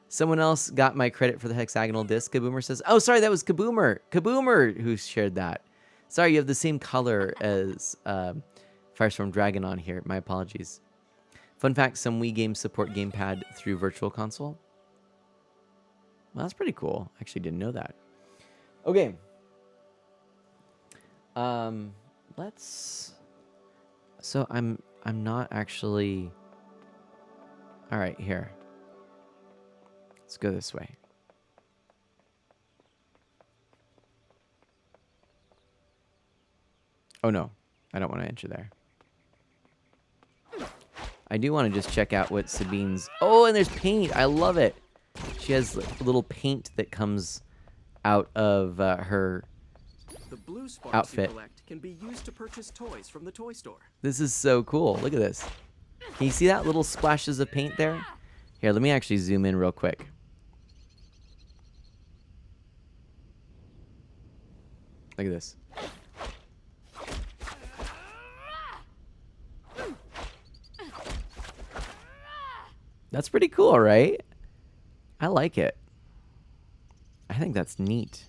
Someone else got my credit for the hexagonal disc. Kaboomer says, oh, sorry, that was Kaboomer. Kaboomer who shared that. Sorry, you have the same color as Firestorm Dragon on here. My apologies. Fun fact, some Wii games support gamepad through Virtual Console. Well, that's pretty cool. I actually didn't know that. Okay. Let's... So I'm not actually... All right, here. Let's go this way. Oh, no. I don't want to enter there. I do want to just check out what Sabine's... Oh, and there's paint. I love it. She has a little paint that comes out of her The blue sparks outfit. you collect can be used to purchase toys from the toy store. This is so cool. Look at this. Can you see that little splashes of paint there? Here, let me actually zoom in real quick. Look at this. That's pretty cool, right? I like it. I think that's neat.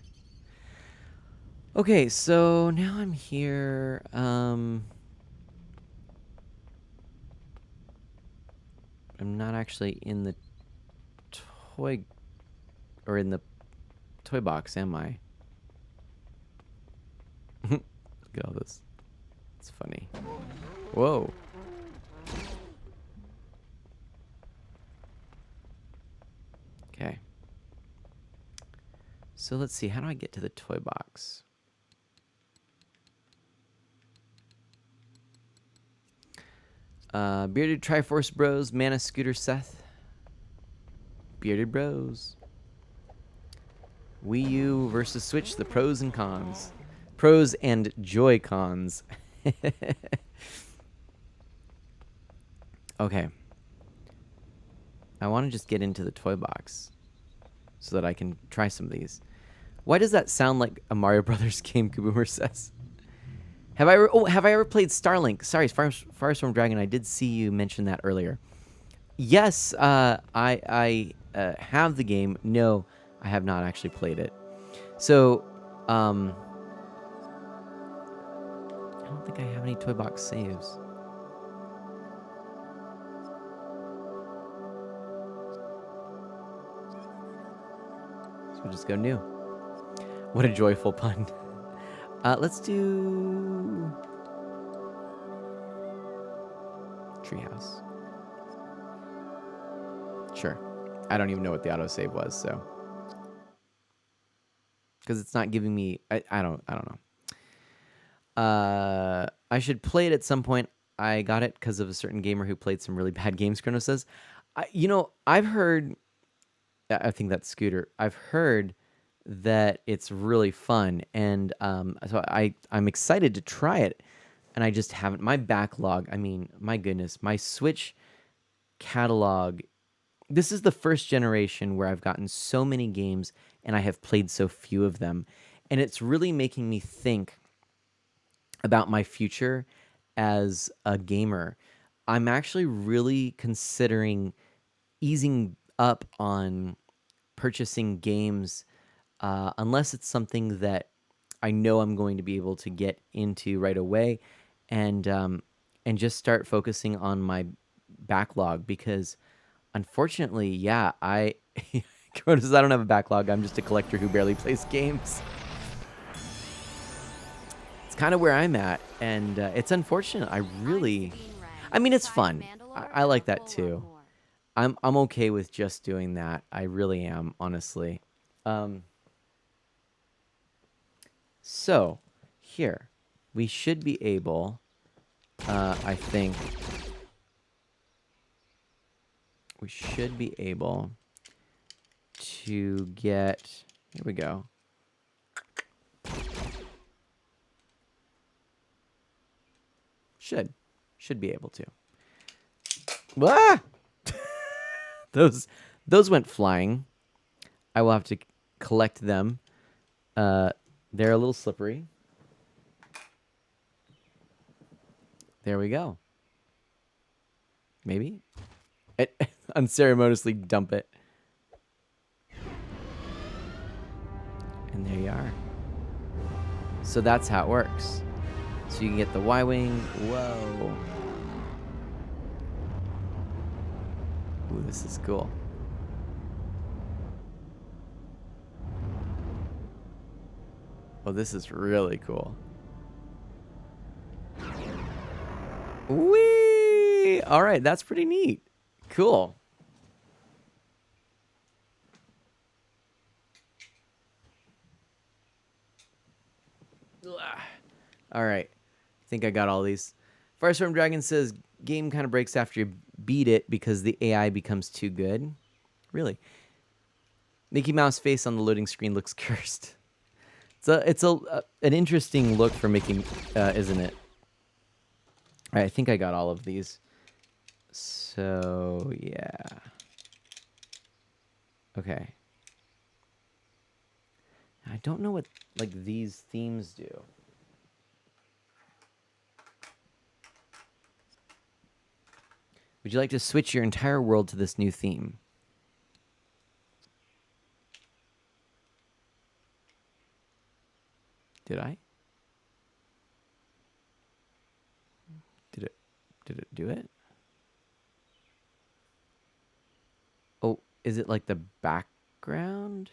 Okay, so now I'm here. I'm not actually in the toy or in the toy box, am I? Look at all this. It's funny. Whoa. Okay. So let's see. How do I get to the toy box? Bearded Triforce Bros, Mana Scooter Seth. Bearded Bros. Wii U versus Switch, the pros and cons. Pros and Joy-Cons. Okay. I want to just get into the toy box so that I can try some of these. Why does that sound like a Mario Brothers game, Kaboomer says? Have I ever played Starlink? Sorry, Firestorm Dragon, I did see you mention that earlier. Yes, I have the game. No, I have not actually played it. So, I don't think I have any toy box saves. So we'll just go new. What a joyful pun. Let's do Treehouse. Sure. I don't even know what the autosave was, so. Because it's not giving me... I don't know. I should play it at some point. I got it because of a certain gamer who played some really bad games, Chrono says. I've heard... I think that's Scooter. I've heard that it's really fun, and so I'm excited to try it, and I just haven't. My backlog, I mean, my goodness, my Switch catalog, this is the first generation where I've gotten so many games, and I have played so few of them, and it's really making me think about my future as a gamer. I'm actually really considering easing up on purchasing games unless it's something that I know I'm going to be able to get into right away, and just start focusing on my backlog, because unfortunately, yeah, I don't have a backlog. I'm just a collector who barely plays games. It's kind of where I'm at, and it's unfortunate. I mean, it's fun. I like that too. I'm okay with just doing that. I really am, honestly. So, here, we should be able, I think, we should be able to get, here we go. Should. Should be able to. Ah! Those went flying. I will have to collect them. They're a little slippery. There we go. Maybe? Unceremoniously dump it. And there you are. So that's how it works. So you can get the Y-Wing. Whoa. Ooh, this is cool. Oh, this is really cool. Whee! All right, that's pretty neat. Cool. All right. I think I got all these. Firestorm Dragon says, game kind of breaks after you beat it because the AI becomes too good. Really? Mickey Mouse face on the loading screen looks cursed. It's an interesting look for Mickey, isn't it? All right, I think I got all of these. So, yeah. Okay. I don't know what, like, these themes do. Would you like to switch your entire world to this new theme? Did I? Did it do it? Oh, is it like the background?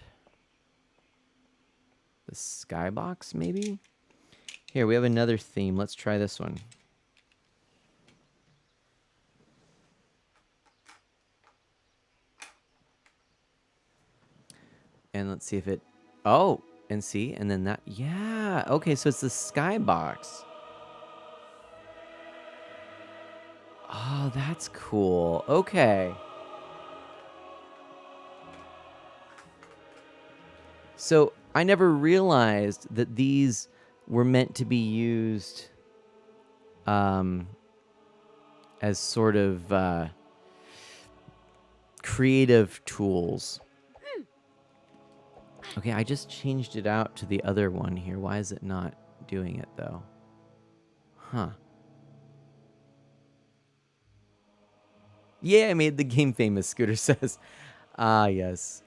The skybox, maybe? Here, we have another theme. Let's try this one. And let's see if it... Oh, and see, and then that... Yeah, okay, so it's the skybox. Oh, that's cool. Okay. So I never realized that these were meant to be used as sort of creative tools. Okay, I just changed it out to the other one here. Why is it not doing it, though? Huh. Yeah, I made the game famous, Scooter says. Ah, yes.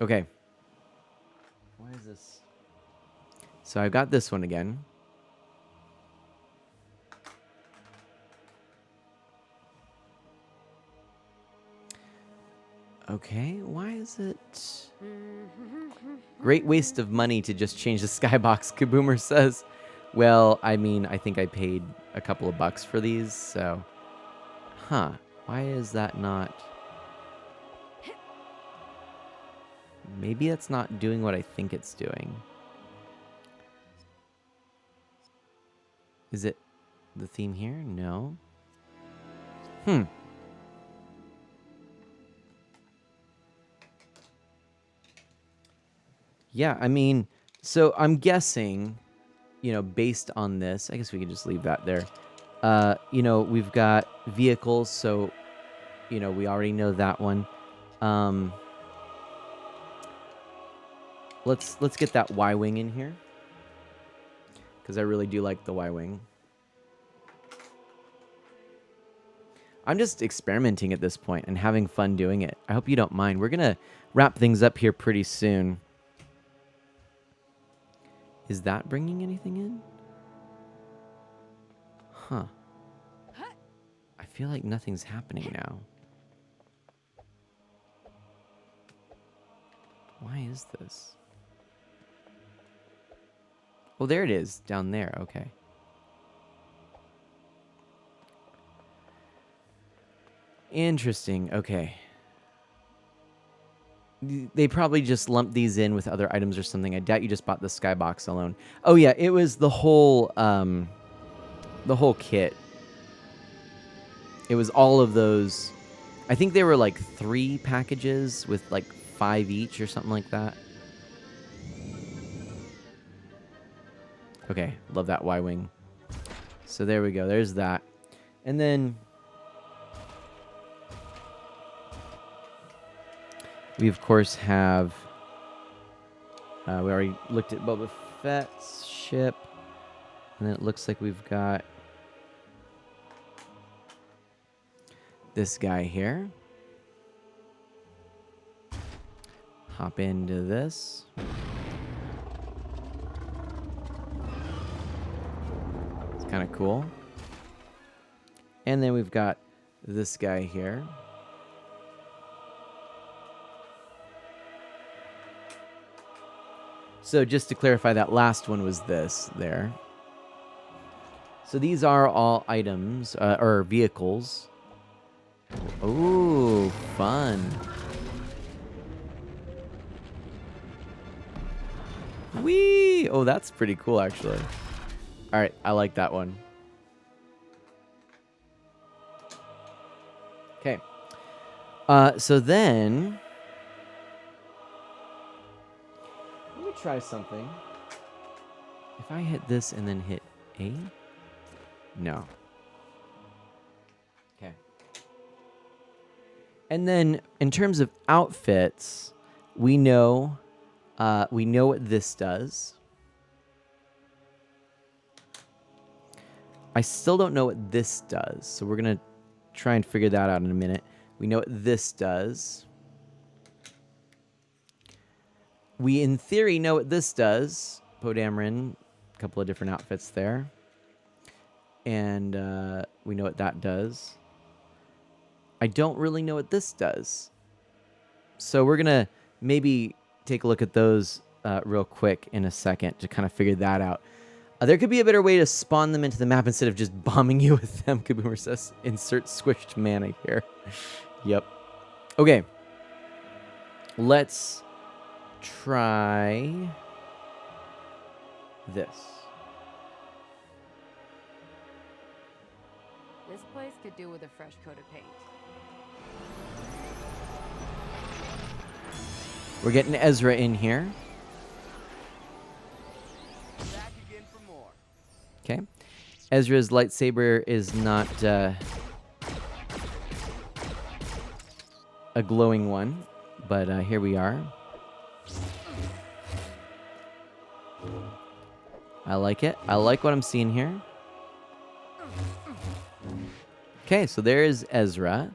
Okay. Why is this? So I've got this one again. Okay, why is it... Great waste of money to just change the skybox, Kaboomer says. Well, I mean, I think I paid a couple of bucks for these, so... Huh. Why is that not... Maybe it's not doing what I think it's doing. Is it the theme here? No. Yeah, I mean, so I'm guessing, based on this, I guess we can just leave that there. We've got vehicles, so, we already know that one. Let's get that Y-Wing in here, because I really do like the Y-Wing. I'm just experimenting at this point and having fun doing it. I hope you don't mind. We're going to wrap things up here pretty soon. Is that bringing anything in? Huh. I feel like nothing's happening now. Why is this? Oh, there it is, down there. Okay. Interesting. Okay. They probably just lumped these in with other items or something. I doubt you just bought the skybox alone. Oh yeah, it was the whole kit. It was all of those. I think they were like 3 packages with like 5 each or something like that. Okay, love that Y-Wing. So there we go. There's that. And then we, of course, have... we already looked at Boba Fett's ship. And then it looks like we've got this guy here. Hop into this. It's kind of cool. And then we've got this guy here. So just to clarify, that last one was this there. So these are all items, or vehicles. Ooh, fun. Whee! Oh, that's pretty cool, actually. All right, I like that one. Okay. So then... let me try something. If I hit this and then hit A? No. Okay. And then, in terms of outfits, we know what this does. I still don't know what this does, so we're gonna try and figure that out in a minute. We know what this does. We, in theory, know what this does. Poe Dameron, a couple of different outfits there. And we know what that does. I don't really know what this does. So we're going to maybe take a look at those real quick in a second to kind of figure that out. There could be a better way to spawn them into the map instead of just bombing you with them. Kaboom says, insert squished mana here. Yep. Okay. Let's try this. This place could do with a fresh coat of paint. We're getting Ezra in here. Back again for more. Okay. Ezra's lightsaber is not a glowing one, but here we are. I like it. I like what I'm seeing here. Okay, so there is Ezra.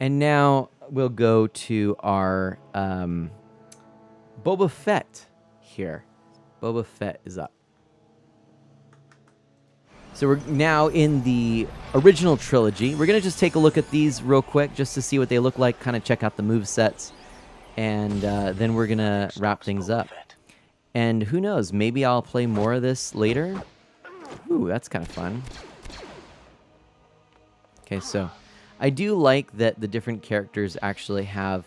And now we'll go to our Boba Fett here. Boba Fett is up. So we're now in the original trilogy. We're going to just take a look at these real quick just to see what they look like, kind of check out the movesets, and then we're going to wrap things up. And who knows, maybe I'll play more of this later. Ooh, that's kind of fun. Okay, so I do like that the different characters actually have,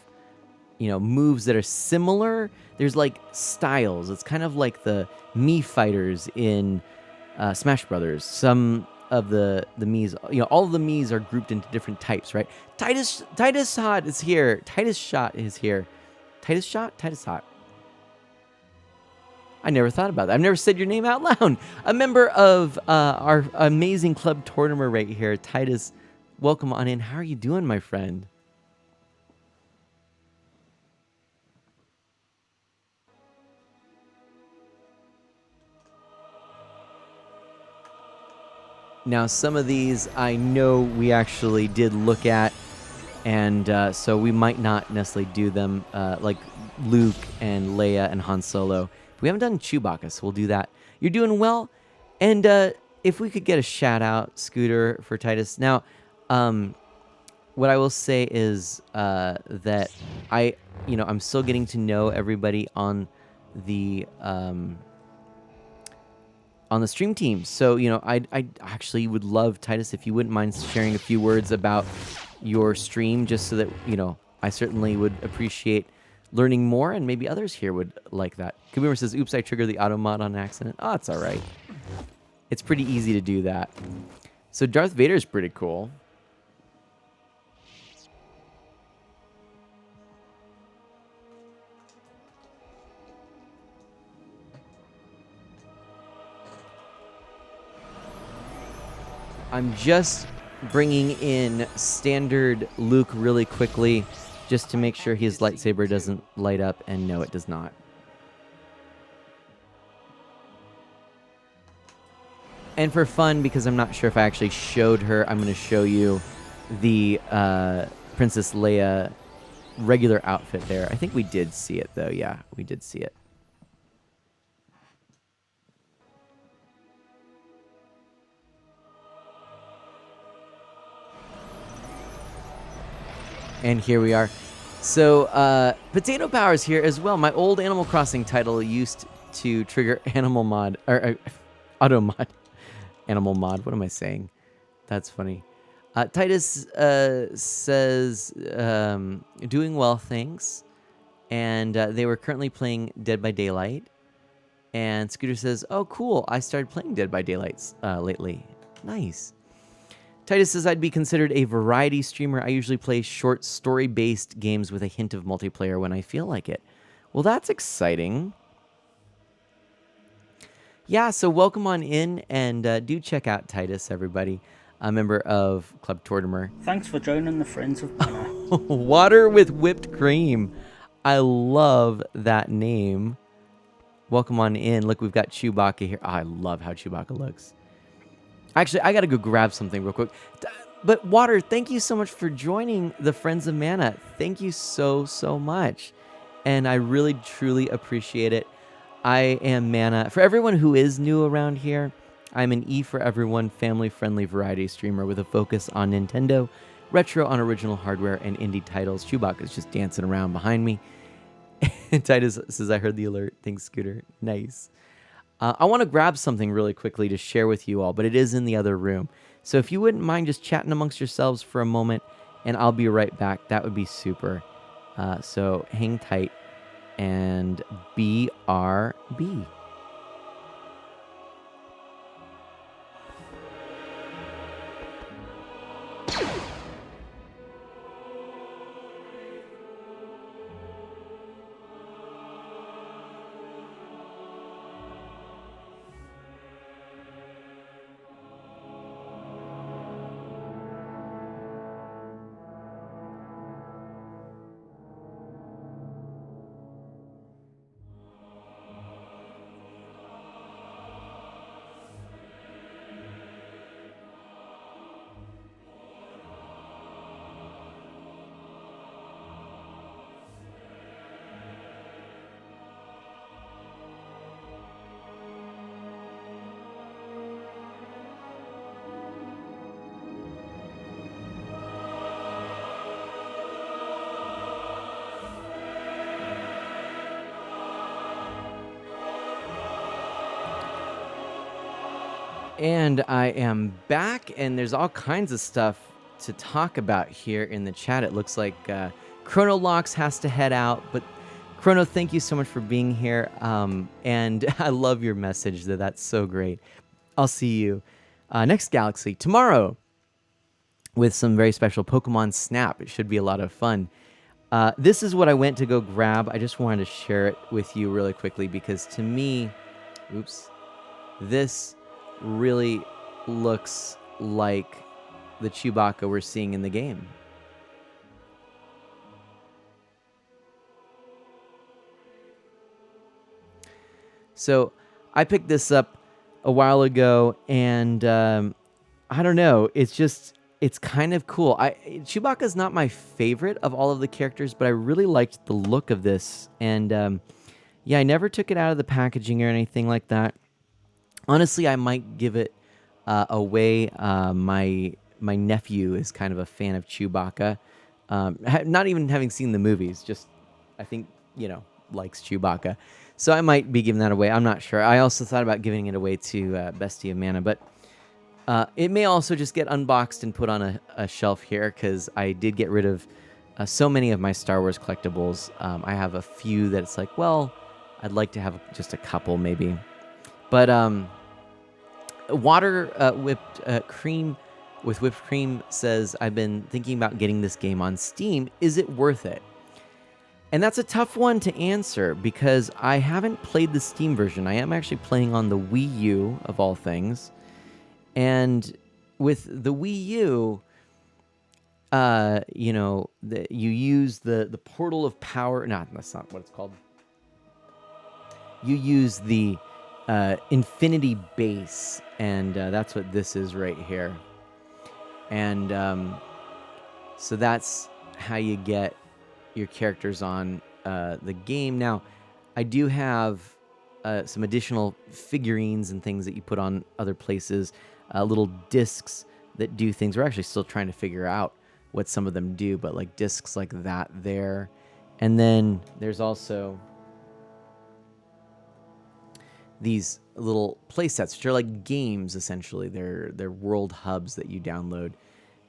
you know, moves that are similar. There's like styles. It's kind of like the Mii fighters in Smash Brothers. Some of the Miis, you know, all of the Miis are grouped into different types, right? Titus Hot is here. Titus Shot is here. Titus Shot? Titus Hot. I never thought about that. I've never said your name out loud. A member of our amazing club tournament right here, Titus. Welcome on in. How are you doing, my friend? Now, some of these I know we actually did look at, and so we might not necessarily do them, like Luke and Leia and Han Solo. We haven't done Chewbacca, so we'll do that. You're doing well, and if we could get a shout out, Scooter, for Titus. Now, what I will say is that I'm still getting to know everybody on the stream team. So, you know, I actually would love, Titus, if you wouldn't mind sharing a few words about your stream, just so that, you know, I certainly would appreciate learning more, and maybe others here would like that. Kaboom says, oops, I triggered the auto mod on accident. Oh, it's all right. It's pretty easy to do that. So Darth Vader's pretty cool. I'm just bringing in standard Luke really quickly just to make sure his lightsaber doesn't light up, and no, it does not. And for fun, because I'm not sure if I actually showed her, I'm going to show you the Princess Leia regular outfit there. I think we did see it, though. Yeah, we did see it. And here we are. So, Potato Power is here as well. My old Animal Crossing title used to trigger Animal Mod, or Auto Mod. Animal Mod, what am I saying? That's funny. Titus says, doing well, thanks. And they were currently playing Dead by Daylight. And Scooter says, oh, cool, I started playing Dead by Daylight lately. Nice. Titus says, I'd be considered a variety streamer. I usually play short story-based games with a hint of multiplayer when I feel like it. Well, that's exciting. Yeah, so welcome on in, and do check out Titus, everybody. A member of Club Tortimer. Thanks for joining the Friends of Banner. Water with whipped cream. I love that name. Welcome on in. Look, we've got Chewbacca here. Oh, I love how Chewbacca looks. Actually, I got to go grab something real quick. But Water, thank you so much for joining the Friends of Mana. Thank you so, so much. And I really, truly appreciate it. I am Mana. For everyone who is new around here, I'm an E for Everyone family-friendly variety streamer with a focus on Nintendo, retro on original hardware, and indie titles. Chewbacca's just dancing around behind me. And Titus says, I heard the alert. Thanks, Scooter. Nice. I want to grab something really quickly to share with you all, but it is in the other room. So if you wouldn't mind just chatting amongst yourselves for a moment, and I'll be right back. That would be super. So hang tight and BRB. And I am back, and there's all kinds of stuff to talk about here in the chat. It looks like Chronolox has to head out, but Chrono, thank you so much for being here. And I love your message, that's so great. I'll see you next Galaxy tomorrow with some very special Pokemon Snap. It should be a lot of fun. This is what I went to go grab. I just wanted to share it with you really quickly because to me, this really looks like the Chewbacca we're seeing in the game. So I picked this up a while ago, and I don't know, it's kind of cool. Chewbacca's not my favorite of all of the characters, but I really liked the look of this, and yeah, I never took it out of the packaging or anything like that. Honestly, I might give it away. My nephew is kind of a fan of Chewbacca. Not even having seen the movies, just I think, likes Chewbacca. So I might be giving that away. I'm not sure. I also thought about giving it away to Bestie of Mana, but it may also just get unboxed and put on a shelf here because I did get rid of so many of my Star Wars collectibles. I have a few that it's like, well, I'd like to have just a couple maybe. But Water whipped cream with whipped cream says, I've been thinking about getting this game on Steam. Is it worth it? And that's a tough one to answer because I haven't played the Steam version. I am actually playing on the Wii U, of all things. And with the Wii U, you know, you use the portal of power. No, that's not what it's called. You use the infinity base, and that's what this is right here. And so that's how you get your characters on the game. Now, I do have some additional figurines and things that you put on other places, little discs that do things. We're actually still trying to figure out what some of them do, but like discs like that there. And then there's also these little play sets, which are like games essentially. They're world hubs that you download,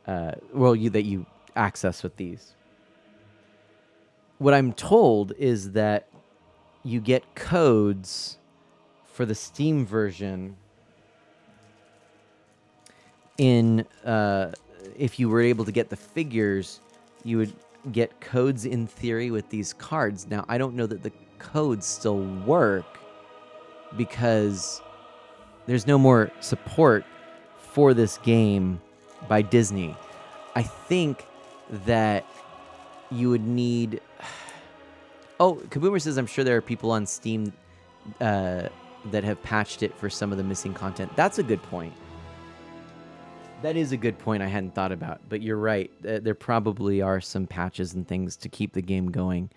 that you access with these. What I'm told is that you get codes for the Steam version in if you were able to get the figures, you would get codes in theory with these cards. Now, I don't know that the codes still work because there's no more support for this game by Disney. I think that you would need... Oh, Kaboomer says, I'm sure there are people on Steam that have patched it for some of the missing content. That's a good point. That is a good point I hadn't thought about, but you're right. There probably are some patches and things to keep the game going.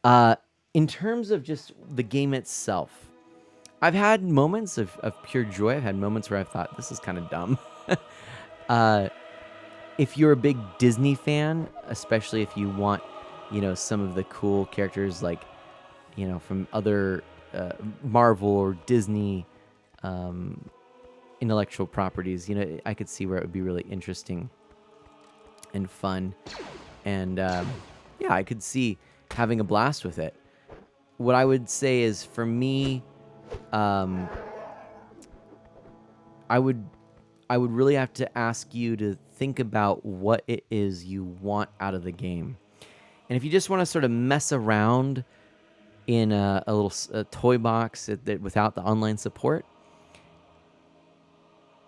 In terms of just the game itself, I've had moments of pure joy. I've had moments where I've thought, this is kind of dumb. If you're a big Disney fan, especially if you want, you know, some of the cool characters like, you know, from other Marvel or Disney intellectual properties, you know, I could see where it would be really interesting and fun. And yeah, I could see having a blast with it. What I would say is, for me, I would really have to ask you to think about what it is you want out of the game. And if you just want to sort of mess around in a little toy box without the online support,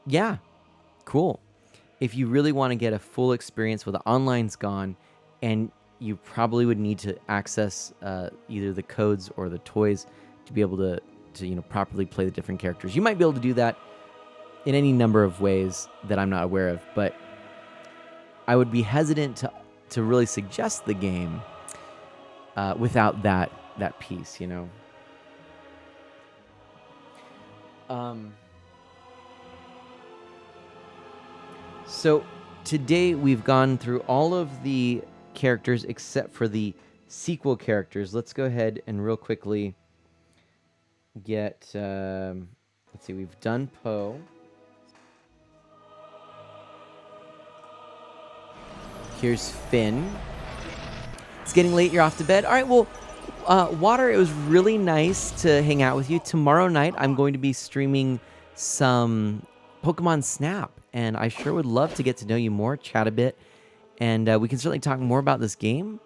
yeah, cool. If you really want to get a full experience where the online's gone, and you probably would need to access either the codes or the toys to be able to you know, properly play the different characters. You might be able to do that in any number of ways that I'm not aware of, but I would be hesitant to really suggest the game without that piece, you know. So today we've gone through all of the characters except for the sequel characters. Let's go ahead and real quickly get, let's see, we've done Poe. Here's Finn. It's getting late, you're off to bed. All right, well, Water, it was really nice to hang out with you. Tomorrow night, I'm going to be streaming some Pokemon Snap, and I sure would love to get to know you more, chat a bit, and we can certainly talk more about this game.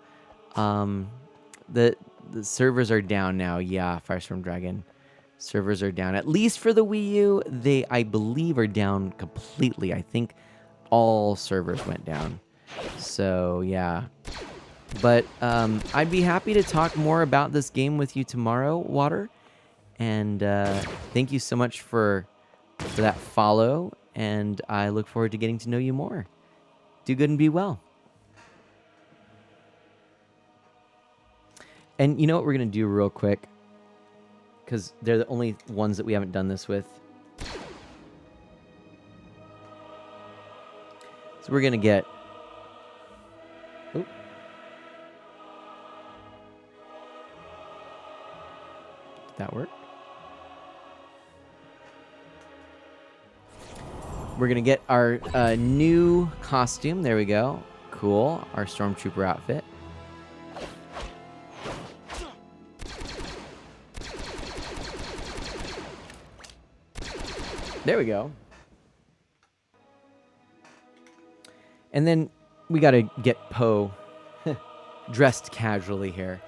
The servers are down now. Yeah, Firestorm Dragon. Servers are down. At least for the Wii U, they, I believe, are down completely. I think all servers went down. So, yeah. But I'd be happy to talk more about this game with you tomorrow, Water. And thank you so much for that follow. And I look forward to getting to know you more. Do good and be well. And you know what we're going to do real quick? Because they're the only ones that we haven't done this with. So we're going to get... Oh. Did that work? We're going to get our new costume. There we go. Cool. Our Stormtrooper outfit. There we go. And then we got to get Poe dressed casually here.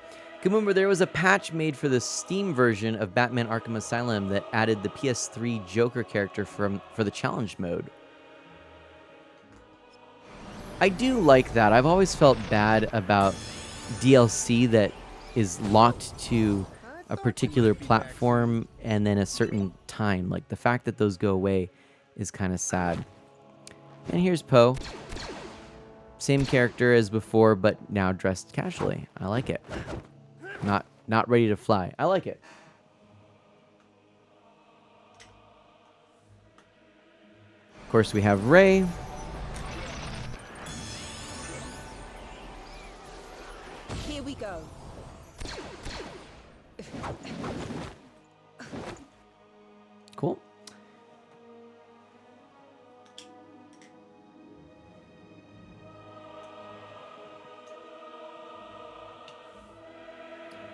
Remember, there was a patch made for the Steam version of Batman Arkham Asylum that added the PS3 Joker character for the challenge mode. I do like that. I've always felt bad about DLC that is locked to a particular platform and then a certain time. Like, the fact that those go away is kind of sad. And here's Poe. Same character as before, but now dressed casually. I like it. Not ready to fly. I like it. Of course, we have Rey. Here we go. Cool.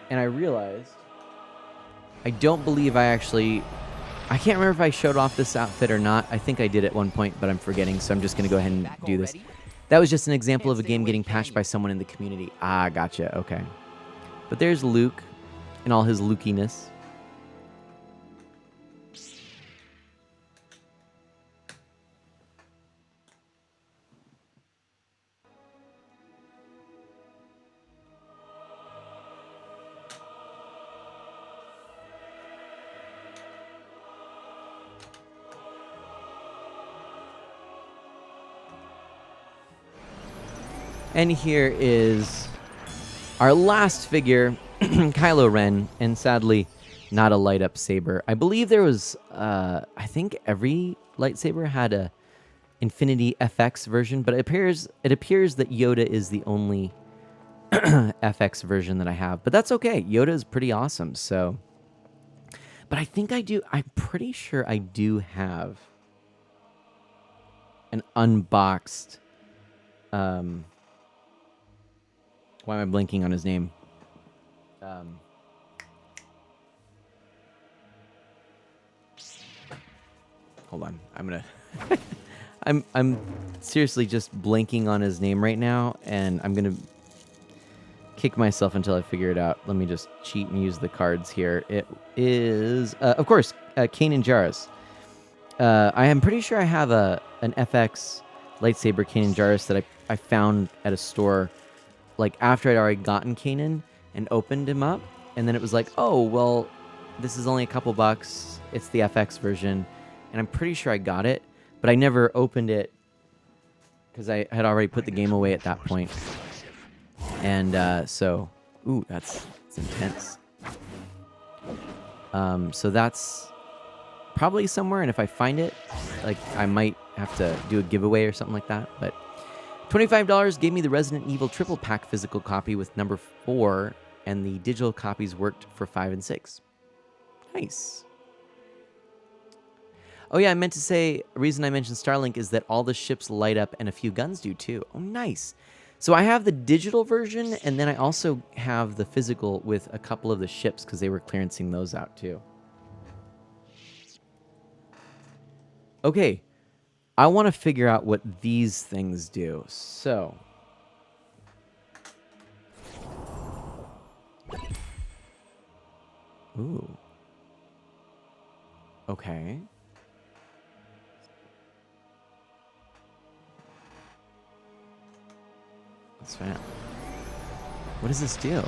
And I realized I don't believe I can't remember if I showed off this outfit or not. I think I did at one point, but I'm forgetting, so I'm just going to go ahead and do this. That was just an example of a game getting patched by someone in the community. Ah, gotcha. Okay. But there's Luke in all his Lukiness. And here is our last figure, Kylo Ren, and sadly, not a light-up saber. I believe there was, I think every lightsaber had a Infinity FX version, but it appears that Yoda is the only FX version that I have. But that's okay. Yoda is pretty awesome, so. But I think I'm pretty sure I do have an unboxed, why am I blinking on his name? Hold on. I'm gonna. I'm seriously just blanking on his name right now, and I'm gonna kick myself until I figure it out. Let me just cheat and use the cards here. It is, of course, Kanan Jarrus. I am pretty sure I have an FX lightsaber Kanan Jarrus that I found at a store. Like, after I'd already gotten Kanan and opened him up, and then it was like, oh, well, this is only a couple bucks. It's the FX version, and I'm pretty sure I got it, but I never opened it because I had already put the game away at that point. And so, ooh, that's intense. So that's probably somewhere, and if I find it, like, I might have to do a giveaway or something like that, but $25 gave me the Resident Evil triple pack physical copy with number 4, and the digital copies worked for 5 and 6. Nice. Oh yeah, I meant to say, the reason I mentioned Starlink is that all the ships light up and a few guns do too. Oh, nice. So I have the digital version, and then I also have the physical with a couple of the ships because they were clearancing those out too. Okay. I want to figure out what these things do. So, ooh. Okay. Let's find out. What does this do?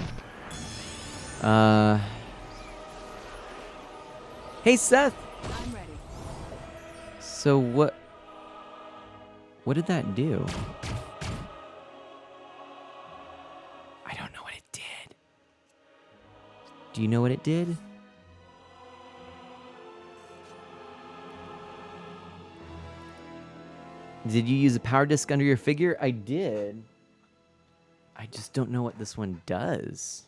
Hey, Seth. I'm ready. So what did that do? I don't know what it did. Do you know what it did? Did you use a power disc under your figure? I did. I just don't know what this one does.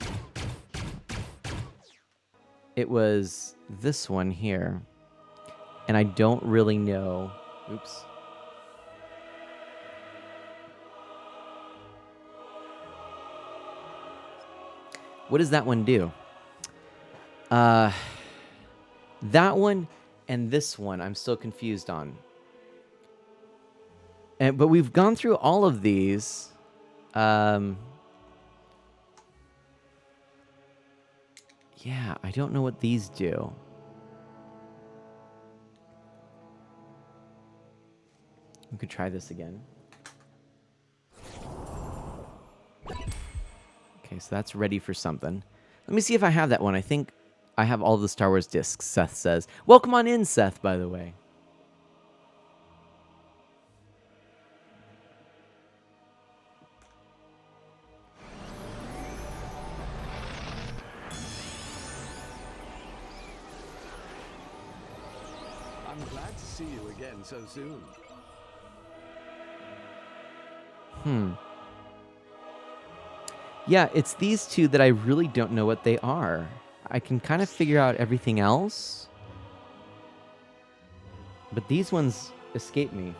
It was this one here. And I don't really know. Oops. What does that one do? That one and this one I'm still confused on. But we've gone through all of these. Yeah, I don't know what these do. We could try this again. Okay, so that's ready for something. Let me see if I have that one. I think I have all the Star Wars discs, Seth says. Welcome on in, Seth, by the way. I'm glad to see you again so soon. Yeah, it's these two that I really don't know what they are. I can kind of figure out everything else, but these ones escape me.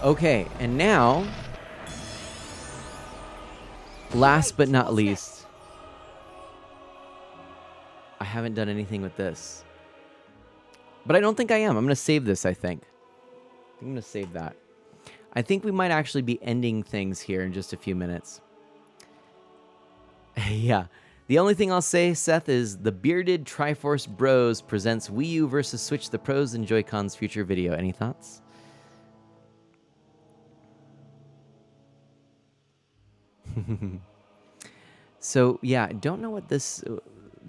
Okay, and now, last but not least, I haven't done anything with this. But I don't think I am. I'm going to save this, I think. I'm going to save that. I think we might actually be ending things here in just a few minutes. Yeah. The only thing I'll say, Seth, is the Bearded Triforce Bros presents Wii U versus Switch the Pros and Joy-Cons future video. Any thoughts? So, yeah, I don't know what this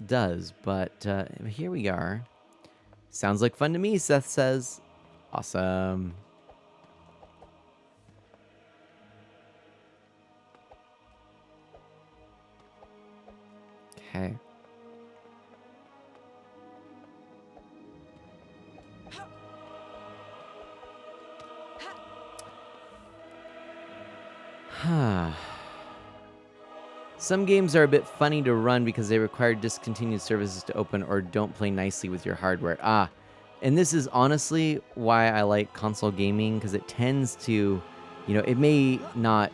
does, but here we are. Sounds like fun to me, Seth says. Awesome. Okay. Some games are a bit funny to run because they require discontinued services to open or don't play nicely with your hardware. And this is honestly why I like console gaming, because it tends to, it may not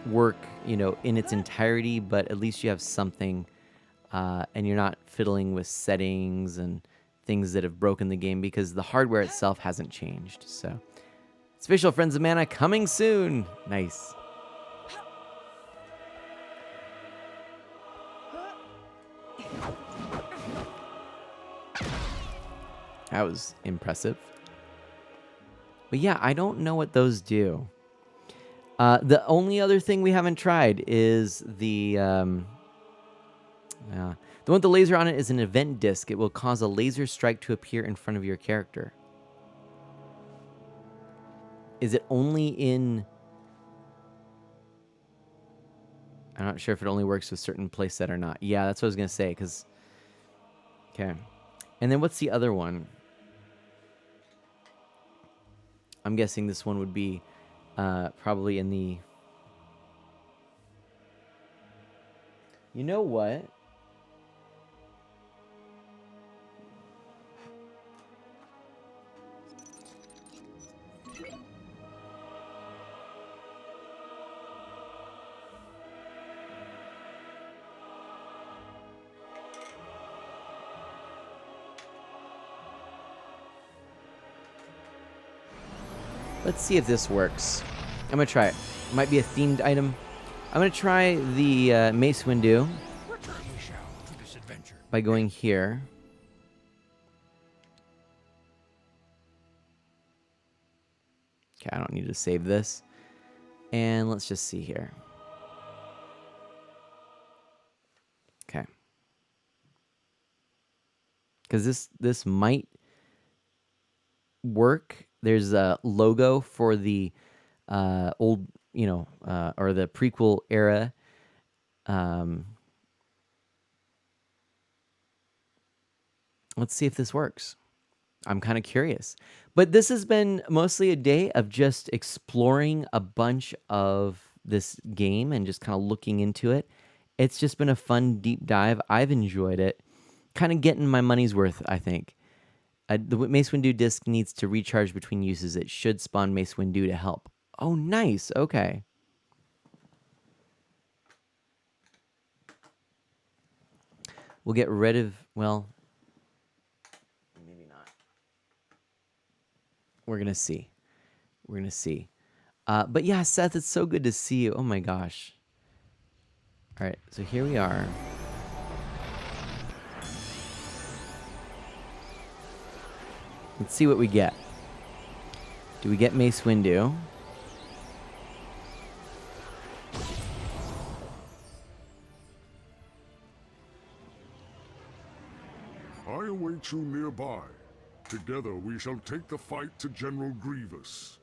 work, in its entirety, but at least you have something, and you're not fiddling with settings and things that have broken the game because the hardware itself hasn't changed. So, it's official, Friends of Mana coming soon. Nice. That was impressive. But yeah, I don't know what those do. The only other thing we haven't tried is the one with the laser on it is an event disc. It will cause a laser strike to appear in front of your character. Is it only in... I'm not sure if it only works with certain playset or not. Yeah, that's what I was going to say, because... Okay. And then what's the other one? I'm guessing this one would be probably in the... You know what? Let's see if this works. I'm going to try it. It might be a themed item. I'm going to try the Mace Windu by going here. Okay, I don't need to save this. And let's just see here. Okay. Because this might work. There's a logo for the old, or the prequel era. Let's see if this works. I'm kind of curious. But this has been mostly a day of just exploring a bunch of this game and just kind of looking into it. It's just been a fun deep dive. I've enjoyed it. Kind of getting my money's worth, I think. The Mace Windu disc needs to recharge between uses. It should spawn Mace Windu to help. Oh, nice. Okay. We'll get rid of, well, maybe not. We're going to see. We're going to see. But yeah, Seth, it's so good to see you. Oh my gosh. All right, so here we are. Let's see what we get. Do we get Mace Windu? I await you nearby. Together we shall take the fight to General Grievous.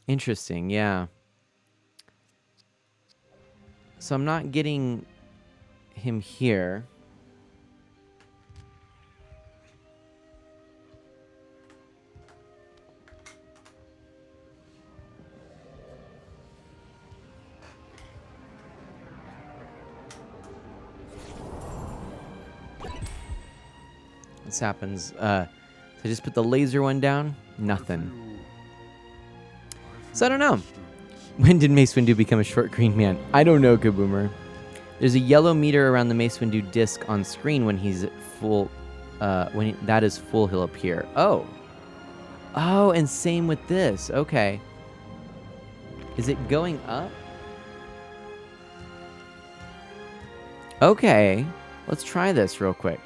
Interesting, yeah. So I'm not getting him here. This happens. So just put the laser one down. Nothing. So I don't know. When did Mace Windu become a short green man? I don't know, Kaboomer. There's a yellow meter around the Mace Windu disc on screen when he's at full. That is full, he'll appear. Oh. Oh, and same with this. Okay. Is it going up? Okay. Let's try this real quick.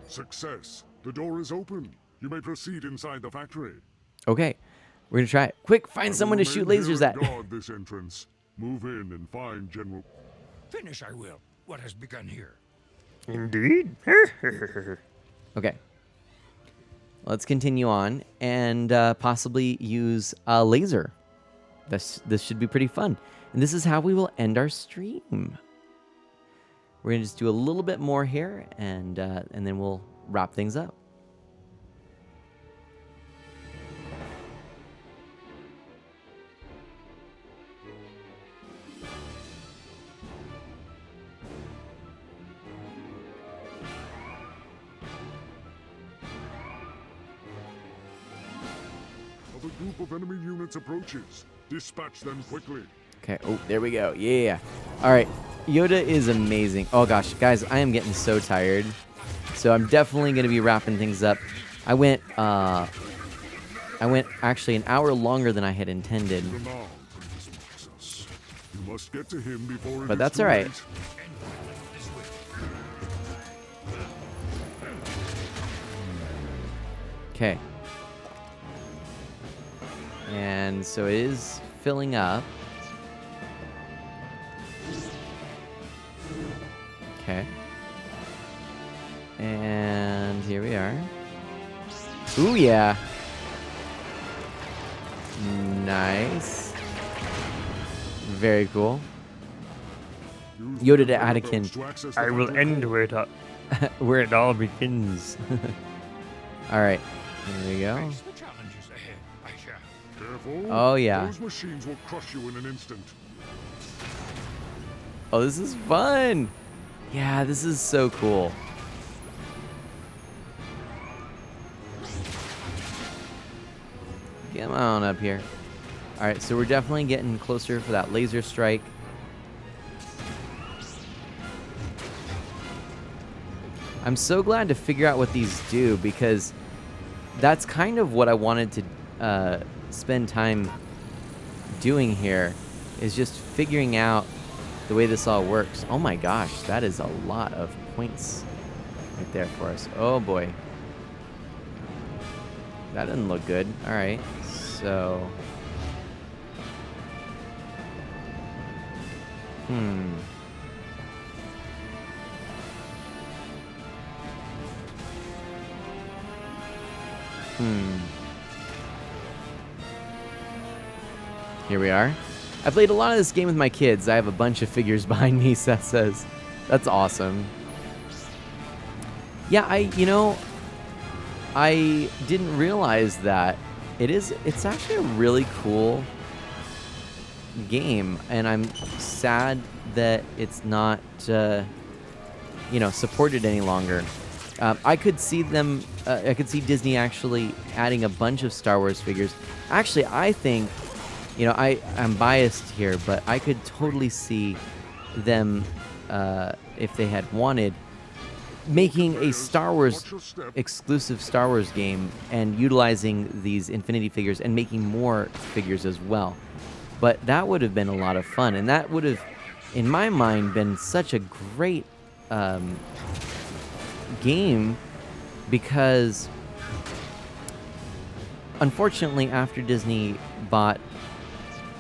Success. The door is open. You may proceed inside the factory. Okay. We're gonna try it. Quick, find someone to shoot lasers at. Guard this entrance. Move in and find General. Finish I will what has begun here. Indeed. Okay. Let's continue on and possibly use a laser. This should be pretty fun. And this is how we will end our stream. We're gonna just do a little bit more here, and then we'll wrap things up. A group of enemy units approaches. Dispatch them quickly. Okay. Oh, there we go. Yeah. All right. Yoda is amazing. Oh gosh, guys, I am getting so tired. So I'm definitely going to be wrapping things up. I went actually an hour longer than I had intended. You must get to him before it But is that's too all right. late. Okay. And so it is filling up. Okay. And here we are. Ooh, yeah. Nice. Very cool. Yoda to Anakin. I will end where it all begins. All right. Here we go. Face the challenges ahead, I shall. Careful. Oh, yeah. Those machines will crush you in an instant. Oh, this is fun. Yeah, this is so cool. Come on up here. All right, so we're definitely getting closer for that laser strike. I'm so glad to figure out what these do, because that's kind of what I wanted to spend time doing here, is just figuring out the way this all works. Oh my gosh, that is a lot of points right there for us. Oh boy. That doesn't look good. All right, so... Here we are. I played a lot of this game with my kids. I have a bunch of figures behind me, Seth says. That's awesome. Yeah, I didn't realize that it's actually a really cool game, and I'm sad that it's not supported any longer. I could see Disney actually adding a bunch of Star Wars figures. Actually, I think, I'm biased here, but I could totally see them, if they had wanted, making a Star Wars exclusive Star Wars game and utilizing these Infinity figures and making more figures as well. But that would have been a lot of fun, and that would have, in my mind, been such a great game, because unfortunately after Disney bought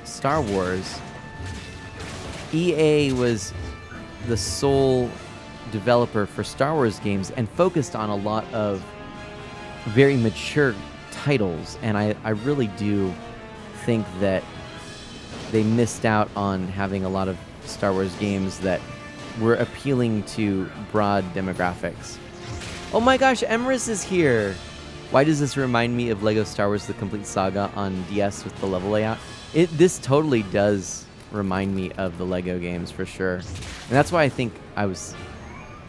Star Wars, EA was the sole developer for Star Wars games and focused on a lot of very mature titles, and I really do think that they missed out on having a lot of Star Wars games that were appealing to broad demographics. Oh my gosh, Emrys is here! Why does this remind me of Lego Star Wars The Complete Saga on DS with the level layout? This totally does remind me of the Lego games for sure. And that's why I think I was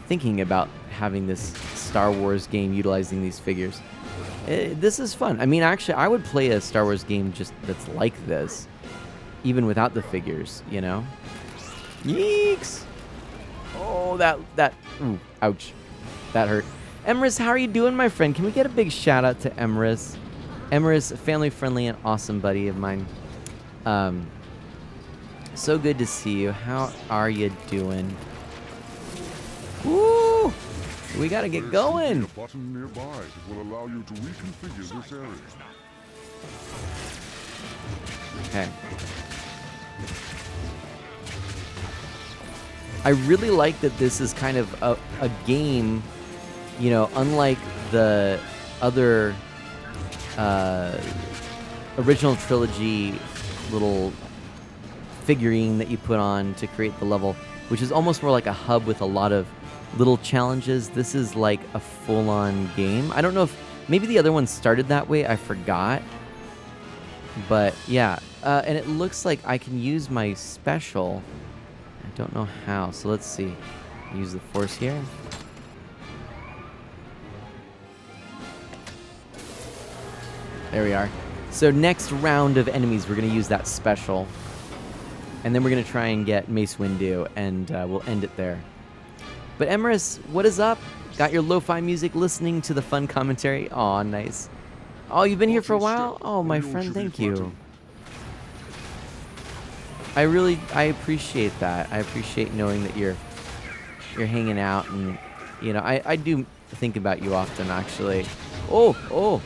thinking about having this Star Wars game utilizing these figures. This is fun. I mean, actually, I would play a Star Wars game just that's like this, even without the figures, you know? Yeeks! Oh, ooh, ouch. That hurt. Emrys, how are you doing, my friend? Can we get a big shout out to Emrys? Emrys, family friendly and awesome buddy of mine. So good to see you. How are you doing? Woo! We gotta get going. A button nearby that will allow you to reconfigure this area. Okay. I really like that this is kind of a game, you know, unlike the other original trilogy little figurine that you put on to create the level, which is almost more like a hub with a lot of little challenges. This is like a full-on game. I don't know if maybe the other one started that way. I forgot. But yeah, and it looks like I can use my special. I don't know how, so let's see. Use the force here. There we are. So next round of enemies, we're going to use that special. And then we're going to try and get Mace Windu, and we'll end it there. But Emrys, what is up? Got your lo-fi music, listening to the fun commentary? Aw, nice. Oh, you've been here for a while? Oh, my friend, thank you. I appreciate that. I appreciate knowing that you're hanging out, and, you know, I do think about you often, actually. Oh!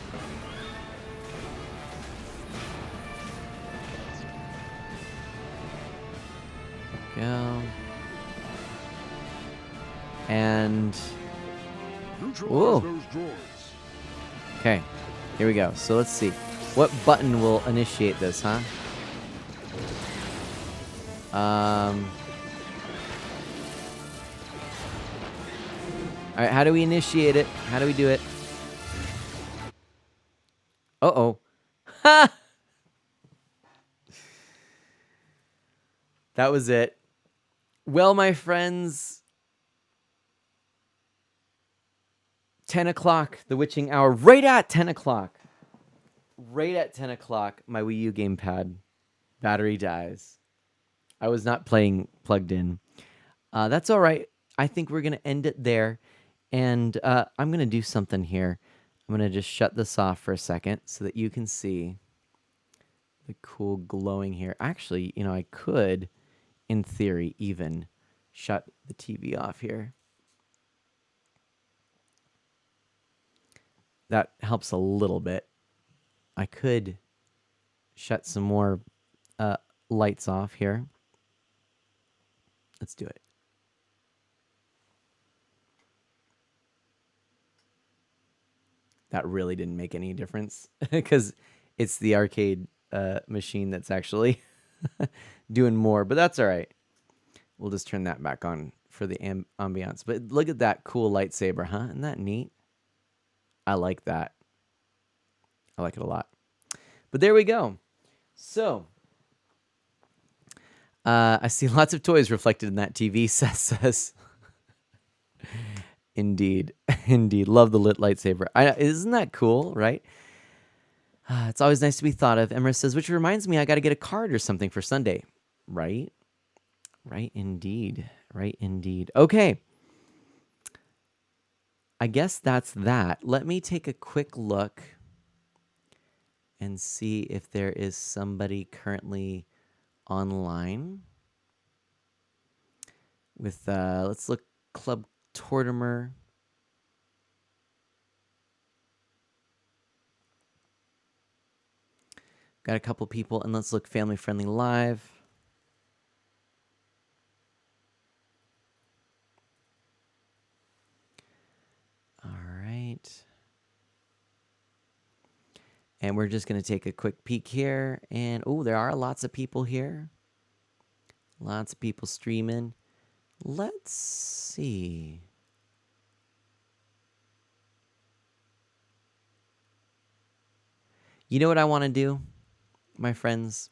Go. And whoa. Okay, here we go. So let's see. What button will initiate this, huh? Alright, how do we initiate it? How do we do it? Uh-oh. Ha! That was it. Well, my friends, 10 o'clock, the witching hour, right at 10 o'clock. Right at 10 o'clock, my Wii U gamepad battery dies. I was not playing plugged in. That's all right. I think we're going to end it there. And I'm going to do something here. I'm going to just shut this off for a second so that you can see the cool glowing here. Actually, you know, I could, in theory, even shut the TV off here. That helps a little bit. I could shut some more lights off here. Let's do it. That really didn't make any difference because it's the arcade machine that's actually doing more, but that's all right. We'll just turn that back on for the ambiance. But look at that cool lightsaber, huh? Isn't that neat? I like that. I like it a lot. But there we go. So, I see lots of toys reflected in that TV, Seth says. Indeed. Indeed. Love the lit lightsaber. Isn't that cool, right? It's always nice to be thought of. Emma says, which reminds me, I got to get a card or something for Sunday. Right? Right, indeed. Right, indeed. Okay. I guess that's that. Let me take a quick look and see if there is somebody currently online with, let's look, Club Tortimer. Got a couple people, and let's look Family Friendly Live. All right. And we're just going to take a quick peek here. And, oh, there are lots of people here. Lots of people streaming. Let's see. You know what I want to do, my friends?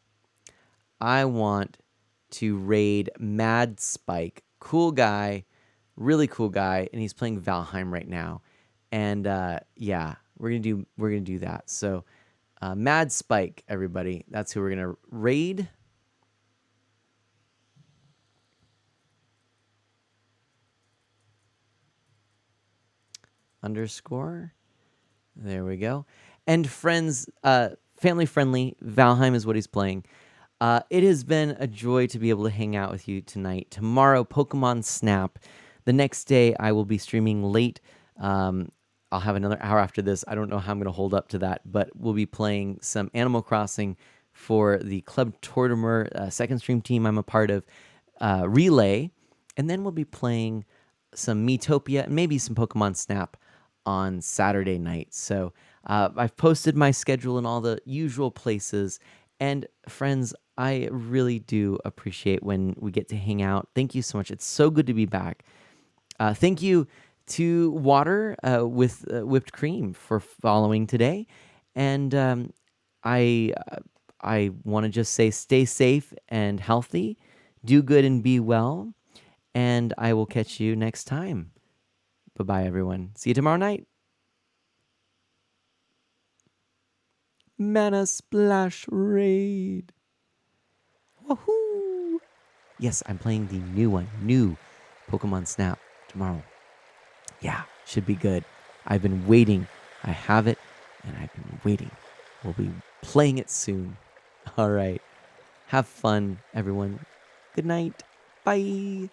I want to raid Mad Spike. Cool guy, really cool guy, and he's playing Valheim right now. And yeah, we're gonna do that. So Mad Spike, everybody. That's who we're gonna raid. _ There we go. And friends, family friendly, Valheim is what he's playing. It has been a joy to be able to hang out with you tonight. Tomorrow, Pokemon Snap. The next day, I will be streaming late. I'll have another hour after this. I don't know how I'm going to hold up to that, but we'll be playing some Animal Crossing for the Club Tortimer second stream team I'm a part of, Relay. And then we'll be playing some Miitopia and maybe some Pokemon Snap on Saturday night. So I've posted my schedule in all the usual places. And friends, I really do appreciate when we get to hang out. Thank you so much. It's so good to be back. Thank you to Water with Whipped Cream for following today. And I want to just say stay safe and healthy. Do good and be well. And I will catch you next time. Bye-bye, everyone. See you tomorrow night. Mana Splash Raid. Woohoo! Yes, I'm playing the new one, new Pokemon Snap tomorrow. Yeah, should be good. I've been waiting. I have it, and I've been waiting. We'll be playing it soon. All right. Have fun, everyone. Good night. Bye.